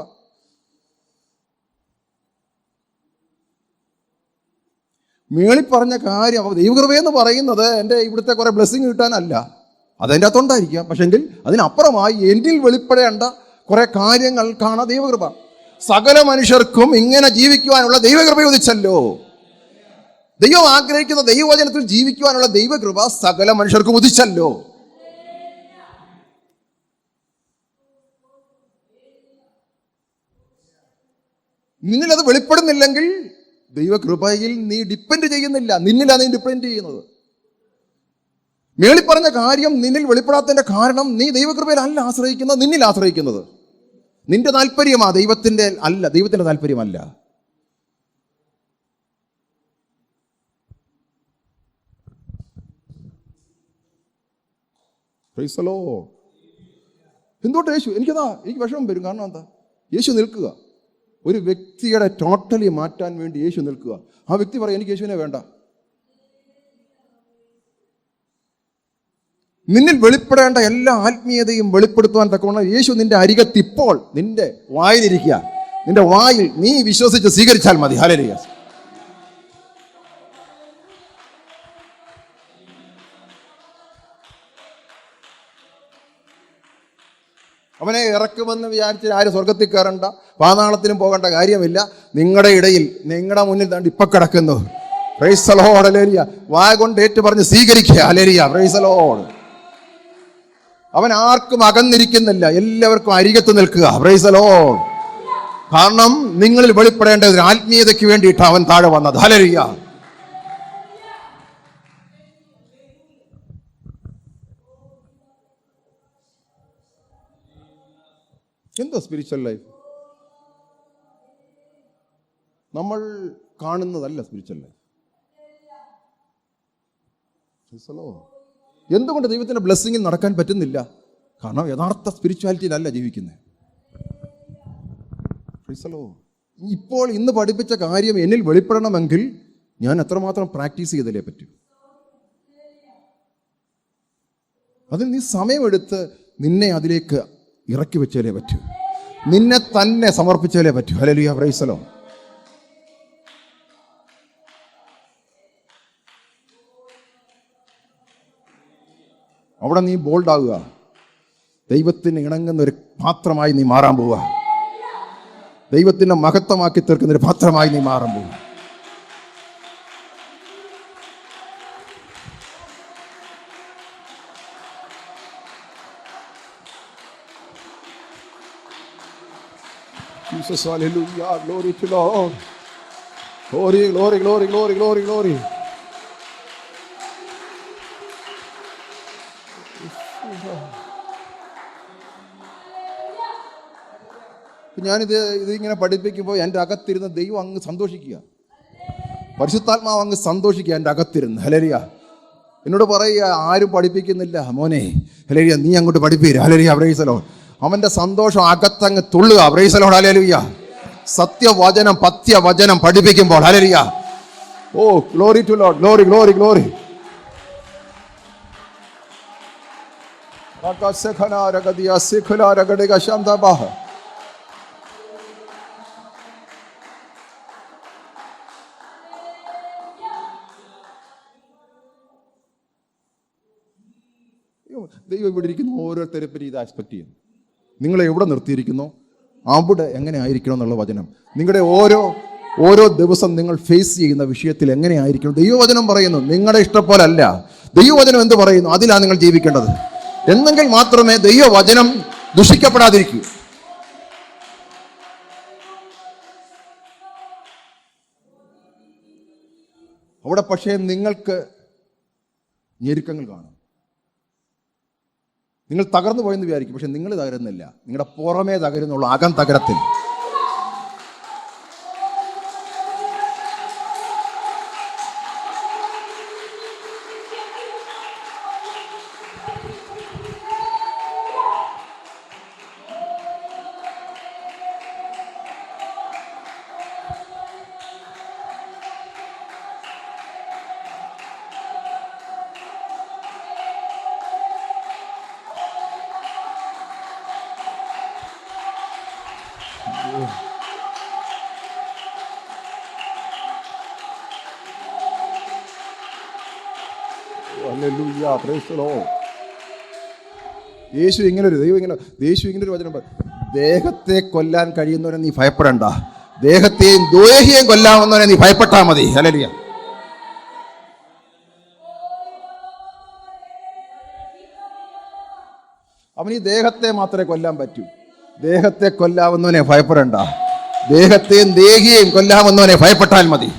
മേളിൽ പറഞ്ഞ കാര്യം, ദൈവകൃപയെന്ന് പറയുന്നത് എൻ്റെ ഇവിടുത്തെ കുറെ ബ്ലെസ്സിങ് കിട്ടാനല്ല, അതെൻ്റെ അകത്തുണ്ടായിരിക്കാം. പക്ഷെങ്കിൽ അതിനപ്പുറമായി എന്നിൽ വെളിപ്പെടേണ്ട കുറെ കാര്യങ്ങൾക്കാണ് ദൈവകൃപ. സകല മനുഷ്യർക്കും ഇങ്ങനെ ജീവിക്കുവാനുള്ള ദൈവകൃപ ഉദിച്ചല്ലോ. ദൈവം ആഗ്രഹിക്കുന്ന ദൈവവചനത്തിൽ ജീവിക്കുവാനുള്ള ദൈവകൃപ സകല മനുഷ്യർക്കും ഉദിച്ചല്ലോ. നിന്നിലത് വെളിപ്പെടുന്നില്ലെങ്കിൽ ദൈവകൃപയിൽ നീ ഡിപ്പെൻഡ് ചെയ്യുന്നില്ല, നിന്നിലാണ് നീ ഡിപ്പെൻഡ് ചെയ്യുന്നത്. മേളി പറഞ്ഞ കാര്യം നിന്നിൽ വെളിപ്പെടാത്തതിന്റെ കാരണം നീ ദൈവകൃപയിലല്ല ആശ്രയിക്കുന്നത്, നിന്നിൽ ആശ്രയിക്കുന്നത്. നിന്റെ താല്പര്യമാ, ദൈവത്തിന്റെ അല്ല, ദൈവത്തിന്റെ താല്പര്യമല്ല. Price the Lord. എന്തുകൊണ്ട് യേശു? എനിക്ക് വിഷമം വരും. കാരണം എന്താ? യേശു നിൽക്കുക, ഒരു വ്യക്തിയുടെ ടോട്ടലി മാറ്റാൻ വേണ്ടി യേശു നിൽക്കുക. ആ വ്യക്തി പറയും എനിക്ക് യേശുവിനെ വേണ്ട. നിന്നിൽ വെളിപ്പെടേണ്ട എല്ലാ ആത്മീയതയും വെളിപ്പെടുത്തുവാൻ തക്കവണ്ണം യേശു നിന്റെ അരികത്ത് ഇപ്പോൾ നിന്റെ വായിലിരിക്കുക. നിന്റെ വായിൽ നീ വിശ്വസിച്ച് സ്വീകരിച്ചാൽ മതി. ഹല്ലേലൂയ. അവനെ ഇറക്കുമെന്ന് വിചാരിച്ച് ആരും സ്വർഗത്തിൽ കയറണ്ട, പാതാളത്തിലും പോകേണ്ട കാര്യമില്ല. നിങ്ങളുടെ ഇടയിൽ, നിങ്ങളുടെ മുന്നിൽ ദാണ്ട് ഇപ്പൊ കിടക്കുന്നു. Price the lord. ഹല്ലേലൂയ. വായ കൊണ്ട് ഏറ്റു പറഞ്ഞ് സ്വീകരിക്കുക. ഹല്ലേലൂയ. Praise the lord. അവൻ ആർക്കും അകന്നിരിക്കുന്നില്ല, എല്ലാവർക്കും അരികത്ത് നിൽക്കുക. Price the Lord. കാരണം നിങ്ങളിൽ വെളിപ്പെടേണ്ട ഒരു ആത്മീയതയ്ക്ക് വേണ്ടിയിട്ട് അവൻ താഴെ വന്നത്. ഹല്ലേലൂയ. എന്തോ സ്പിരിച്വൽ ലൈഫ് നമ്മൾ കാണുന്നതല്ല സ്പിരിച്വൽ ലൈഫ്. എന്തുകൊണ്ട് ദൈവത്തിന്റെ ബ്ലെസ്സിങ്ങിൽ നടക്കാൻ പറ്റുന്നില്ല? കാരണം യഥാർത്ഥ സ്പിരിച്വാലിറ്റിയിലല്ല ജീവിക്കുന്നത്. ഇപ്പോൾ ഇന്ന് പഠിപ്പിച്ച കാര്യം എന്നിൽ വെളിപ്പെടണമെങ്കിൽ ഞാൻ എത്രമാത്രം പ്രാക്ടീസ് ചെയ്തല്ലേ പറ്റൂ. അതിൽ നീ സമയമെടുത്ത് നിന്നെ അതിലേക്ക് ഇറക്കി വെച്ചാലേ പറ്റൂ, നിന്നെ തന്നെ സമർപ്പിച്ചാലേ പറ്റൂ. ഹല്ലേലൂയ. Praise the Lord. അവിടെ നീ ബോൾഡ് ആകുക, ദൈവത്തിന് ഇണങ്ങുന്ന ഒരു പാത്രമായി നീ മാറാൻ പോവുക, ദൈവത്തിനെ മഹത്വമാക്കി തീർക്കുന്ന ഒരു പാത്രമായി നീ മാറാൻ പോവുക. Jesus, hallelujah, glory to Lord. Glory, glory, glory, glory, glory, glory. ഇതിങ്ങനെ പഠിപ്പിക്കുമ്പോൾ എൻ്റെ അകത്തിരുന്ന് ദൈവം അങ്ങ് സന്തോഷിക്കുക, പരിശുദ്ധാത്മാവ് അങ്ങ് സന്തോഷിക്കുക എൻ്റെ അകത്തിരുന്ന്. ഹല്ലേലൂയ. എന്നോട് പറയുക, ആരും പഠിപ്പിക്കുന്നില്ല മോനെ, ഹല്ലേലൂയ, നീ അങ്ങോട്ട് പഠിപ്പിക്കുക. ഹല്ലേലൂയ. Praise the lord. അവന്റെ സന്തോഷം അകത്തങ്ങ് തുള്ളുക. Praise the lord. ഹല്ലേലൂയ. സത്യവചനം, പത്യവചനം പഠിപ്പിക്കുമ്പോൾ. Hallelujah. Oh glory to lord. Glory, glory, glory. ദൈവം ഇവിടെ ഇരിക്കുന്ന ഓരോരുത്തരെ പറ്റി ഇത് ആസ്പെക്ട് ചെയ്യും. നിങ്ങളെ എവിടെ നിർത്തിയിരിക്കുന്നോ അവിടെ എങ്ങനെ ആയിരിക്കണം എന്നുള്ള വചനം. നിങ്ങളുടെ ഓരോ ദിവസം നിങ്ങൾ ഫേസ് ചെയ്യുന്ന വിഷയത്തിൽ എങ്ങനെ ആയിരിക്കണം ദൈവവചനം പറയുന്നു. നിങ്ങളുടെ ഇഷ്ടപ്പോലല്ല. ദൈവവചനം എന്ത് പറയുന്നു അതിലാണ് നിങ്ങൾ ജീവിക്കേണ്ടത്. എന്നെങ്കിൽ മാത്രമേ ദൈവവചനം ദുഷിക്കപ്പെടാതിരിക്കൂ. അവിടെ പക്ഷേ നിങ്ങൾക്ക് ഞെരുക്കങ്ങൾ കാണും. നിങ്ങൾ തകർന്നു പോയെന്ന് വിചാരിക്കും, പക്ഷെ നിങ്ങൾ തകരുന്നില്ല. നിങ്ങളുടെ പുറമേ തകരുന്നുള്ള, അകം തകരത്തിൽ. യേശു ഇങ്ങനൊരു വചനം പറയും, ദേഹത്തെ കൊല്ലാൻ കഴിയുന്നവനെ നീ ഭയപ്പെടണ്ട, ദേഹത്തെയും ദ്രോഹിയെയും കൊല്ലാവുന്നവനെ നീ ഭയപ്പെട്ടാ മതി. ഹല്ലേലൂയ. അവൻ ഈ ദേഹത്തെ മാത്രമേ കൊല്ലാൻ പറ്റൂ. ദേഹത്തെ കൊല്ലാവുന്നവനെ ഭയപ്പെടണ്ട, ദേഹത്തെയും ദേഹിയെയും കൊല്ലാവുന്നവനെ ഭയപ്പെട്ടാൽ മതി.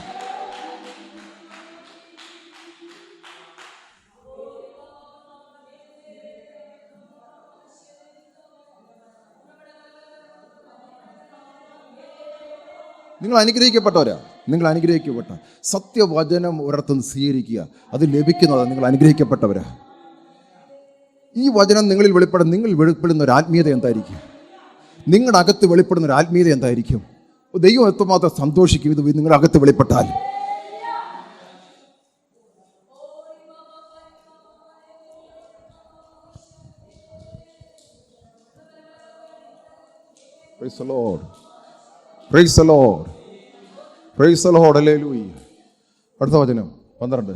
നിങ്ങൾ അനുഗ്രഹിക്കപ്പെട്ടവരാ. നിങ്ങൾ അനുഗ്രഹിക്കപ്പെട്ട സത്യവചനം ഒരിടത്തുനിന്ന് സ്വീകരിക്കുക, അത് ലഭിക്കുന്നത് നിങ്ങൾ അനുഗ്രഹിക്കപ്പെട്ടവരാ. ഈ വചനം നിങ്ങളിൽ വെളിപ്പെടും. നിങ്ങൾ വെളിപ്പെടുന്ന ഒരു ആത്മീയത എന്തായിരിക്കും? നിങ്ങളുടെ അകത്ത് വെളിപ്പെടുന്ന ഒരു ആത്മീയത എന്തായിരിക്കും? ദൈവം എത്രമാത്രം സന്തോഷിക്കും ഇത് നിങ്ങളുടെ അകത്ത് വെളിപ്പെട്ടാൽ. Praise the Lord. Praise the Lord. Praise the Lord. Hallelujah. അടുത്ത വചനം 12.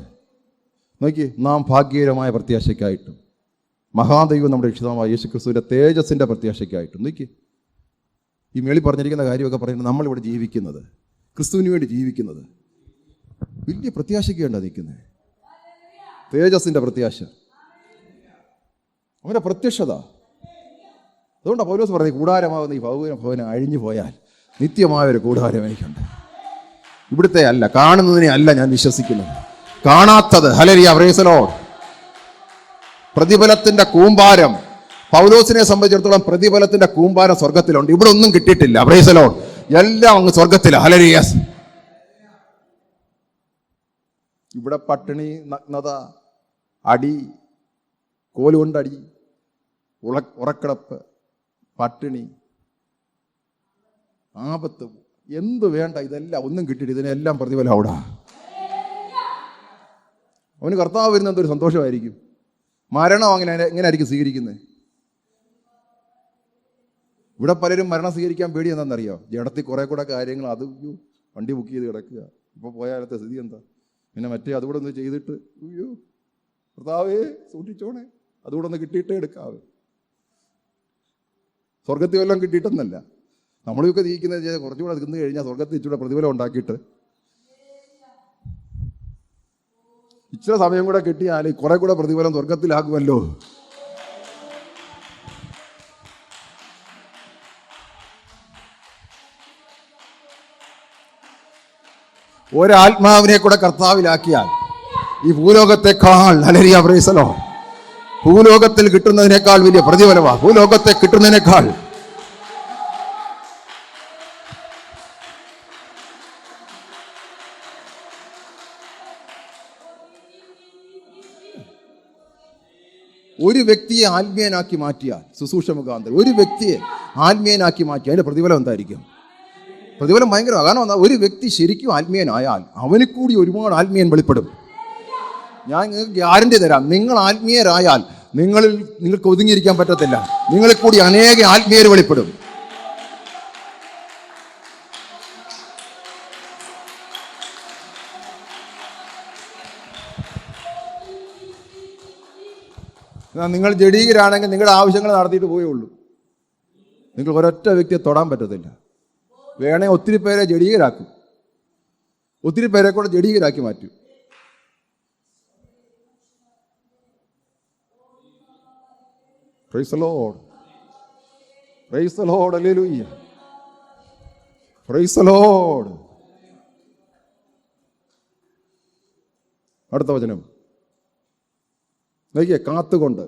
നോക്കി, നാം ഭാഗ്യകരമായ പ്രത്യാശയ്ക്കായിട്ടും മഹാദൈവം നമ്മുടെ രക്ഷിതാവായ യേശുക്രിസ്തുവിന്റെ തേജസ്സിന്റെ പ്രത്യാശയ്ക്കായിട്ടും. നോക്കി, ഈ മേളിൽ പറഞ്ഞിരിക്കുന്ന കാര്യമൊക്കെ പറയുന്നത് നമ്മളിവിടെ ജീവിക്കുന്നത്, ക്രിസ്തുവിന് വേണ്ടി ജീവിക്കുന്നത് വലിയ പ്രത്യാശയ്ക്ക് വേണ്ട നിൽക്കുന്നത്. തേജസ്സിന്റെ പ്രത്യാശ, അവൻ്റെ പ്രത്യക്ഷത. അതുകൊണ്ടാണ് പൗലോസ് പറഞ്ഞത്, കൂടാരമാകുന്ന ഈ ഭവനം അഴിഞ്ഞു പോയാൽ നിത്യമായൊരു കൂടാരം എനിക്കുണ്ട്. ഇവിടുത്തെ അല്ല, കാണുന്നതിനെ അല്ല ഞാൻ വിശ്വസിക്കുന്നത്, കാണാത്തത്. ഹല്ലേലൂയ. Praise the lord. പ്രതിഫലത്തിന്റെ കൂമ്പാരം, പൗലോസിനെ സംബന്ധിച്ചിടത്തോളം പ്രതിഫലത്തിന്റെ കൂമ്പാരം സ്വർഗത്തിലുണ്ട്. ഇവിടെ ഒന്നും കിട്ടിയിട്ടില്ല. Praise the lord. എല്ലാം അങ്ങ് സ്വർഗത്തിലാണ്. ഹല്ലേലൂയ. ഇവിടെ പട്ടിണി, നഗ്നത, അടി, കോലുകൊണ്ടടി, ഉറക്കിടപ്പ്, പട്ടിണി, ആപത്ത്, എന്ത് വേണ്ട, ഇതെല്ലാം ഒന്നും കിട്ടിയിട്ട് ഇതിനെല്ലാം പ്രതിഫലം അവിടെ. അവന് കർത്താവ് വരുന്ന എന്തൊരു സന്തോഷമായിരിക്കും. മരണം എങ്ങനെ ആയിരിക്കും സ്വീകരിക്കുന്നത്? ഇവിടെ പലരും മരണം സ്വീകരിക്കാൻ പേടി എന്താണെന്നറിയോ? ജഡത്തിൽ കുറെ കൂടെ കാര്യങ്ങൾ, അത് വണ്ടി ബുക്ക് ചെയ്ത് കിടക്കുക, ഇപ്പോൾ പോയാലത്തെ സ്ഥിതി എന്താ, പിന്നെ മറ്റേ അതുകൂടെ ഒന്ന് ചെയ്തിട്ട് കർത്താവേ സൂക്ഷിച്ചോണേ, അതുകൂടെ ഒന്ന് കിട്ടിയിട്ടേ എടുക്കാവേ. സ്വർഗത്തിൽ വല്ലതും കിട്ടിയിട്ടെന്നല്ല, നമ്മളൊക്കെ ജീവിക്കുന്നത് കുറച്ചുകൂടെ തിന്നു കഴിഞ്ഞാൽ സ്വർഗത്തിൽ ഇച്ചിരി പ്രതിഫലം ഉണ്ടാക്കിയിട്ട് ഇച്ചിരി സമയം കൂടെ കിട്ടിയാൽ കുറെ കൂടെ പ്രതിഫലം സ്വർഗത്തിലാകുമല്ലോ. ഒരാത്മാവിനെ കൂടെ കർത്താവിലാക്കിയാൽ ഈ ഭൂലോകത്തെക്കാൾ, ഹല്ലേലൂയ, പ്രൈസ് ദി ലോർഡ്, ഭൂലോകത്തിൽ കിട്ടുന്നതിനേക്കാൾ വലിയ പ്രതിഫലമാണ്. ഭൂലോകത്തെ കിട്ടുന്നതിനേക്കാൾ ഒരു വ്യക്തിയെ ആത്മീയനാക്കി മാറ്റിയാൽ, ശുശ്രൂഷ മുഖാന്തരം ഒരു വ്യക്തിയെ ആത്മീയനാക്കി മാറ്റിയാൽ അതിൻ്റെ പ്രതിഫലം എന്തായിരിക്കും? പ്രതിഫലം ഭയങ്കരമാണ്. കാരണം ഒരു വ്യക്തി ശരിക്കും ആത്മീയനായാൽ അവന് കൂടി ഒരുപാട് ആത്മീയൻ വെളിപ്പെടും. ഞാൻ നിങ്ങൾക്ക് ഗ്യാരണ്ടി തരാം, നിങ്ങൾ ആത്മീയരായാൽ നിങ്ങൾക്ക് ഒതുങ്ങിയിരിക്കാൻ പറ്റത്തില്ല. നിങ്ങളിൽ കൂടി അനേക ആത്മീയർ വെളിപ്പെടും. നിങ്ങൾ ജഡീകരാണെങ്കിൽ നിങ്ങളുടെ ആവശ്യങ്ങൾ നടത്തിയിട്ട് പോയുള്ളൂ. നിങ്ങൾ ഒരൊറ്റ വ്യക്തിയെ തൊടാൻ പറ്റത്തില്ല. വേണേ ഒത്തിരി പേരെ ജഡീകരാക്കും, ഒത്തിരി പേരെ കൂടെ ജഡീകരാക്കി മാറ്റും. Price the lord, praise the lord, hallelujah, praise the lord. അടുത്ത വചനം നോക്കിയേ, കാത്തുകൊണ്ട്,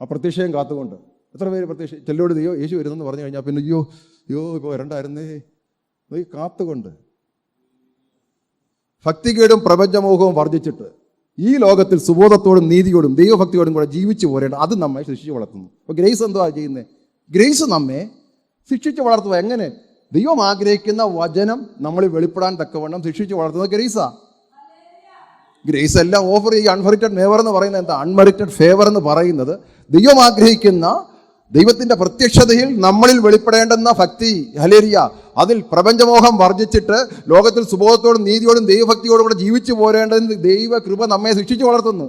ആ പ്രത്യക്ഷയും കാത്തുകൊണ്ട്. എത്ര പേര് പ്രത്യക്ഷ ചെല്ലോട് ദൈവം യേശു വരുന്നെന്ന് പറഞ്ഞു കഴിഞ്ഞാൽ പിന്നെ അയ്യോ ഇപ്പോൾ വരണ്ടായിരുന്നേ. നോക്കി, കാത്തുകൊണ്ട്. ഭക്തികേടും പ്രപഞ്ചമോഹവും വർജിച്ചിട്ട് ഈ ലോകത്തിൽ സുബോധത്തോടും നീതിയോടും ദൈവഭക്തിയോടും കൂടെ ജീവിച്ചു പോരേണ്ട, അത് നമ്മെ ശിക്ഷിച്ച് വളർത്തുന്നു. അപ്പോൾ ഗ്രേസ് എന്തുവാ ചെയ്യുന്നത്? ഗ്രേസ് നമ്മെ ശിക്ഷിച്ച് വളർത്തുക. എങ്ങനെ? ദൈവം ആഗ്രഹിക്കുന്ന വചനം നമ്മളിൽ വെളിപ്പെടാൻ തക്കവണ്ണം ശിക്ഷിച്ച് വളർത്തുന്നത് ഗ്രേസാ. ഗ്രേസ് എല്ലാം ഓഫർ ചെയ്യുക. അൺമെറിറ്റഡ് ഫേവർ എന്ന് പറയുന്നത് എന്താ? അൺമെറിറ്റഡ് ഫേവർ എന്ന് പറയുന്നത് ദൈവം ആഗ്രഹിക്കുന്ന ദൈവത്തിൻ്റെ പ്രത്യക്ഷതയിൽ നമ്മളിൽ വെളിപ്പെടേണ്ടുന്ന ഭക്തി, ഹല്ലേലൂയ, അതിൽ പ്രപഞ്ചമോഹം വർജിച്ചിട്ട് ലോകത്തിൽ സുബോധത്തോടും നീതിയോടും ദൈവഭക്തിയോടും കൂടെ ജീവിച്ചു പോരേണ്ടതിന് ദൈവകൃപ നമ്മെ ശിക്ഷിച്ച് വളർത്തുന്നു.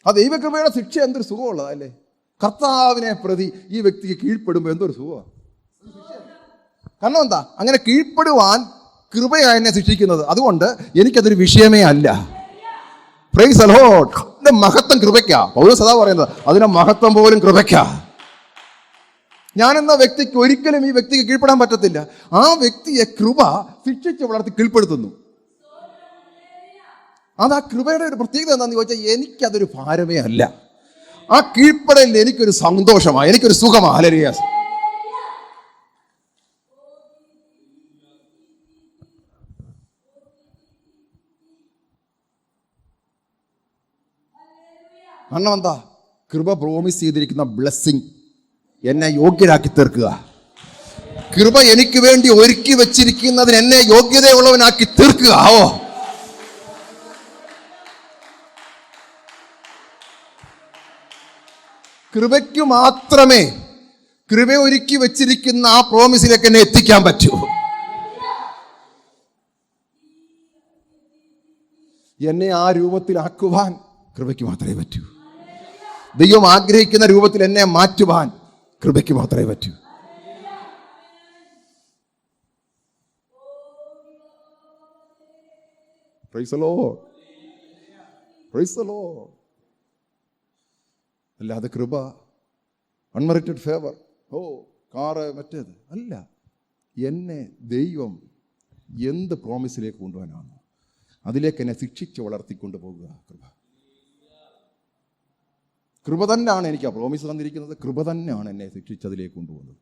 ആ ദൈവകൃപയുടെ ശിക്ഷ എന്തൊരു സുഖമുള്ളതല്ലേ. കർത്താവിനെ പ്രതി ഈ വ്യക്തിക്ക് കീഴ്പ്പെടുമ്പോൾ എന്തൊരു സുഖമാണ്. കാരണം എന്താ? അങ്ങനെ കീഴ്പ്പെടുവാൻ കൃപയാണ് എന്നെ ശിക്ഷിക്കുന്നത്. അതുകൊണ്ട് എനിക്കതൊരു വിഷയമേ അല്ല. Price the Lord. അതിന്റെ മഹത്വം കൃപയ്ക്കാ. പൗലോസ് അതാ പറയുന്നത്, അതിന്റെ മഹത്വം പോലും കൃപയ്ക്കാ. ഞാനെന്ന വ്യക്തിക്ക് ഒരിക്കലും ഈ വ്യക്തിക്ക് കീഴ്പ്പെടാൻ പറ്റത്തില്ല. ആ വ്യക്തിയെ കൃപ ശിക്ഷിച്ച് വളർത്തി കീഴ്പ്പെടുത്തുന്നു. അത് ആ കൃപയുടെ ഒരു പ്രത്യേകത എന്താണെന്ന് ചോദിച്ചാൽ എനിക്കതൊരു ഭാരമേ അല്ല. ആ കീഴ്പ്പെടലിൽ എനിക്കൊരു സന്തോഷമാണ്, എനിക്കൊരു സുഖമാണ്. ഹല്ലേലൂയ. കാരണം എന്താ? കൃപ പ്രോമിസ് ചെയ്തിരിക്കുന്ന ബ്ലെസ്സിങ് എന്നെ യോഗ്യരാക്കി തീർക്കുക. കൃപ എനിക്ക് വേണ്ടി ഒരുക്കി വെച്ചിരിക്കുന്നതിന് എന്നെ യോഗ്യതയുള്ളവനാക്കി തീർക്കുക. കൃപയ്ക്ക് മാത്രമേ കൃപ ഒരുക്കി വെച്ചിരിക്കുന്ന ആ പ്രോമിസിലേക്ക് എന്നെ എത്തിക്കാൻ പറ്റൂ. എന്നെ ആ രൂപത്തിലാക്കുവാൻ കൃപയ്ക്ക് മാത്രമേ പറ്റൂ. ദൈവം ആഗ്രഹിക്കുന്ന രൂപത്തിൽ എന്നെ മാറ്റുവാൻ കൃപയ്ക്ക് മാത്രമേ പറ്റൂ. Price the lord, praise the Lord. അല്ലാതെ കൃപ അൺമെറിറ്റഡ് ഫേവർ, കാറ് മറ്റേത് അല്ല. എന്നെ ദൈവം എന്ത് പ്രോമിസിലേക്ക് കൊണ്ടുപോകാനാണ് അതിലേക്ക് എന്നെ ശിക്ഷിച്ച് വളർത്തിക്കൊണ്ട് പോകുക. കൃപ തന്നെയാണ് എനിക്ക് ആ പ്രോമിസ് തന്നിരിക്കുന്നത്. കൃപ തന്നെയാണ് എന്നെ ശിക്ഷിച്ചതിലേക്ക് കൊണ്ടുപോകുന്നത്.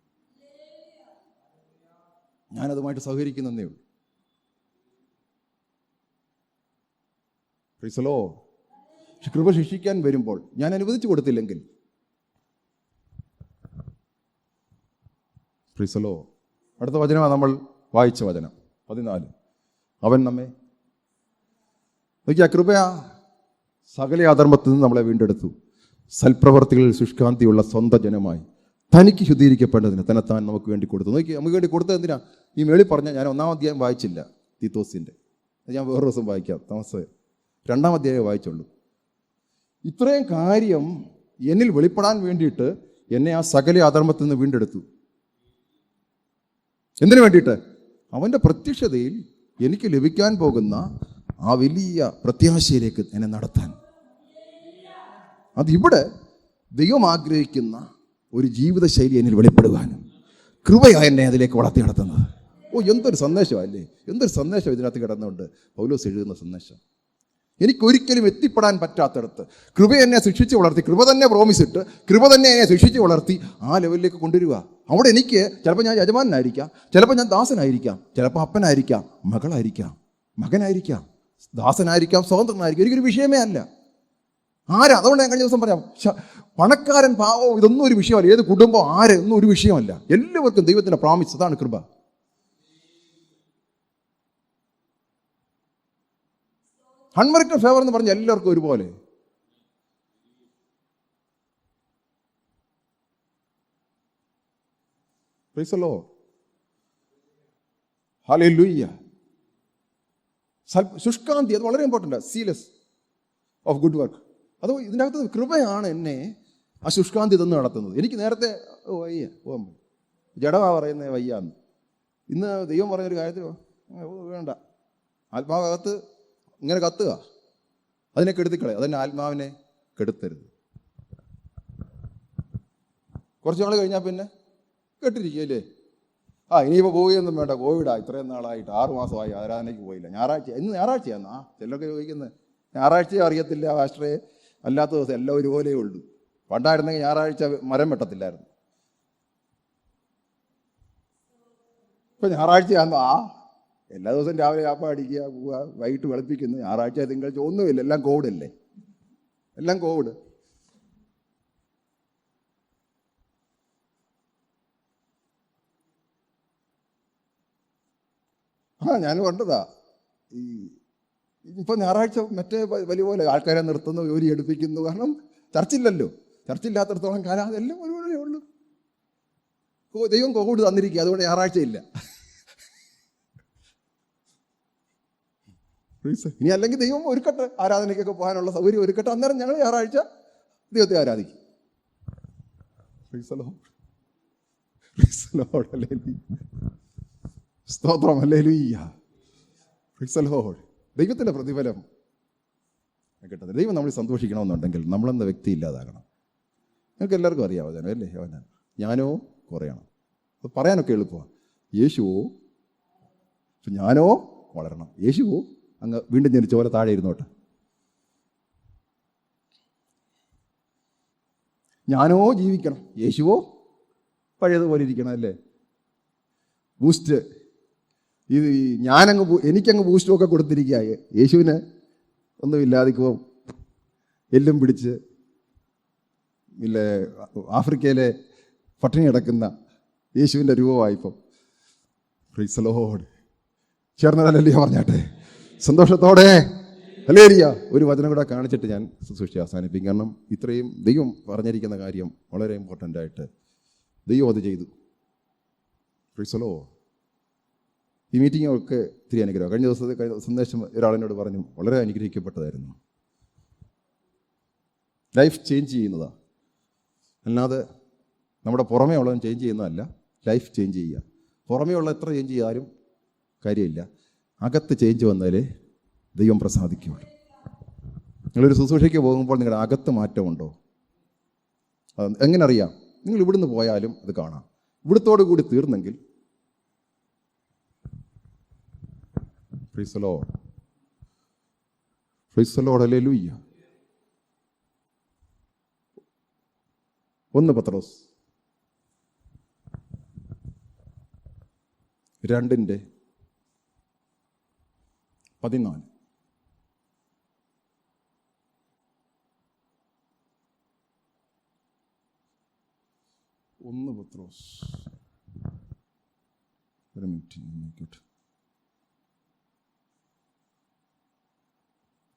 ഞാനതുമായിട്ട് സഹകരിക്കുന്നതേ ഉള്ളൂ. Price the Lord. കൃപ ശിക്ഷിക്കാൻ വരുമ്പോൾ ഞാൻ അനുവദിച്ചു കൊടുത്തില്ലെങ്കിൽ, പ്രൈസ് ദി ലോർഡ്. അടുത്ത വചനമാണ് നമ്മൾ വായിച്ച വചനം 14. അവൻ നമ്മെ നോക്കിയാ കൃപയാ സകല അധർമ്മത്തിൽ നിന്ന് നമ്മളെ വീണ്ടെടുത്തു, സൽപ്രവർത്തികളിൽ ശുഷ്കാന്തിയുള്ള സ്വന്തം ജനമായി തനിക്ക് ശുദ്ധീകരിക്കപ്പെടേണ്ടതിന് തന്നെത്താൻ നമുക്ക് വേണ്ടി കൊടുത്തു. നോക്കി, നമുക്ക് വേണ്ടി കൊടുത്തത് എന്തിനാ? ഈ മേളിൽ പറഞ്ഞ ഞാൻ 1-ാം അധ്യായം വായിച്ചില്ല, തീത്തോസിൻ്റെ. ഞാൻ വേറൊരു ദിവസം വായിക്കാം, താമസം. 2-ാം അധ്യായം വായിച്ചുള്ളൂ. ഇത്രയും കാര്യം എന്നിൽ വെളിപ്പെടാൻ വേണ്ടിയിട്ട് എന്നെ ആ സകല അധർമ്മത്തിൽ നിന്ന് വീണ്ടെടുത്തു. എന്തിനു വേണ്ടിയിട്ട്? അവൻ്റെ പ്രത്യക്ഷതയിൽ എനിക്ക് ലഭിക്കാൻ പോകുന്ന ആ വലിയ പ്രത്യാശയിലേക്ക് എന്നെ നടത്താൻ. അതിവിടെ ദൈവം ആഗ്രഹിക്കുന്ന ഒരു ജീവിതശൈലി എന്നിൽ വെളിപ്പെടുവാനും കൃപയാണ് എന്നെ അതിലേക്ക് വളർത്തി നടത്തുന്നത്. എന്തൊരു സന്ദേശമല്ലേ, എന്തൊരു സന്ദേശം ഇതിനകത്ത് കിടന്നുകൊണ്ട് പൗലോസ് എഴുതുന്ന സന്ദേശം. എനിക്കൊരിക്കലും എത്തിപ്പെടാൻ പറ്റാത്തടത്ത് കൃപ എന്നെ ശിക്ഷിച്ച് വളർത്തി, കൃപ തന്നെ പ്രോമിസിട്ട് കൃപ തന്നെ എന്നെ ശിക്ഷിച്ച് വളർത്തി ആ ലെവലിലേക്ക് കൊണ്ടുവരിക. അവിടെ എനിക്ക് ചിലപ്പോൾ ഞാൻ യജമാനായിരിക്കാം, ചിലപ്പോൾ ഞാൻ ദാസനായിരിക്കാം, ചിലപ്പോൾ അപ്പനായിരിക്കാം, മകളായിരിക്കാം, മകനായിരിക്കാം, ദാസനായിരിക്കാം, സ്വതന്ത്രനായിരിക്കും. എനിക്കൊരു വിഷയമേ അല്ല. അതുകൊണ്ട് ഞാൻ കഴിഞ്ഞ ദിവസം പറയാം, പണക്കാരൻ പാവം ഇതൊന്നും ഒരു വിഷയമല്ല. ഏത് കുടുംബം ഒന്നും ഒരു വിഷയമല്ല. എല്ലാവർക്കും ദൈവത്തിൻ്റെ പ്രോമിസ്, അതാണ് കൃപ. അൺമെറിറ്റഡ് ഫേവർ എന്ന് പറഞ്ഞാൽ എല്ലാവർക്കും ഒരുപോലെ. Praise the lord, hallelujah. ശുഷ്കാന്തി, അത് വളരെ important. Zealous of good work. അതോ ഇതിൻ്റെ അകത്ത് കൃപയാണ് എന്നെ ആ ശുഷ്കാന്തി തന്നു നടത്തുന്നത്. എനിക്ക് നേരത്തെ വയ്യ, ജഡമാ പറയുന്നത് വയ്യാന്ന്. ഇന്ന് ദൈവം പറഞ്ഞൊരു കാര്യത്തിൽ വേണ്ട, ആത്മാവകത്ത് ഇങ്ങനെ കത്തുക, അതിനെ കെടുത്തിക്കളെ, അതിൻ്റെ ആത്മാവിനെ കെടുത്തരുത്. കുറച്ച് നാൾ കഴിഞ്ഞാൽ പിന്നെ കെട്ടിരിക്കുകയല്ലേ. ഇനിയിപ്പോൾ പോവുകയൊന്നും വേണ്ട, കോവിഡാ, ഇത്രയും നാളായിട്ട് 6 മാസമായി ആരാധനയ്ക്ക് പോയില്ല. ഇന്ന് ഞായറാഴ്ചയാണ്. ചിലർക്ക് ചോദിക്കുന്നത് ഞായറാഴ്ച അറിയത്തില്ല പാസ്റ്ററെ, അല്ലാത്ത ദിവസം എല്ലാം ഒരുപോലെ ഉള്ളൂ. പണ്ടായിരുന്നെങ്കിൽ ഞായറാഴ്ച മരം വെട്ടത്തില്ലായിരുന്നു. ഇപ്പം ഞായറാഴ്ചയാണെന്നോ എല്ലാ ദിവസവും രാവിലെ കാപ്പ അടിക്കുക, പോവുക, വൈകിട്ട് വെളുപ്പിക്കുന്നു. ഞായറാഴ്ച തിങ്കളാഴ്ച ഒന്നുമില്ല, എല്ലാം കോവിഡല്ലേ, എല്ലാം കോവിഡ്. ഞാൻ കണ്ടതാ. ഇപ്പം ഞായറാഴ്ച മറ്റേ വലിയ പോലെ ആൾക്കാരെ നിർത്തുന്നു, ജോലി എടുപ്പിക്കുന്നു. കാരണം ചർച്ചില്ലല്ലോ. ചർച്ചില്ലാത്തടത്തോളം കാലം അതെല്ലാം ഒരുപോലെ ഉള്ളൂ. ദൈവം കോവിഡ് തന്നിരിക്കുക, അതുകൊണ്ട് ഞായറാഴ്ച ഇല്ല. ഇനി അല്ലെങ്കിൽ ദൈവം ഒരുക്കട്ടെ, ആരാധനയ്ക്കൊക്കെ പോകാനുള്ള സൗകര്യം ഒരുക്കട്ടെ, അന്നേരം ഞങ്ങൾ ഞായറാഴ്ച ദൈവത്തെ ആരാധിക്കും. സ്തോത്രം, ഹല്ലേലൂയ, പ്രൈസ് ദി ലോർഡ്. ദൈവത്തിൻ്റെ പ്രതിഫലം കിട്ടത്തില്ല. ദൈവം നമ്മൾ സന്തോഷിക്കണമെന്നുണ്ടെങ്കിൽ നമ്മളെന്ന വ്യക്തി ഇല്ലാതാകണം. നിങ്ങൾക്ക് എല്ലാവർക്കും അറിയാമോ ജനം അല്ലേ? ഞാനോ കുറയണം. അത് പറയാനൊക്കെ എളുപ്പമാണ്. യേശുവോ, ഞാനോ വളരണം. യേശുവോ അങ്ങ് വീണ്ടും ജനിച്ച പോലെ താഴെ ഇരുന്നോട്ടെ. ഞാനോ ജീവിക്കണം, യേശുവോ പഴയതുപോലെ ഇരിക്കണം. അല്ലേ? ബൂസ്റ്റ് ഇത് എനിക്കങ്ങ് ബൂസ്റ്റൊക്കെ കൊടുത്തിരിക്കുക. യേശുവിന് ഒന്നുമില്ലാതിക്കുമ്പോൾ എല്ലും പിടിച്ച് ആഫ്രിക്കയിലെ പട്ടിണി കിടക്കുന്ന യേശുവിൻ്റെ രൂപമായിപ്പം. Praise the lord. ചേർന്നതല്ലേ പറഞ്ഞാട്ടെ സന്തോഷത്തോടെ. ഹല്ലേലൂയ. ഒരു വചനം കൂടെ കാണിച്ചിട്ട് ഞാൻ ശുശ്രൂഷ അവസാനിപ്പിക്കും. കാരണം ഇത്രയും ദൈവം പറഞ്ഞിരിക്കുന്ന കാര്യം വളരെ ഇമ്പോർട്ടൻ്റ് ആയിട്ട് ദൈവം അത് ചെയ്തു. Price the Lord. ഈ മീറ്റിങ്ങൊക്കെ ഇത്തിരി അനുഗ്രഹം. കഴിഞ്ഞ ദിവസത്തെ സന്ദേശം ഒരാളിനോട് പറഞ്ഞു, വളരെ അനുഗ്രഹിക്കപ്പെട്ടതായിരുന്നു. ലൈഫ് ചേഞ്ച് ചെയ്യുന്നതാണ്, അല്ലാതെ നമ്മുടെ പുറമേ ഉള്ളതും ചേഞ്ച് ചെയ്യുന്നതല്ല. ലൈഫ് ചേഞ്ച് ചെയ്യുക. പുറമേ ഉള്ള എത്ര ചേഞ്ച് ചെയ്താലും കാര്യമില്ല, അകത്ത് ചേഞ്ച് വന്നാലേ ദൈവം പ്രസാദിക്കുകയുള്ളൂ. നിങ്ങളൊരു ശുശ്രൂഷയ്ക്ക് പോകുമ്പോൾ നിങ്ങളുടെ അകത്ത് മാറ്റമുണ്ടോ? എങ്ങനെ അറിയാം? നിങ്ങൾ ഇവിടുന്ന് പോയാലും അത് കാണാം. ഇവിടുത്തോടു കൂടി തീർന്നെങ്കിൽ praise the lord, praise the lord, hallelujah. 1 Pathros 2:14. Pathros, ഒരു മിനിറ്റ് നോക്കിയിട്ട്.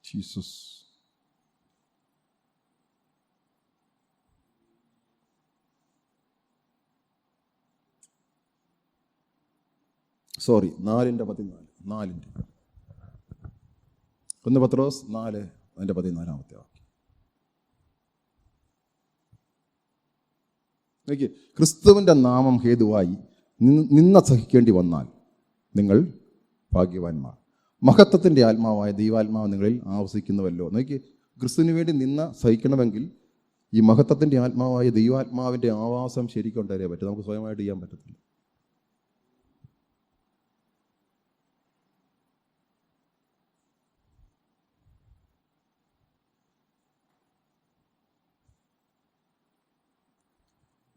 Jesus, sorry, 4:14. 1 പത്രോസ് 4:14 വാക്യം. നോക്കി, ക്രിസ്തുവിൻ്റെ നാമം ഹേതുവായി നിന്ന സഹിക്കേണ്ടി വന്നാൽ നിങ്ങൾ ഭാഗ്യവാന്മാർ. മഹത്വത്തിൻ്റെ ആത്മാവായ ദൈവാത്മാവ് നിങ്ങളിൽ ആവസിക്കുന്നുവല്ലോ. നോക്കി, ക്രിസ്തുവിന് വേണ്ടി നിന്ന സഹിക്കണമെങ്കിൽ ഈ മഹത്വത്തിൻ്റെ ആത്മാവായ ദൈവാത്മാവിൻ്റെ ആവാസം ശരിക്കും ഉണ്ടായേ പറ്റും. നമുക്ക് സ്വയമായിട്ട് ചെയ്യാൻ പറ്റത്തില്ല.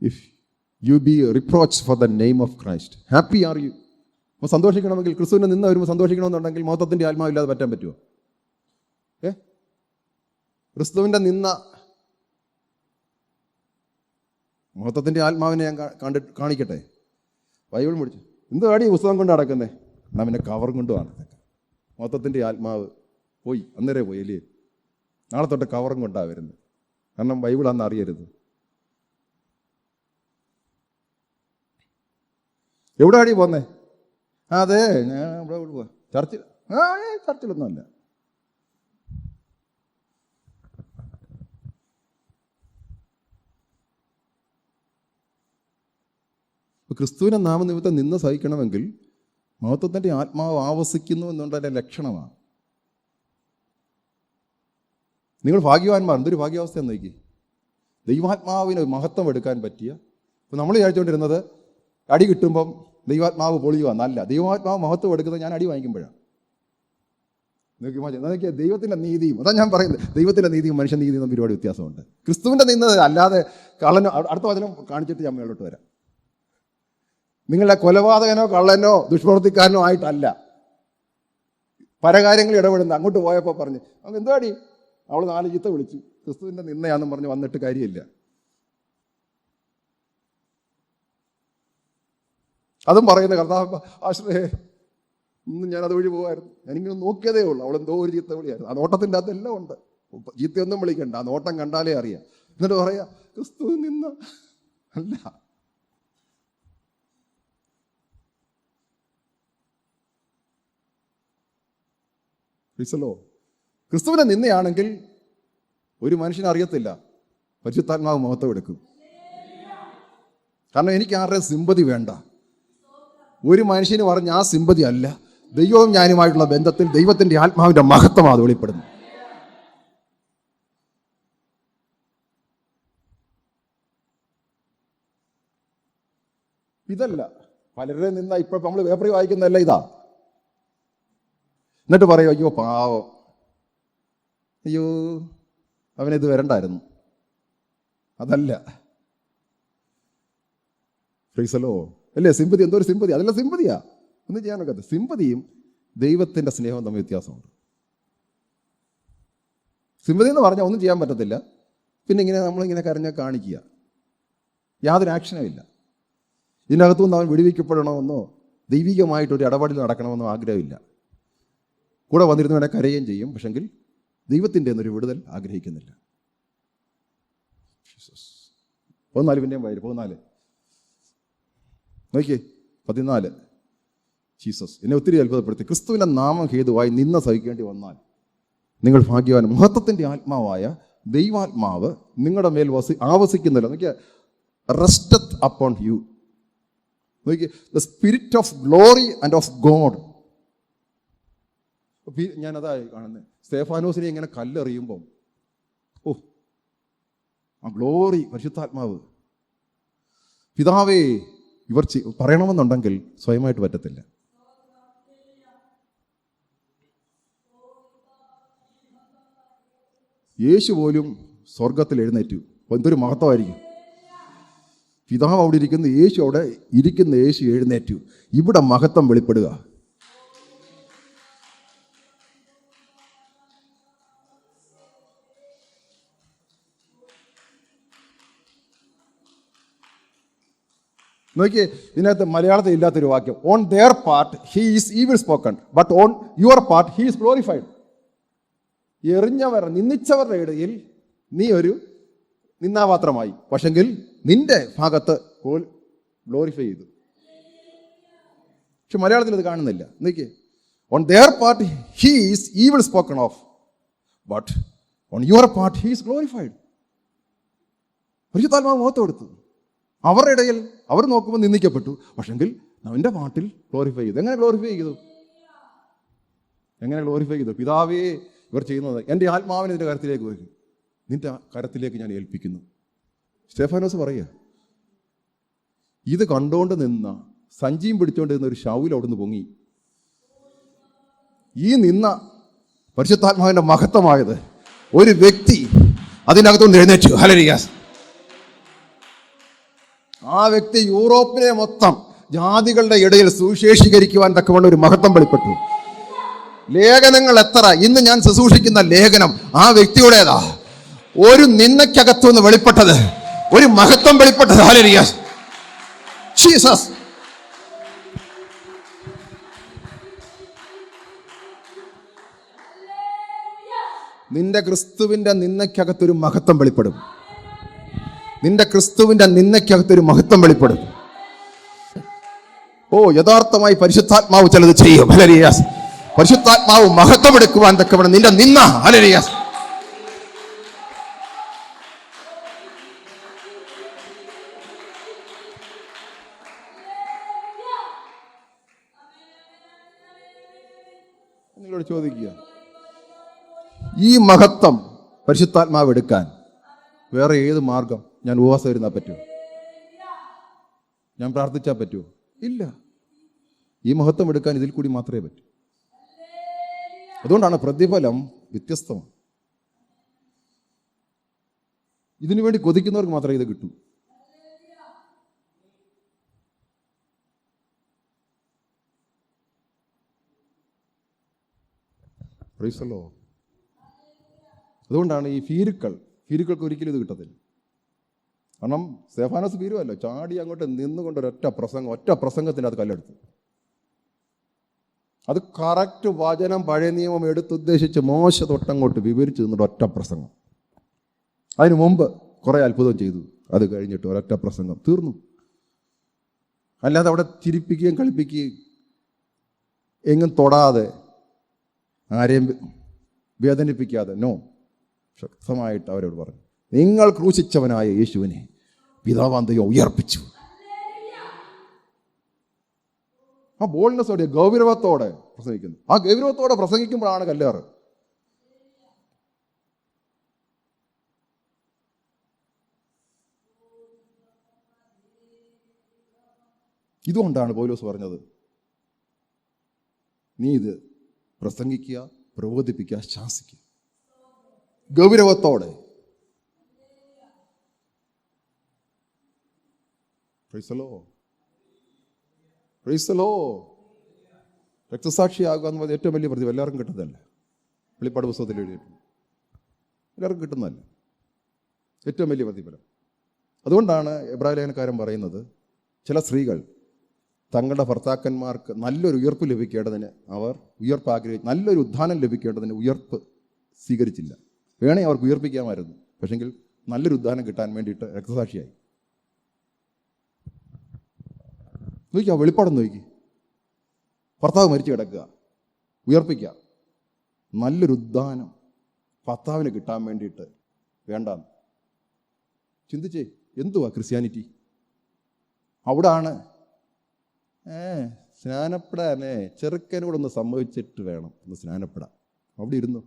If you be reproached for the name of Christ, happy are you? അപ്പോൾ സന്തോഷിക്കണമെങ്കിൽ, ക്രിസ്തുവിനെ നിന്ന് വരുമ്പോൾ സന്തോഷിക്കണമെന്നുണ്ടെങ്കിൽ മഹത്വത്തിൻ്റെ ആത്മാവില്ലാതെ പറ്റാൻ പറ്റുമോ? ക്രിസ്തുവിൻ്റെ നിന്ന മഹത്വത്തിൻ്റെ ആത്മാവിനെ ഞാൻ കാണിക്കട്ടെ. ബൈബിൾ മുടിച്ചു എന്ത് കാടി പുസ്തകം കൊണ്ട് നടക്കുന്നേ? എന്നാൽ പിന്നെ കവറും കൊണ്ട് നടന്നേക്കാം. മഹത്വത്തിൻ്റെ ആത്മാവ് പോയി, അന്നേരം പോയി അല്ലേ? നാളെ തൊട്ട് കവറും കൊണ്ടാണ് വരുന്നത്. കാരണം ബൈബിളാന്ന് അറിയരുത്. എവിടെയാടി പോന്നേ? അതെ, ഞാൻ ഇവിടെ പോവാ. ചർച്ചിലൊന്നുമല്ല. ക്രിസ്തുവിനെ നാമനിമിത്തം നിന്ന് സഹിക്കണമെങ്കിൽ മഹത്വത്തിൻ്റെ ആത്മാവ് ആവസിക്കുന്നു എന്നുള്ളതിൻ്റെ ലക്ഷണമാണ്. നിങ്ങൾ ഭാഗ്യവാന്മാർ. എന്തൊരു ഭാഗ്യാവസ്ഥയെന്ന് നോക്കി. ദൈവാത്മാവിന് മഹത്വം എടുക്കാൻ പറ്റിയ, ഇപ്പം നമ്മൾ വിചാരിച്ചുകൊണ്ടിരുന്നത് അടി കിട്ടുമ്പം ദൈവാത്മാവ് പൊളിയുവാന്നല്ല. ദൈവാത്മാവ് മഹത്വം എടുക്കുന്നത് ഞാൻ അടി വാങ്ങിക്കുമ്പോഴാണ്. നോക്കിയാൽ ദൈവത്തിൻ്റെ നീതിയും, അതാണ് ഞാൻ പറയുന്നത്, ദൈവത്തിൻ്റെ നീതിയും മനുഷ്യ നീതിയും തമ്മിൽ ഒരുപാട് വ്യത്യാസമുണ്ട്. ക്രിസ്തുവിൻ്റെ നിന്നത് അല്ലാതെ കള്ളനോ, അടുത്ത വചനം കാണിച്ചിട്ട് ഞാൻ മേലോട്ട് വരാം. നിങ്ങളുടെ കൊലപാതകനോ കള്ളനോ ദുഷ്പ്രവർത്തിക്കാരനോ ആയിട്ടല്ല പരകാര്യങ്ങൾ ഇടപെടുന്നത്. അങ്ങോട്ട് പോയപ്പോൾ പറഞ്ഞ് നമുക്ക് എന്താടി, അവൾ 4 ചീത്ത വിളിച്ചു, ക്രിസ്തുവിൻ്റെ നിന്നയാണെന്നും പറഞ്ഞ് വന്നിട്ട് കാര്യമില്ല. അതും പറയുന്ന കർത്താവ് ആശ്രയേ, ഇന്ന് ഞാൻ അതുവഴി പോകുമായിരുന്നു, ഞാനിങ്ങനെ നോക്കിയതേ ഉള്ളൂ, അവളെന്തോ ഒരു ചീത്ത വിളിയായിരുന്നു. ആ നോട്ടത്തിൻ്റെ അകത്തെല്ലാം ഉണ്ട്. ചീത്തയൊന്നും വിളിക്കണ്ട, ആ നോട്ടം കണ്ടാലേ അറിയാം. എന്നിട്ട് പറയാ ക്രിസ്തു നിന്ന അല്ല. ക്രിസ്തുവിനെ നിന്നയാണെങ്കിൽ ഒരു മനുഷ്യനെ അറിയത്തില്ല, പരിശുദ്ധാത്മാവ് മഹത്വം എടുക്കും. കാരണം എനിക്ക് ആരുടെയും സിമ്പതി വേണ്ട. ഒരു മനുഷ്യന് പറഞ്ഞ ആ സിമ്പതി അല്ല, ദൈവവും ഞാനുമായിട്ടുള്ള ബന്ധത്തിൽ ദൈവത്തിൻ്റെ ആത്മാവിൻ്റെ മഹത്വമാണ് അത് വെളിപ്പെടുന്നത്. ഇതല്ല പലരുടെ നിന്ന ഇപ്പൊ നമ്മൾ പേപ്പറിൽ വായിക്കുന്നതല്ല ഇതാ. എന്നിട്ട് പറയും അയ്യോ പാവം, അയ്യോ അവനിത് വരണ്ടായിരുന്നു. അതല്ല. ഫ്രീസലോ അല്ലേ സിമ്പതി? എന്തോ ഒരു സിമ്പതി, അതല്ല സിമ്പതിയാ. ഒന്നും ചെയ്യാനൊക്കെ. സിമ്പതിയും ദൈവത്തിൻ്റെ സ്നേഹവും തമ്മിൽ വ്യത്യാസമുണ്ട്. സിമ്പതി എന്ന് പറഞ്ഞാൽ ഒന്നും ചെയ്യാൻ പറ്റത്തില്ല, പിന്നെ ഇങ്ങനെ നമ്മളിങ്ങനെ കരഞ്ഞാൽ കാണിക്കുക, യാതൊരു ആക്ഷനും ഇല്ല. ഇതിനകത്തുനിന്ന് അവൻ വിടുവിക്കപ്പെടണമെന്നോ ദൈവികമായിട്ടൊരു ഇടപെടൽ നടക്കണമെന്നോ ആഗ്രഹമില്ല. കൂടെ വന്നിരുന്നവനെ കരയുകയും ചെയ്യും, പക്ഷെങ്കിൽ ദൈവത്തിൻ്റെ എന്നൊരു വിടുതൽ ആഗ്രഹിക്കുന്നില്ല. 14 പിന്നെയും വായിരും. 14 നോക്കിയേ. 14 ജീസസ് എന്നെ ഒത്തിരി അത്ഭുതപ്പെടുത്തി. ക്രിസ്തുവിൻ്റെ നാമം ഹേതുവായി നിന്ന സഹിക്കേണ്ടി വന്നാൽ നിങ്ങൾ ഭാഗ്യവാൻ. മഹത്വത്തിൻ്റെ ആത്മാവായ ദൈവാത്മാവ് നിങ്ങളുടെ മേൽ ആവസിക്കുന്നില്ല. നോക്കിയാൽ റെസ്റ്റത്ത് അപ്പോൺ യു. നോക്കിയേ, the spirit of glory and of God. ഞാനതായി കാണുന്നത്. സ്തേഫാനോസിനെ ഇങ്ങനെ കല്ലെറിയുമ്പം ആ ഗ്ലോറി, പരിശുദ്ധാത്മാവ്. പിതാവേ ഇവർ പറയണമെന്നുണ്ടെങ്കിൽ സ്വയമായിട്ട് പറ്റത്തില്ല. യേശു പോലും സ്വർഗത്തിൽ എഴുന്നേറ്റു. എന്തൊരു മഹത്വമായിരിക്കും. പിതാവ് അവിടെ ഇരിക്കുന്ന യേശു, അവിടെ ഇരിക്കുന്ന യേശു എഴുന്നേറ്റു. ഇവിടെ മഹത്വം വെളിപ്പെടുക. നോക്കിയേ, ഇതിനകത്ത് മലയാളത്തിൽ ഇല്ലാത്തൊരു വാക്യം. On their part he is evil spoken, but on your part he is glorified. എറിഞ്ഞവർ, നിന്ദിച്ചവരുടെ ഇടയിൽ നീ ഒരു നിന്നാപാത്രമായി, പക്ഷെങ്കിൽ നിന്റെ ഭാഗത്ത് ഗ്ലോറിഫൈ ചെയ്തു. പക്ഷെ മലയാളത്തിൽ ഇത് കാണുന്നില്ല. നോക്കിയേ, on their part he is evil spoken of, but on your part he is glorified. പരിശുദ്ധാത്മാവ് മഹത്വം കൊടുത്തു. അവരുടെ ഇടയിൽ അവർ നോക്കുമ്പോൾ നിന്ദിക്കപ്പെട്ടു, പക്ഷെങ്കിൽ അവൻ്റെ പാട്ടിൽ ഗ്ലോറിഫൈ ചെയ്തു. എങ്ങനെ ഗ്ലോറിഫൈ ചെയ്തു? എങ്ങനെ ഗ്ലോറിഫൈ ചെയ്തു? പിതാവേ ഇവർ ചെയ്യുന്നത് എൻ്റെ ആത്മാവിനെ നിന്റെ കരത്തിലേക്ക് വയ്ക്കും, നിന്റെ കരത്തിലേക്ക് ഞാൻ ഏൽപ്പിക്കുന്നു. സ്തേഫാനോസ് പറയുക, ഇത് കണ്ടുകൊണ്ട് നിന്ന, സഞ്ചിയും പിടിച്ചുകൊണ്ട് നിന്ന ഒരു ശൗൽ അവിടുന്ന് പൊങ്ങി. ഈ നിന്ന പരിശുദ്ധാത്മാവിൻ്റെ മഹത്വമായത് ഒരു വ്യക്തി അതിനകത്തുകൊണ്ട് എഴുന്നേറ്റു. ഹല്ലേലൂയ. ആ വ്യക്തി യൂറോപ്പിലെ മൊത്തം ജാതികളുടെ ഇടയിൽ സുവിശേഷീകരിക്കുവാൻ തക്കവണ്ണം ഒരു മഹത്വം വെളിപ്പെട്ടു. ലേഖനങ്ങൾ എത്ര, ഇന്ന് ഞാൻ ശുശ്രൂഷിക്കുന്ന ലേഖനം ആ വ്യക്തിയുടേതാ. ഒരു നിന്നയ്ക്കകത്തുനിന്ന് വെളിപ്പെട്ടത്, ഒരു മഹത്വം വെളിപ്പെട്ടത്. ഹല്ലേലൂയ. ജീസസ്. നിന്റെ ക്രിസ്തുവിന്റെ നിന്നയ്ക്കകത്തൊരു മഹത്വം വെളിപ്പെടും. നിന്റെ ക്രിസ്തുവിന്റെ നിന്നയ്ക്കകത്തൊരു മഹത്വം വെളിപ്പെടും. യഥാർത്ഥമായി പരിശുദ്ധാത്മാവ് ചിലത് ചെയ്യും. ഹല്ലേലൂയ. പരിശുദ്ധാത്മാവ് മഹത്വം എടുക്കുവാൻ തക്കവണ്ണം നിന്റെ നിന്ന. ഹല്ലേലൂയ. നിങ്ങളോട് ചോദിക്കുക, ഈ മഹത്വം പരിശുദ്ധാത്മാവ് എടുക്കാൻ വേറെ ഏത് മാർഗം? ഞാൻ ഉപവാസം ഇരുന്നാൽ പറ്റുമോ? ഞാൻ പ്രാർത്ഥിച്ചാൽ പറ്റുമോ? ഇല്ല. ഈ മഹത്വം എടുക്കാൻ ഇതിൽ കൂടി മാത്രമേ പറ്റൂ. അതുകൊണ്ടാണ് പ്രതിഫലം വ്യത്യസ്തമാണ്. ഇതിനു വേണ്ടി കൊതിക്കുന്നവർക്ക് മാത്രമേ ഇത് കിട്ടൂ. അതുകൊണ്ടാണ് ഈ ഫീരുക്കൾക്ക് ഒരിക്കലും ഇത് കിട്ടത്തില്ല. കാരണം സ്തെഫാനോസ് ഫീരുമല്ലോ, ചാടി അങ്ങോട്ട് നിന്നുകൊണ്ട് ഒറ്റ പ്രസംഗത്തിൻ്റെ അത് കല്ലെടുത്തു. അത് കറക്റ്റ് വചനം പഴയ നിയമം എടുത്തുദ്ദേശിച്ച് മോശ തൊട്ടങ്ങോട്ട് വിവരിച്ചു നിന്നിട്ട് ഒറ്റ പ്രസംഗം. അതിനു മുമ്പ് കുറേ അത്ഭുതം ചെയ്തു, അത് കഴിഞ്ഞിട്ട് ഒരൊറ്റ പ്രസംഗം തീർന്നു. അല്ലാതെ അവിടെ ചിരിപ്പിക്കുകയും കളിപ്പിക്കുകയും എങ്ങും തൊടാതെ ആരെയും വേദനിപ്പിക്കാതെ, നോ, ശക്തമായിട്ട് അവരോട് പറഞ്ഞു, നിങ്ങൾ ക്രൂശിച്ചവനായ യേശുവിനെ പിതാവാം ദൈവം ഉയർപ്പിച്ചു. ആ ബോൾഡ്നെസ്സോടെ, ഗൗരവത്തോടെ പ്രസംഗിക്കുന്നു. ആ ഗൗരവത്തോടെ പ്രസംഗിക്കുമ്പോഴാണ് കല്ലേറ്. ഇതുകൊണ്ടാണ് പൗലോസ് പറഞ്ഞത്, നീ ഇത് പ്രസംഗിക്കുക, പ്രബോധിപ്പിക്കുക, ശാസിക്കുക ഗൗരവത്തോടെ. രക്തസാക്ഷിയാകുക എന്ന് പറഞ്ഞാൽ ഏറ്റവും വലിയ പ്രതിഫലം എല്ലാവർക്കും കിട്ടുന്നതല്ല. വെളിപ്പാട് പുസ്തകത്തിൽ എഴുതിയിട്ടുണ്ട്, എല്ലാവർക്കും കിട്ടുന്നതല്ല, ഏറ്റവും വലിയ പ്രതിഫലം. അതുകൊണ്ടാണ് എബ്രായ ലേഖനക്കാരൻ പറയുന്നത്, ചില സ്ത്രീകൾ തങ്ങളുടെ ഭർത്താക്കന്മാർക്ക് നല്ലൊരു ഉയർപ്പ് ലഭിക്കേണ്ടതിന് അവർ നല്ലൊരു ഉദ്ധാനം ലഭിക്കേണ്ടതിന് ഉയർപ്പ് സ്വീകരിച്ചില്ല. വേണേ അവർക്ക് ഉയർപ്പിക്കാമായിരുന്നു, പക്ഷെങ്കിൽ നല്ലൊരു ഉദ്ധാനം കിട്ടാൻ വേണ്ടിയിട്ട് രക്തസാക്ഷിയായി. നോക്കിയാൽ വെളിപ്പാടം നോക്കി, ഭർത്താവ് മരിച്ചു കിടക്കുക, ഉയർപ്പിക്കുക, നല്ലൊരു ഉദ്ധാനം ഭർത്താവിന് കിട്ടാൻ വേണ്ടിയിട്ട് വേണ്ടാന്ന് ചിന്തിച്ചേ. എന്തുവാ ക്രിസ്ത്യാനിറ്റി? അവിടാണ് സ്നാനപ്പെടാനേ ചെറുക്കനോടൊന്ന് സംഭവിച്ചിട്ട് വേണം ഒന്ന് സ്നാനപ്പെടാൻ. അവിടെ ഇരുന്നു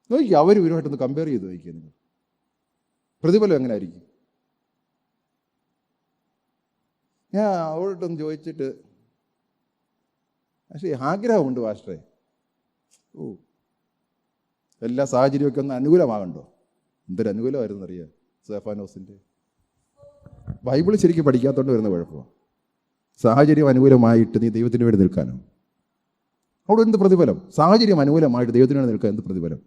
നോക്കി, അവർ ഇവരുമായിട്ടൊന്ന് കമ്പയർ ചെയ്ത് നോക്കിയാൽ നിങ്ങൾ പ്രതിഫലം എങ്ങനെ ആയിരിക്കും? ഞാൻ അവരോടൊന്ന് ചോദിച്ചിട്ട്, പക്ഷേ ആഗ്രഹമുണ്ട് പാസ്റ്ററെ, എല്ലാ സാഹചര്യമൊക്കെ ഒന്ന് അനുകൂലമാകണ്ടോ? എന്തൊരു അനുകൂലമായിരുന്നു അറിയാം സ്തെഫാനോസിൻ്റെ. ബൈബിൾ ശരിക്കും പഠിക്കാത്തതുകൊണ്ട് വരുന്ന കുഴപ്പമാണ്. സാഹചര്യം അനുകൂലമായിട്ട് നീ ദൈവത്തിന് വേണ്ടി നിൽക്കാനോ? അവിടെ എന്ത് പ്രതിഫലം? സാഹചര്യം അനുകൂലമായിട്ട് ദൈവത്തിന് വേണ്ടി നിൽക്കാൻ എന്ത് പ്രതിഫലം?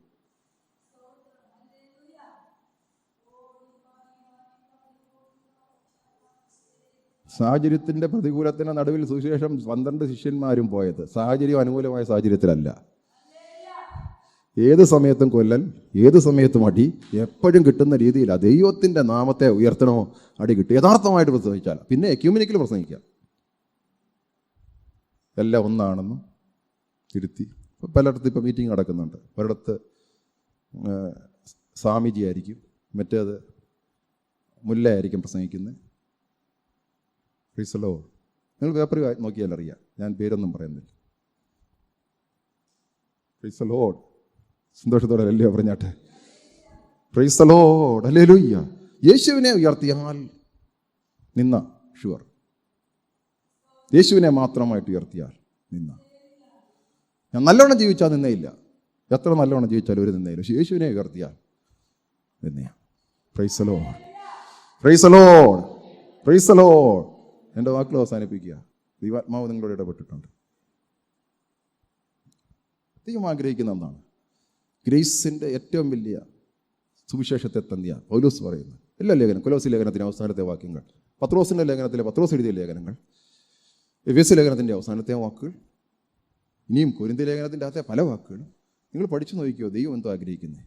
സാഹചര്യത്തിൻ്റെ പ്രതികൂലത്തിൻ്റെ നടുവിൽ സുവിശേഷം 12 ശിഷ്യന്മാരും പോയത് സാഹചര്യം അനുകൂലമായ സാഹചര്യത്തിലല്ല. ഏത് സമയത്തും കൊല്ലൽ, ഏത് സമയത്തും അടി, എപ്പോഴും കിട്ടുന്ന രീതിയിലാണ്. ദൈവത്തിൻ്റെ നാമത്തെ ഉയർത്തണോ അടി കിട്ടും. യഥാർത്ഥമായിട്ട് പ്രസംഗിച്ചാൽ പിന്നെ എക്യൂമെനിക്കൽ പ്രസംഗിക്കാം, എല്ലാം ഒന്നാണെന്നും തിരുത്തി. പലയിടത്തും ഇപ്പോൾ മീറ്റിംഗ് നടക്കുന്നുണ്ട്. ഒരിടത്ത് സ്വാമിജി ആയിരിക്കും, മറ്റേത് മുല്ലയായിരിക്കും പ്രസംഗിക്കുന്നത്. പ്രീസലോ, നിങ്ങൾ പേപ്പർ നോക്കിയാൽ അറിയാം, ഞാൻ പേരൊന്നും പറയുന്നില്ല. പ്രീസലോ, സന്തോഷത്തോടെ അല്ലയോ പറഞ്ഞാട്ടെ. Price the lord, hallelujah. യേശുവിനെ ഉയർത്തിയാൽ നിന്ന ഷുവർ, യേശുവിനെ മാത്രമായിട്ട് ഉയർത്തിയാൽ നിന്ന. ഞാൻ നല്ലോണം ജീവിച്ചാൽ നിന്നയില്ല, എത്ര നല്ലോണം ജീവിച്ചാലും ഒരു നിന്നയില്ല. പക്ഷെ യേശുവിനെ ഉയർത്തിയാൽ നിന്നയാ. Praise the lord, praise the lord, praise the lord. എൻ്റെ വാക്കുകൾ അവസാനിപ്പിക്കുക. ദൈവാത്മാവ് നിങ്ങളോട് ഇടപെട്ടിട്ടുണ്ട്. ദൈവം ആഗ്രഹിക്കുന്ന ഒന്നാണ് ഗ്രേസിൻ്റെ ഏറ്റവും വലിയ സുവിശേഷത്തെ തന്നെയാണ് പൗലോസ് പറയുന്നത്. എല്ലാ ലേഖനം, കൊലോസി ലേഖനത്തിൻ്റെ അവസാനത്തെ വാക്യങ്ങൾ, പത്രോസിൻ്റെ ലേഖനത്തിലെ പത്രോസ് എഴുതിയ ലേഖനങ്ങൾ, എഫേസ്യ ലേഖനത്തിൻ്റെ അവസാനത്തെ വാക്കുകൾ, ഇനിയും കൊരിന്ത്യ ലേഖനത്തിൻ്റെ അകത്തെ പല വാക്കുകളും നിങ്ങൾ പഠിച്ചു നോക്കിയോ. ദൈവം എന്തോ ആഗ്രഹിക്കുന്നത്?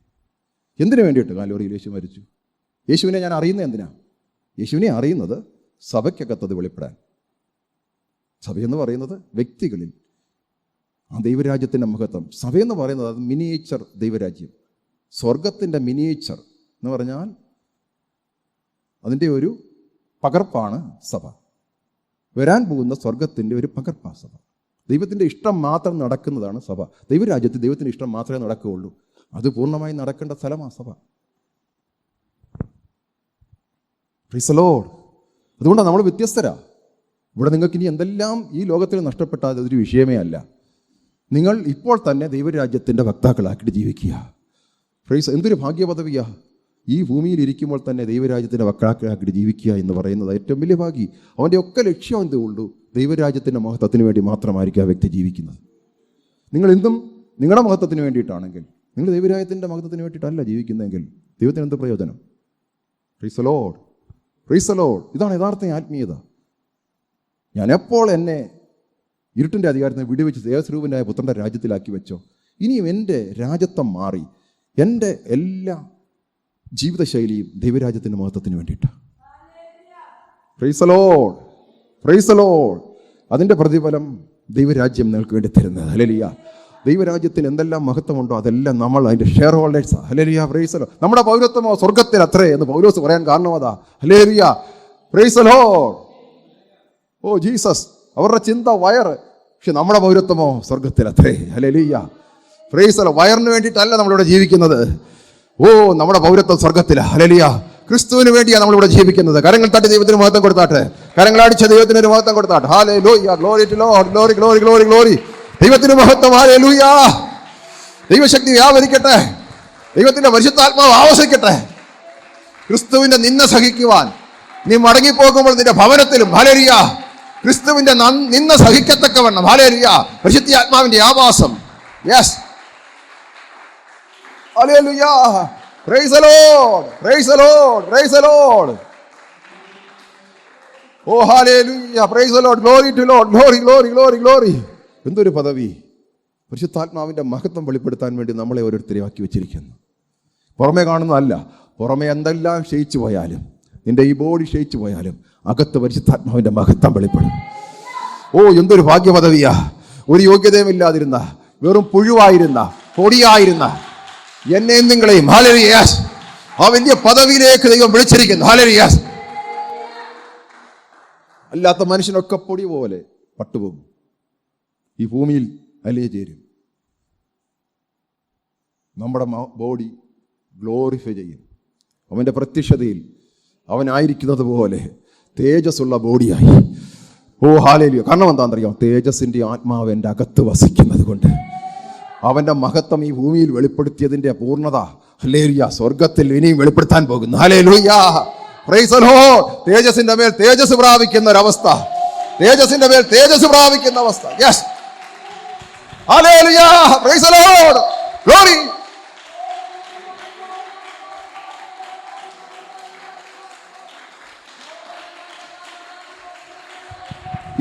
എന്തിനു വേണ്ടിയിട്ട് കാൽവറിയിൽ യേശു മരിച്ചു? യേശുവിനെ ഞാൻ അറിയുന്നത് എന്തിനാ? യേശുവിനെ അറിയുന്നത് സഭയ്ക്കകത്തത് വെളിപ്പെടാൻ. സഭയെന്ന് പറയുന്നത് വ്യക്തികളിൽ ആ ദൈവരാജ്യത്തിൻ്റെ മഹത്വം. സഭയെന്ന് പറയുന്നത് അത് മിനിയേച്ചർ ദൈവരാജ്യം, സ്വർഗത്തിൻ്റെ മിനിയേച്ചർ എന്ന് പറഞ്ഞാൽ അതിൻ്റെ ഒരു പകർപ്പാണ് സഭ. വരാൻ പോകുന്ന സ്വർഗത്തിൻ്റെ ഒരു പകർപ്പാ സഭ. ദൈവത്തിൻ്റെ ഇഷ്ടം മാത്രം നടക്കുന്നതാണ് സഭ. ദൈവരാജ്യത്ത് ദൈവത്തിൻ്റെ ഇഷ്ടം മാത്രമേ നടക്കുകയുള്ളൂ. അത് പൂർണ്ണമായി നടക്കേണ്ട സ്ഥലമാണ് സഭ. Price the Lord. അതുകൊണ്ടാണ് നമ്മൾ വ്യത്യസ്തരാ. ഇവിടെ നിങ്ങൾക്ക് ഇനി എന്തെല്ലാം ഈ ലോകത്തിൽ നഷ്ടപ്പെട്ടാൽ അതൊരു വിഷയമേ അല്ല. നിങ്ങൾ ഇപ്പോൾ തന്നെ ദൈവരാജ്യത്തിൻ്റെ വക്താക്കളാക്കിയിട്ട് ജീവിക്കുക. പ്രൈസ്, എന്തൊരു ഭാഗ്യപദവിയാ! ഈ ഭൂമിയിൽ ഇരിക്കുമ്പോൾ തന്നെ ദൈവരാജ്യത്തിൻ്റെ വക്താക്കളാക്കിയിട്ട് ജീവിക്കുക എന്ന് പറയുന്നത് ഏറ്റവും വലിയ ഭാഗ്യം. അവൻ്റെ ഒക്കെ ലക്ഷ്യം എന്തേ ഉള്ളൂ? ദൈവരാജ്യത്തിൻ്റെ മഹത്വത്തിന് വേണ്ടി മാത്രമായിരിക്കും ആ വ്യക്തി ജീവിക്കുന്നത്. നിങ്ങൾ എന്തും നിങ്ങളുടെ മഹത്വത്തിന് വേണ്ടിയിട്ടാണെങ്കിൽ, നിങ്ങൾ ദൈവരാജ്യത്തിൻ്റെ മഹത്വത്തിന് വേണ്ടിയിട്ടല്ല ജീവിക്കുന്നതെങ്കിൽ ദൈവത്തിന് എന്ത് പ്രയോജനം? Price the lord, praise the Lord. ഇതാണ് യഥാർത്ഥ ആത്മീയത. ഞാൻ എപ്പോൾ എന്നെ ഇരുട്ടിൻ്റെ അധികാരത്തിന് വിടുവെച്ച് ദേവസ്വരൂപനായ പുത്രൻ്റെ രാജ്യത്തിലാക്കി വെച്ചോ, ഇനിയും എൻ്റെ രാജ്യത്വം മാറി എൻ്റെ എല്ലാ ജീവിതശൈലിയും ദൈവരാജ്യത്തിൻ്റെ മഹത്വത്തിന് വേണ്ടിയിട്ടാണ്. Price the lord, praise the Lord. അതിൻ്റെ പ്രതിഫലം ദൈവരാജ്യം നിങ്ങൾക്ക് വേണ്ടി തരുന്നത്. ഹല്ലേലൂയ. ദൈവരാജ്യത്തിന് എന്തെല്ലാം മഹത്വമുണ്ടോ അതെല്ലാം നമ്മൾ അതിൻ്റെ ഷെയർ ഹോൾഡേഴ്സാണ്. Hallelujah, praise the lord. നമ്മുടെ പൗരത്വമോ സ്വർഗത്തിൽ അത്രേ എന്ന് പൗലോസ് പറയാൻ കാരണം അതാ. Hallelujah, praise the lord. Oh Jesus. അവരുടെ ചിന്ത വയറ്, പക്ഷെ നമ്മുടെ പൗരത്വമോ സ്വർഗത്തിൽ അത്രേ. Hallelujah, praise the lord. വയറിന് വേണ്ടിയിട്ടല്ല നമ്മളിവിടെ ജീവിക്കുന്നത്. ഓ, നമ്മുടെ പൗരത്വം സ്വർഗത്തിലാണ്. ഹല്ലേലൂയ. ക്രിസ്തുവിന് വേണ്ടിയാണ് നമ്മളിവിടെ ജീവിക്കുന്നത്. കരങ്ങൾ തട്ടി ദൈവത്തിന് മഹത്വം കൊടുത്താട്ടെ. കരങ്ങളടിച്ച ദൈവത്തിന് ഒരു മഹത്വം കൊടുത്താട്ടെ. Hallelujah, glory to lord, glory glory glory glory. ദൈവത്തിന് മഹത്വം. ഹല്ലേലൂയ. ദൈവശക്തി വ്യാപരിക്കട്ടെ. ദൈവത്തിന്റെ പരിശുദ്ധാത്മാവ് ആവസിക്കട്ടെ. ക്രിസ്തുവിന്റെ നിന്ന സഹിക്കുവാൻ നീ മടങ്ങിപ്പോകുമ്പോൾ നിന്റെ ഭവനത്തിലും ഹല്ലേലൂയ ക്രിസ്തുവിന്റെ നിന്ന സഹിക്കത്തക്കവണ്ണം ഹല്ലേലൂയ പരിശുദ്ധാത്മാവിന്റെ ആവാസം. Yes, hallelujah. Praise the lord, praise the lord, praise the lord. Oh hallelujah, praise the lord, glory to lord, glory glory glory glory. എന്തൊരു പദവി! പരിശുദ്ധാത്മാവിന്റെ മഹത്വം വെളിപ്പെടുത്താൻ വേണ്ടി നമ്മളെ ഓരോരുത്തരെയും ആക്കി വെച്ചിരിക്കുന്നു. പുറമേ കാണുന്നതല്ല. പുറമേ എന്തെല്ലാം ക്ഷയിച്ചു പോയാലും, നിന്റെ ഈ ബോഡി ക്ഷയിച്ചു പോയാലും അകത്ത് പരിശുദ്ധാത്മാവിന്റെ മഹത്വം വെളിപ്പെടും. ഓ, എന്തൊരു ഭാഗ്യപദവിയാ! ഒരു യോഗ്യതയും ഇല്ലാതിരുന്ന, വെറും പുഴുവായിരുന്ന, പൊടിയായിരുന്ന എന്നെയും നിങ്ങളെയും ഹല്ലേലൂയ ആ വലിയ പദവിയിലേക്ക് ദൈവം വിളിച്ചിരിക്കുന്നു. ഹല്ലേലൂയ. അല്ലാത്ത മനുഷ്യനൊക്കെ പൊടി പോലെ പട്ടുപോകും. ഈ ഭൂമിയിൽ അലേ ചേരും. നമ്മുടെ ബോഡി ഗ്ലോറിഫൈ ചെയ്യും. അവൻ്റെ പ്രത്യക്ഷതയിൽ അവനായിരിക്കുന്നത് പോലെ തേജസ്സുള്ള ബോഡിയായി. ഓ ഹല്ലേലൂയ. കാരണം എന്താണെന്നറിയാം? തേജസ്സിൻ്റെ ആത്മാവ് എൻ്റെ അകത്ത് വസിക്കുന്നത് കൊണ്ട് അവൻ്റെ മഹത്വം ഈ ഭൂമിയിൽ വെളിപ്പെടുത്തിയതിൻ്റെ പൂർണ്ണത ഹല്ലേലൂയ സ്വർഗത്തിൽ ഇനിയും വെളിപ്പെടുത്താൻ പോകുന്നു. Hallelujah, praise the lord. തേജസ്സിന്റെ മേൽ തേജസ് പ്രാപിക്കുന്ന ഒരവസ്ഥ, തേജസ്സിന്റെ മേൽ തേജസ് പ്രാപിക്കുന്ന അവസ്ഥ. Yes, hallelujah, praise the lord, glory.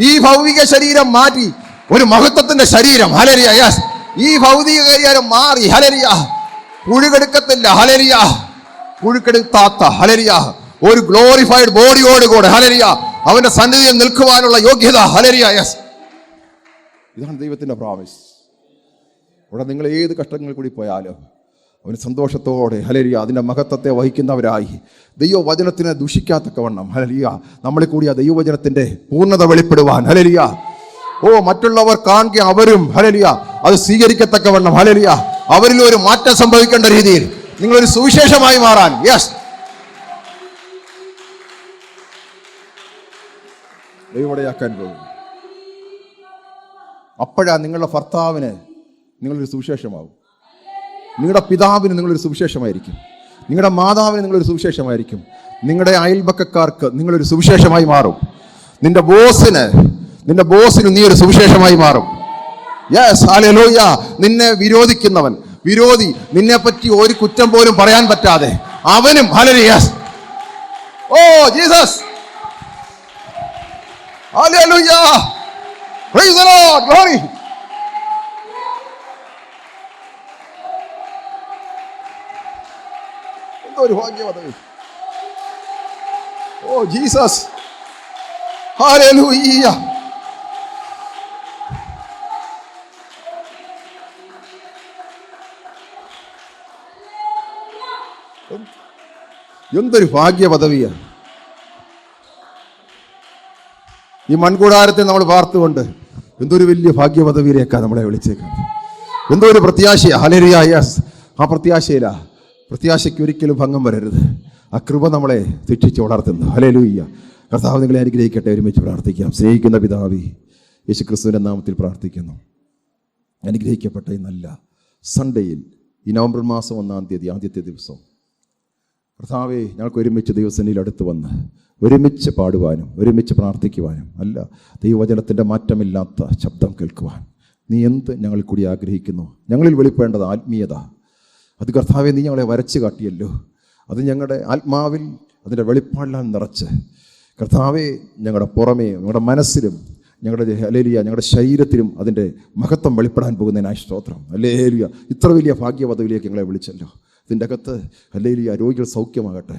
ഈ ഭൗതിക ശരീരം മാറ്റി ഒരു മഹത്വത്തിന്റെ ശരീരം. ഹല്ലേലൂയ. യെസ്, ഈ ഭൗതിക ശരീരം മാറി. ഹല്ലേലൂയ. പുഴുകെടുക്കത്തില്ല. ഹല്ലേലൂയ. പുഴുക്കെടുത്താത്ത ഹല്ലേലൂയ ഒരു ഗ്ലോറിഫൈഡ് ബോഡിയോടുകൂടെ ഹല്ലേലൂയ അവന്റെ സന്നിധിയിൽ നിൽക്കുവാനുള്ള യോഗ്യത. ഹല്ലേലൂയ. യെസ്, ഇതാണ് ദൈവത്തിന്റെ പ്രോമിസ്. ഇവിടെ നിങ്ങൾ ഏത് കഷ്ടങ്ങളിൽ കൂടി പോയാലും അവന് സന്തോഷത്തോടെ ഹല്ലേലൂയ അതിൻ്റെ മഹത്വത്തെ വഹിക്കുന്നവരായി ദൈവവചനത്തിനെ ദുഷിക്കാത്തക്കവണ്ണം ഹല്ലേലൂയ നമ്മളെ കൂടി ആ ദൈവവചനത്തിൻ്റെ പൂർണ്ണത വെളിപ്പെടുവാൻ ഹല്ലേലൂയ ഓ മറ്റുള്ളവർ കാണുക അവരും ഹല്ലേലൂയ അത് സ്വീകരിക്കത്തക്കവണ്ണം ഹല്ലേലൂയ അവരിൽ ഒരു മാറ്റം സംഭവിക്കേണ്ട രീതിയിൽ നിങ്ങളൊരു സുവിശേഷമായി മാറാൻ. യെസ്, ദൈവവിടെയാക്കാൻ പോകും. അപ്പോഴാ നിങ്ങളുടെ ഭർത്താവിന് നിങ്ങളൊരു സുവിശേഷമാവും, നിങ്ങളുടെ പിതാവിന് നിങ്ങളൊരു സുവിശേഷമായിരിക്കും, നിങ്ങളുടെ മാതാവിന് നിങ്ങളൊരു സുവിശേഷമായിരിക്കും, നിങ്ങളുടെ അയൽപക്കക്കാർക്ക് നിങ്ങളൊരു സുവിശേഷമായി മാറും, നിന്റെ ബോസിന് നീ ഒരു സുവിശേഷമായി മാറും. Yes, hallelujah. നിന്നെ വിരോധി നിന്നെ പറ്റി ഒരു കുറ്റം പോലും പറയാൻ പറ്റാതെ അവനും hallelujah. Oh Jesus, hallelujah, praise the lord, glory. ഒരു ഭാഗ്യവതി. Oh Jesus, hallelujah. എന്തൊരു ഭാഗ്യ പദവിയാണ്. ഈ മൺകൂടാരത്തെ നമ്മൾ പാർത്തുകൊണ്ട് എന്തൊരു വലിയ ഭാഗ്യപദവിയിലേക്കാണ് നമ്മളെ വിളിച്ചേക്കുന്നത്. എന്തോ ഒരു പ്രത്യാശയാ. ഹല്ലേലൂയ. യെസ്, ആ പ്രത്യാശയിലാ. പ്രത്യാശയ്ക്ക് ഒരിക്കലും ഭംഗം വരരുത്. ആ കൃപ നമ്മളെ ശിക്ഷിച്ച് വളർത്തുന്നു. ഹല്ലേലൂയ. കർത്താവ് നിങ്ങളെ അനുഗ്രഹിക്കട്ടെ. ഒരുമിച്ച് പ്രാർത്ഥിക്കാം. സ്നേഹിക്കുന്ന പിതാവേ, യേശുക്രിസ്തുവിൻ്റെ നാമത്തിൽ പ്രാർത്ഥിക്കുന്നു. അനുഗ്രഹിക്കപ്പെട്ട ഈ നല്ല സൺഡേയിൽ, ഈ നവംബർ മാസം 1-ാം തീയതി ആദ്യത്തെ ദിവസം, കർത്താവേ, ഞങ്ങൾക്ക് ഒരുമിച്ച് ദൈവസന്നിധിയിൽ അടുത്ത് വന്ന് ഒരുമിച്ച് പാടുവാനും ഒരുമിച്ച് പ്രാർത്ഥിക്കുവാനും, അല്ല ദൈവവചനത്തിൻ്റെ മാറ്റമില്ലാത്ത ശബ്ദം കേൾക്കുവാൻ നീ എന്ത് ഞങ്ങളിൽ കൂടി ആഗ്രഹിക്കുന്നു. ഞങ്ങളിൽ വെളിപ്പെടേണ്ടത് ആത്മീയത. അത് കർത്താവെ നീ ഞങ്ങളെ വരച്ച് കാട്ടിയല്ലോ. അത് ഞങ്ങളുടെ ആത്മാവിൽ അതിൻ്റെ വെളിപ്പാടിലാൽ നിറച്ച് കർത്താവെ ഞങ്ങളുടെ പുറമേ, ഞങ്ങളുടെ മനസ്സിലും, ഞങ്ങളുടെ ഹല്ലേലൂയ ഞങ്ങളുടെ ശരീരത്തിലും അതിൻ്റെ മഹത്വം വെളിപ്പെടാൻ പോകുന്നതിനായി സ്തോത്രം. ഹല്ലേലൂയ. ഇത്ര വലിയ ഭാഗ്യപദവിയിലേക്ക് ഞങ്ങളെ വിളിച്ചല്ലോ. ഇതിൻ്റെ അകത്ത് ഹല്ലേലൂയ രോഗികൾ സൗഖ്യമാകട്ടെ.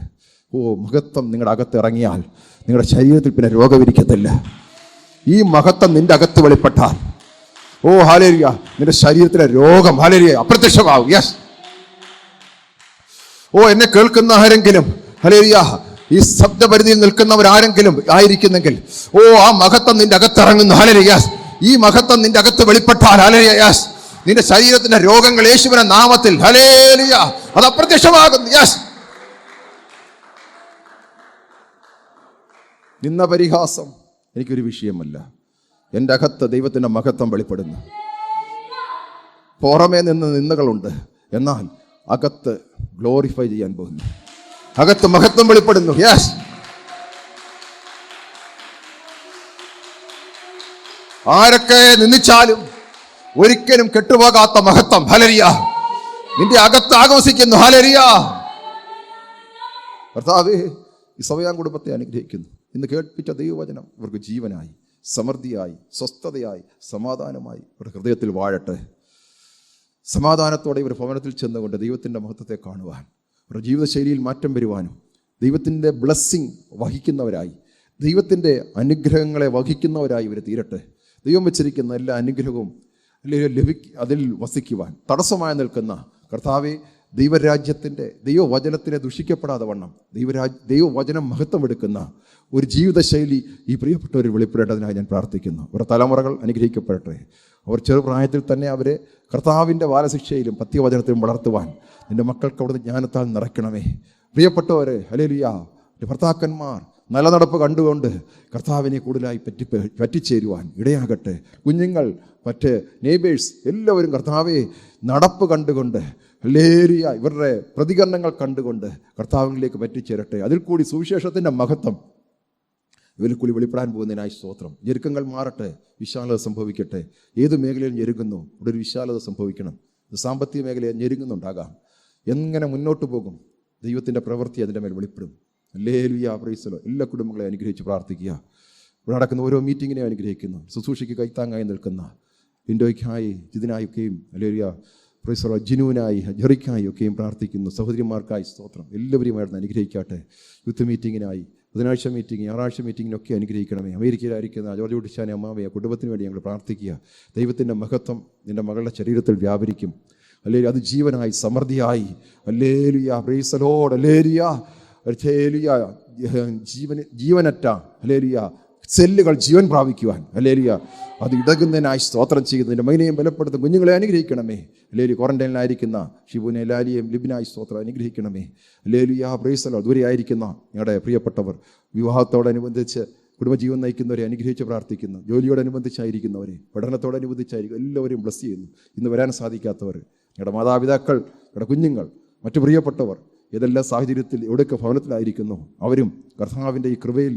ഓ, മഹത്വം നിങ്ങളുടെ അകത്ത് ഇറങ്ങിയാൽ നിങ്ങളുടെ ശരീരത്തിൽ പിന്നെ രോഗമിരിക്കത്തില്ല. ഈ മഹത്വം നിൻ്റെ അകത്ത് വെളിപ്പെട്ടാൽ, ഓ ഹല്ലേലൂയ, നിന്റെ ശരീരത്തിലെ രോഗം ഹല്ലേലൂയ അപ്രത്യക്ഷമാവും. യെസ്. ഓ, എന്നെ കേൾക്കുന്ന ആരെങ്കിലും ഹല്ലേലൂയ ഈ ശബ്ദപരിധിയിൽ നിൽക്കുന്നവരാരെങ്കിലും ആയിരിക്കുന്നെങ്കിൽ, ഓ ആ മഹത്വം നിന്റെ അകത്ത് ഇറങ്ങുന്നു. ഹല്ലേലൂയ. ഈ മഹത്വം നിന്റെ അകത്ത് വെളിപ്പെട്ടാൽ ഹല്ലേലൂയ നിന്റെ ശരീരത്തിന്റെ രോഗങ്ങൾ യേശുവിന്റെ നാമത്തിൽ ഹല്ലേലൂയ അത് അപ്രത്യക്ഷമാകുന്നു. യെസ്. നിന്ന പരിഹാസം എനിക്കൊരു വിഷയമല്ല. എൻ്റെ അകത്ത് ദൈവത്തിൻ്റെ മഹത്വം വെളിപ്പെടുന്നു. പുറമേ നിന്ന് നിന്ദകളുണ്ട്, എന്നാൽ അകത്ത് ഗ്ലോറിഫൈ ചെയ്യാൻ പോകുന്നു. അകത്ത് മഹത്വം വെളിപ്പെടുന്നു. യെസ്. ആരൊക്കെ നിന്ദിച്ചാലും ഒരിക്കലും കെട്ടുപോകാത്ത മഹത്വം ഹല്ലേലൂയ നിന്റെ അകത്ത് ആഘോഷിക്കുന്നു. ഹല്ലേലൂയ. കർത്താവേ, ഈ സഭയാം കുടുംബത്തെ അനുഗ്രഹിക്കുന്നു. ഇന്ന് കേൾപ്പിച്ച ദൈവവചനം ഇവർക്ക് ജീവനായി, സമൃദ്ധിയായി, സ്വസ്ഥതയായി, സമാധാനമായി ഇവരുടെ ഹൃദയത്തിൽ വാഴട്ടെ. സമാധാനത്തോടെ ഇവർ ഭവനത്തിൽ ചെന്നുകൊണ്ട് ദൈവത്തിൻ്റെ മഹത്വത്തെ കാണുവാൻ, അവരുടെ ജീവിതശൈലിയിൽ മാറ്റം വരുവാനും, ദൈവത്തിൻ്റെ ബ്ലെസ്സിങ് വഹിക്കുന്നവരായി, ദൈവത്തിൻ്റെ അനുഗ്രഹങ്ങളെ വഹിക്കുന്നവരായി ഇവർ തീരട്ടെ. ദൈവം വെച്ചിരിക്കുന്ന എല്ലാ അനുഗ്രഹവും അതിൽ വസിക്കുവാൻ തടസ്സമായി നിൽക്കുന്ന കർത്താവെ, ദൈവരാജ്യത്തിൻ്റെ ദൈവവചനത്തിനെ ദുഷിക്കപ്പെടാതെ വണ്ണം ദൈവവചനം മഹത്വം എടുക്കുന്ന ഒരു ജീവിതശൈലി ഈ പ്രിയപ്പെട്ടവർ വെളിപ്പെടേണ്ടതിനായി ഞാൻ പ്രാർത്ഥിക്കുന്നു. അവരുടെ തലമുറകൾ അനുഗ്രഹിക്കപ്പെടട്ടെ. അവർ ചെറുപ്രായത്തിൽ തന്നെ അവരെ കർത്താവിൻ്റെ ബാലശിക്ഷയിലും പത്യവചനത്തിലും വളർത്തുവാൻ നിൻ്റെ മക്കൾക്ക് അവിടുന്ന് ജ്ഞാനത്താൽ നിറയ്ക്കണമേ. പ്രിയപ്പെട്ടവർ ഹല്ലേലൂയ, ഭർത്താക്കന്മാർ നല്ല നടപ്പ് കണ്ടുകൊണ്ട് കർത്താവിനെ കൂടുതലായി പറ്റിച്ചേരുവാൻ ഇടയാകട്ടെ. കുഞ്ഞുങ്ങൾ, മറ്റ് നെയ്ബേഴ്സ് എല്ലാവരും കർത്താവെ നടപ്പ് കണ്ടുകൊണ്ട് ഹല്ലേലൂയ ഇവരുടെ പ്രതികരണങ്ങൾ കണ്ടുകൊണ്ട് കർത്താവിലേക്ക് പറ്റിച്ചേരട്ടെ. അതിൽ കൂടി സുവിശേഷത്തിൻ്റെ മഹത്വം ഇവരിൽ കൂടി വെളിപ്പെടാൻ പോകുന്നതിനായി സ്തോത്രം. ഞെരുക്കങ്ങൾ മാറട്ടെ, വിശാലത സംഭവിക്കട്ടെ. ഏത് മേഖലയിൽ ഞെരുങ്ങുന്നു ഇവിടെ ഒരു വിശാലത സംഭവിക്കണം. സാമ്പത്തിക മേഖലയിൽ ഞെരുങ്ങുന്നുണ്ടാകാം. എങ്ങനെ മുന്നോട്ട് പോകും ദൈവത്തിൻ്റെ പ്രവൃത്തി അതിൻ്റെ മേൽ വെളിപ്പെടും. ഹല്ലേലൂയ. Praise the Lord. എല്ലാ കുടുംബങ്ങളെ അനുഗ്രഹിച്ച് പ്രാർത്ഥിക്കുക. ഇവിടെ നടക്കുന്ന ഓരോ മീറ്റിങ്ങിനെ അനുഗ്രഹിക്കുന്നു. ശുശ്രൂഷയ്ക്ക് കൈത്താങ്ങായി നിൽക്കുന്ന ലിൻഡോയ്ക്കായി, ജിതിനായൊക്കെയും ഹല്ലേലൂയ പ്രൈസ് ദി ലോർഡ്, ജിനുവിനായി, ജെറിക്കായി ഒക്കെയും പ്രാർത്ഥിക്കുന്നു. സഹോദരിമാർക്കായി സ്തോത്രം. എല്ലാവരുമായിരുന്നു അനുഗ്രഹിക്കട്ടെ. യൂത്ത് മീറ്റിങ്ങിനായി, ബുധനാഴ്ച മീറ്റിംഗ്, ഞായറാഴ്ച മീറ്റിങ്ങിനൊക്കെ അനുഗ്രഹിക്കണമേ. അമേരിക്കയിലായിരിക്കുന്ന ജോർജ് കുട്ടിച്ചാനെ അമ്മാവയെ കുടുംബത്തിന് വേണ്ടി ഞങ്ങൾ പ്രാർത്ഥിക്കുക. ദൈവത്തിൻ്റെ മഹത്വം നിൻ്റെ മകളുടെ ശരീരത്തിൽ വ്യാപരിക്കും. ഹല്ലേലൂയ. അത് ജീവനായി, സമൃദ്ധിയായി. Hallelujah. Praise the lord. Hallelujah. Hallelujah. ജീവനറ്റ ഹല്ലേലൂയ സെല്ലുകൾ ജീവൻ പ്രാപിക്കുവാൻ ഹല്ലേലൂയ അത് ഇടകുന്നതിനായി സ്തോത്രം ചെയ്യുന്നു. നിൻ്റെ മകനെയും ബലപ്പെടുത്തും. കുഞ്ഞുങ്ങളെ അനുഗ്രഹിക്കണമേ. ഹല്ലേലൂയ. ക്വാറന്റൈനിലായിരിക്കുന്ന ഷിബുനെ, ലാലിയെയും ലിബിനായി സ്തോത്രം അനുഗ്രഹിക്കണമേ. ഹല്ലേലൂയ. Praise the lord. ദൂരെയായിരിക്കുന്ന ഞങ്ങളുടെ പ്രിയപ്പെട്ടവർ, വിവാഹത്തോടനുബന്ധിച്ച് കുടുംബജീവൻ നയിക്കുന്നവരെ അനുഗ്രഹിച്ച് പ്രാർത്ഥിക്കുന്നു. ജോലിയോടനുബന്ധിച്ചായിരിക്കുന്നവരെ, പഠനത്തോടനുബന്ധിച്ചായിരിക്കും എല്ലാവരെയും ബ്ലസ് ചെയ്യുന്നു. ഇന്ന് വരാൻ സാധിക്കാത്തവർ, ഞങ്ങളുടെ മാതാപിതാക്കൾ, ഞങ്ങളുടെ കുഞ്ഞുങ്ങൾ, മറ്റു പ്രിയപ്പെട്ടവർ ഏതെല്ലാം സാഹചര്യത്തിൽ എവിടെയൊക്കെ ഭവനത്തിലായിരിക്കുന്നു അവരും കർത്താവിൻ്റെ ഈ കൃപയിൽ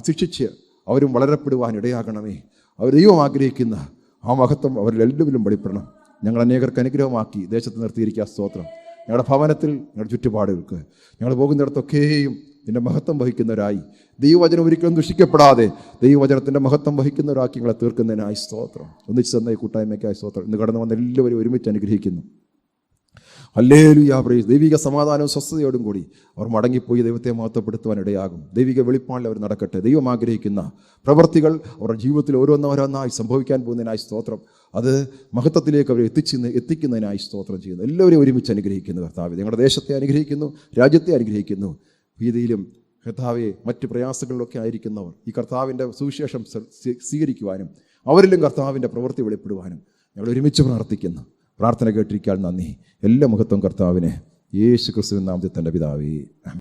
ശിക്ഷിച്ച് അവരും വളരപ്പെടുവാൻ ഇടയാകണമേ. അവർ ദൈവം ആഗ്രഹിക്കുന്ന ആ മഹത്വം അവരിൽ എല്ലാവരും വെളിപ്പെടണം. ഞങ്ങൾ അനേകർക്ക് അനുഗ്രഹമാക്കി ദേശത്ത് നിർത്തിയിരിക്കുക സ്തോത്രം. ഞങ്ങളുടെ ഭവനത്തിൽ, ഞങ്ങളുടെ ചുറ്റുപാടുകൾക്ക്, ഞങ്ങൾ പോകുന്നിടത്തൊക്കെയും നിൻ്റെ മഹത്വം വഹിക്കുന്നവരായി, ദൈവവചനം ഒരിക്കലും ദുഷിക്കപ്പെടാതെ ദൈവവചനത്തിൻ്റെ മഹത്വം വഹിക്കുന്നവരാക്കി ഞങ്ങളെ തീർക്കുന്നതിനായി സ്തോത്രം. ഒന്നിച്ച് തന്ന ഈ കൂട്ടായ്മയ്ക്കായി സ്തോത്രം. ഇന്ന് കടന്നു വന്ന എല്ലാവരും ഒരുമിച്ച് അനുഗ്രഹിക്കുന്നു. ഹല്ലേലൂയ. പ്രൈസ്. ദൈവിക സമാധാനവും സ്വസ്ഥതയോടും കൂടി അവർ മടങ്ങിപ്പോയി ദൈവത്തെ മഹത്വപ്പെടുത്തുവാൻ ഇടയാകും. ദൈവിക വെളിപ്പാടിൽ അവർ നടക്കട്ടെ. ദൈവം ആഗ്രഹിക്കുന്ന പ്രവൃത്തികൾ അവരുടെ ജീവിതത്തിൽ ഓരോന്നോരോന്നായി സംഭവിക്കാൻ പോകുന്നതിനായി സ്തോത്രം. അത് മഹത്വത്തിലേക്ക് അവരെ എത്തിക്കുന്നതിനായി സ്തോത്രം ചെയ്യുന്നു. എല്ലാവരെയും ഒരുമിച്ച് അനുഗ്രഹിക്കുന്നു കർത്താവേ. ഞങ്ങളുടെ ദേശത്തെ അനുഗ്രഹിക്കുന്നു, രാജ്യത്തെ അനുഗ്രഹിക്കുന്നു. ഭീതിയിലും കർത്താവെ, മറ്റ് പ്രയാസങ്ങളിലൊക്കെ ആയിരിക്കുന്നവർ ഈ കർത്താവിൻ്റെ സുവിശേഷം സ്വീകരിക്കുവാനും അവരിലും കർത്താവിൻ്റെ പ്രവൃത്തി വെളിപ്പെടുവാനും ഞങ്ങൾ ഒരുമിച്ച് പ്രാർത്ഥിക്കുന്നു. പ്രാർത്ഥന കേട്ടിരിക്കാൻ നന്ദി. എല്ലാ മഹത്വം കർത്താവിനെ. യേശു ക്രിസ്തുവിൻ നാമത്തിൽ തന്നെ പിതാവേ.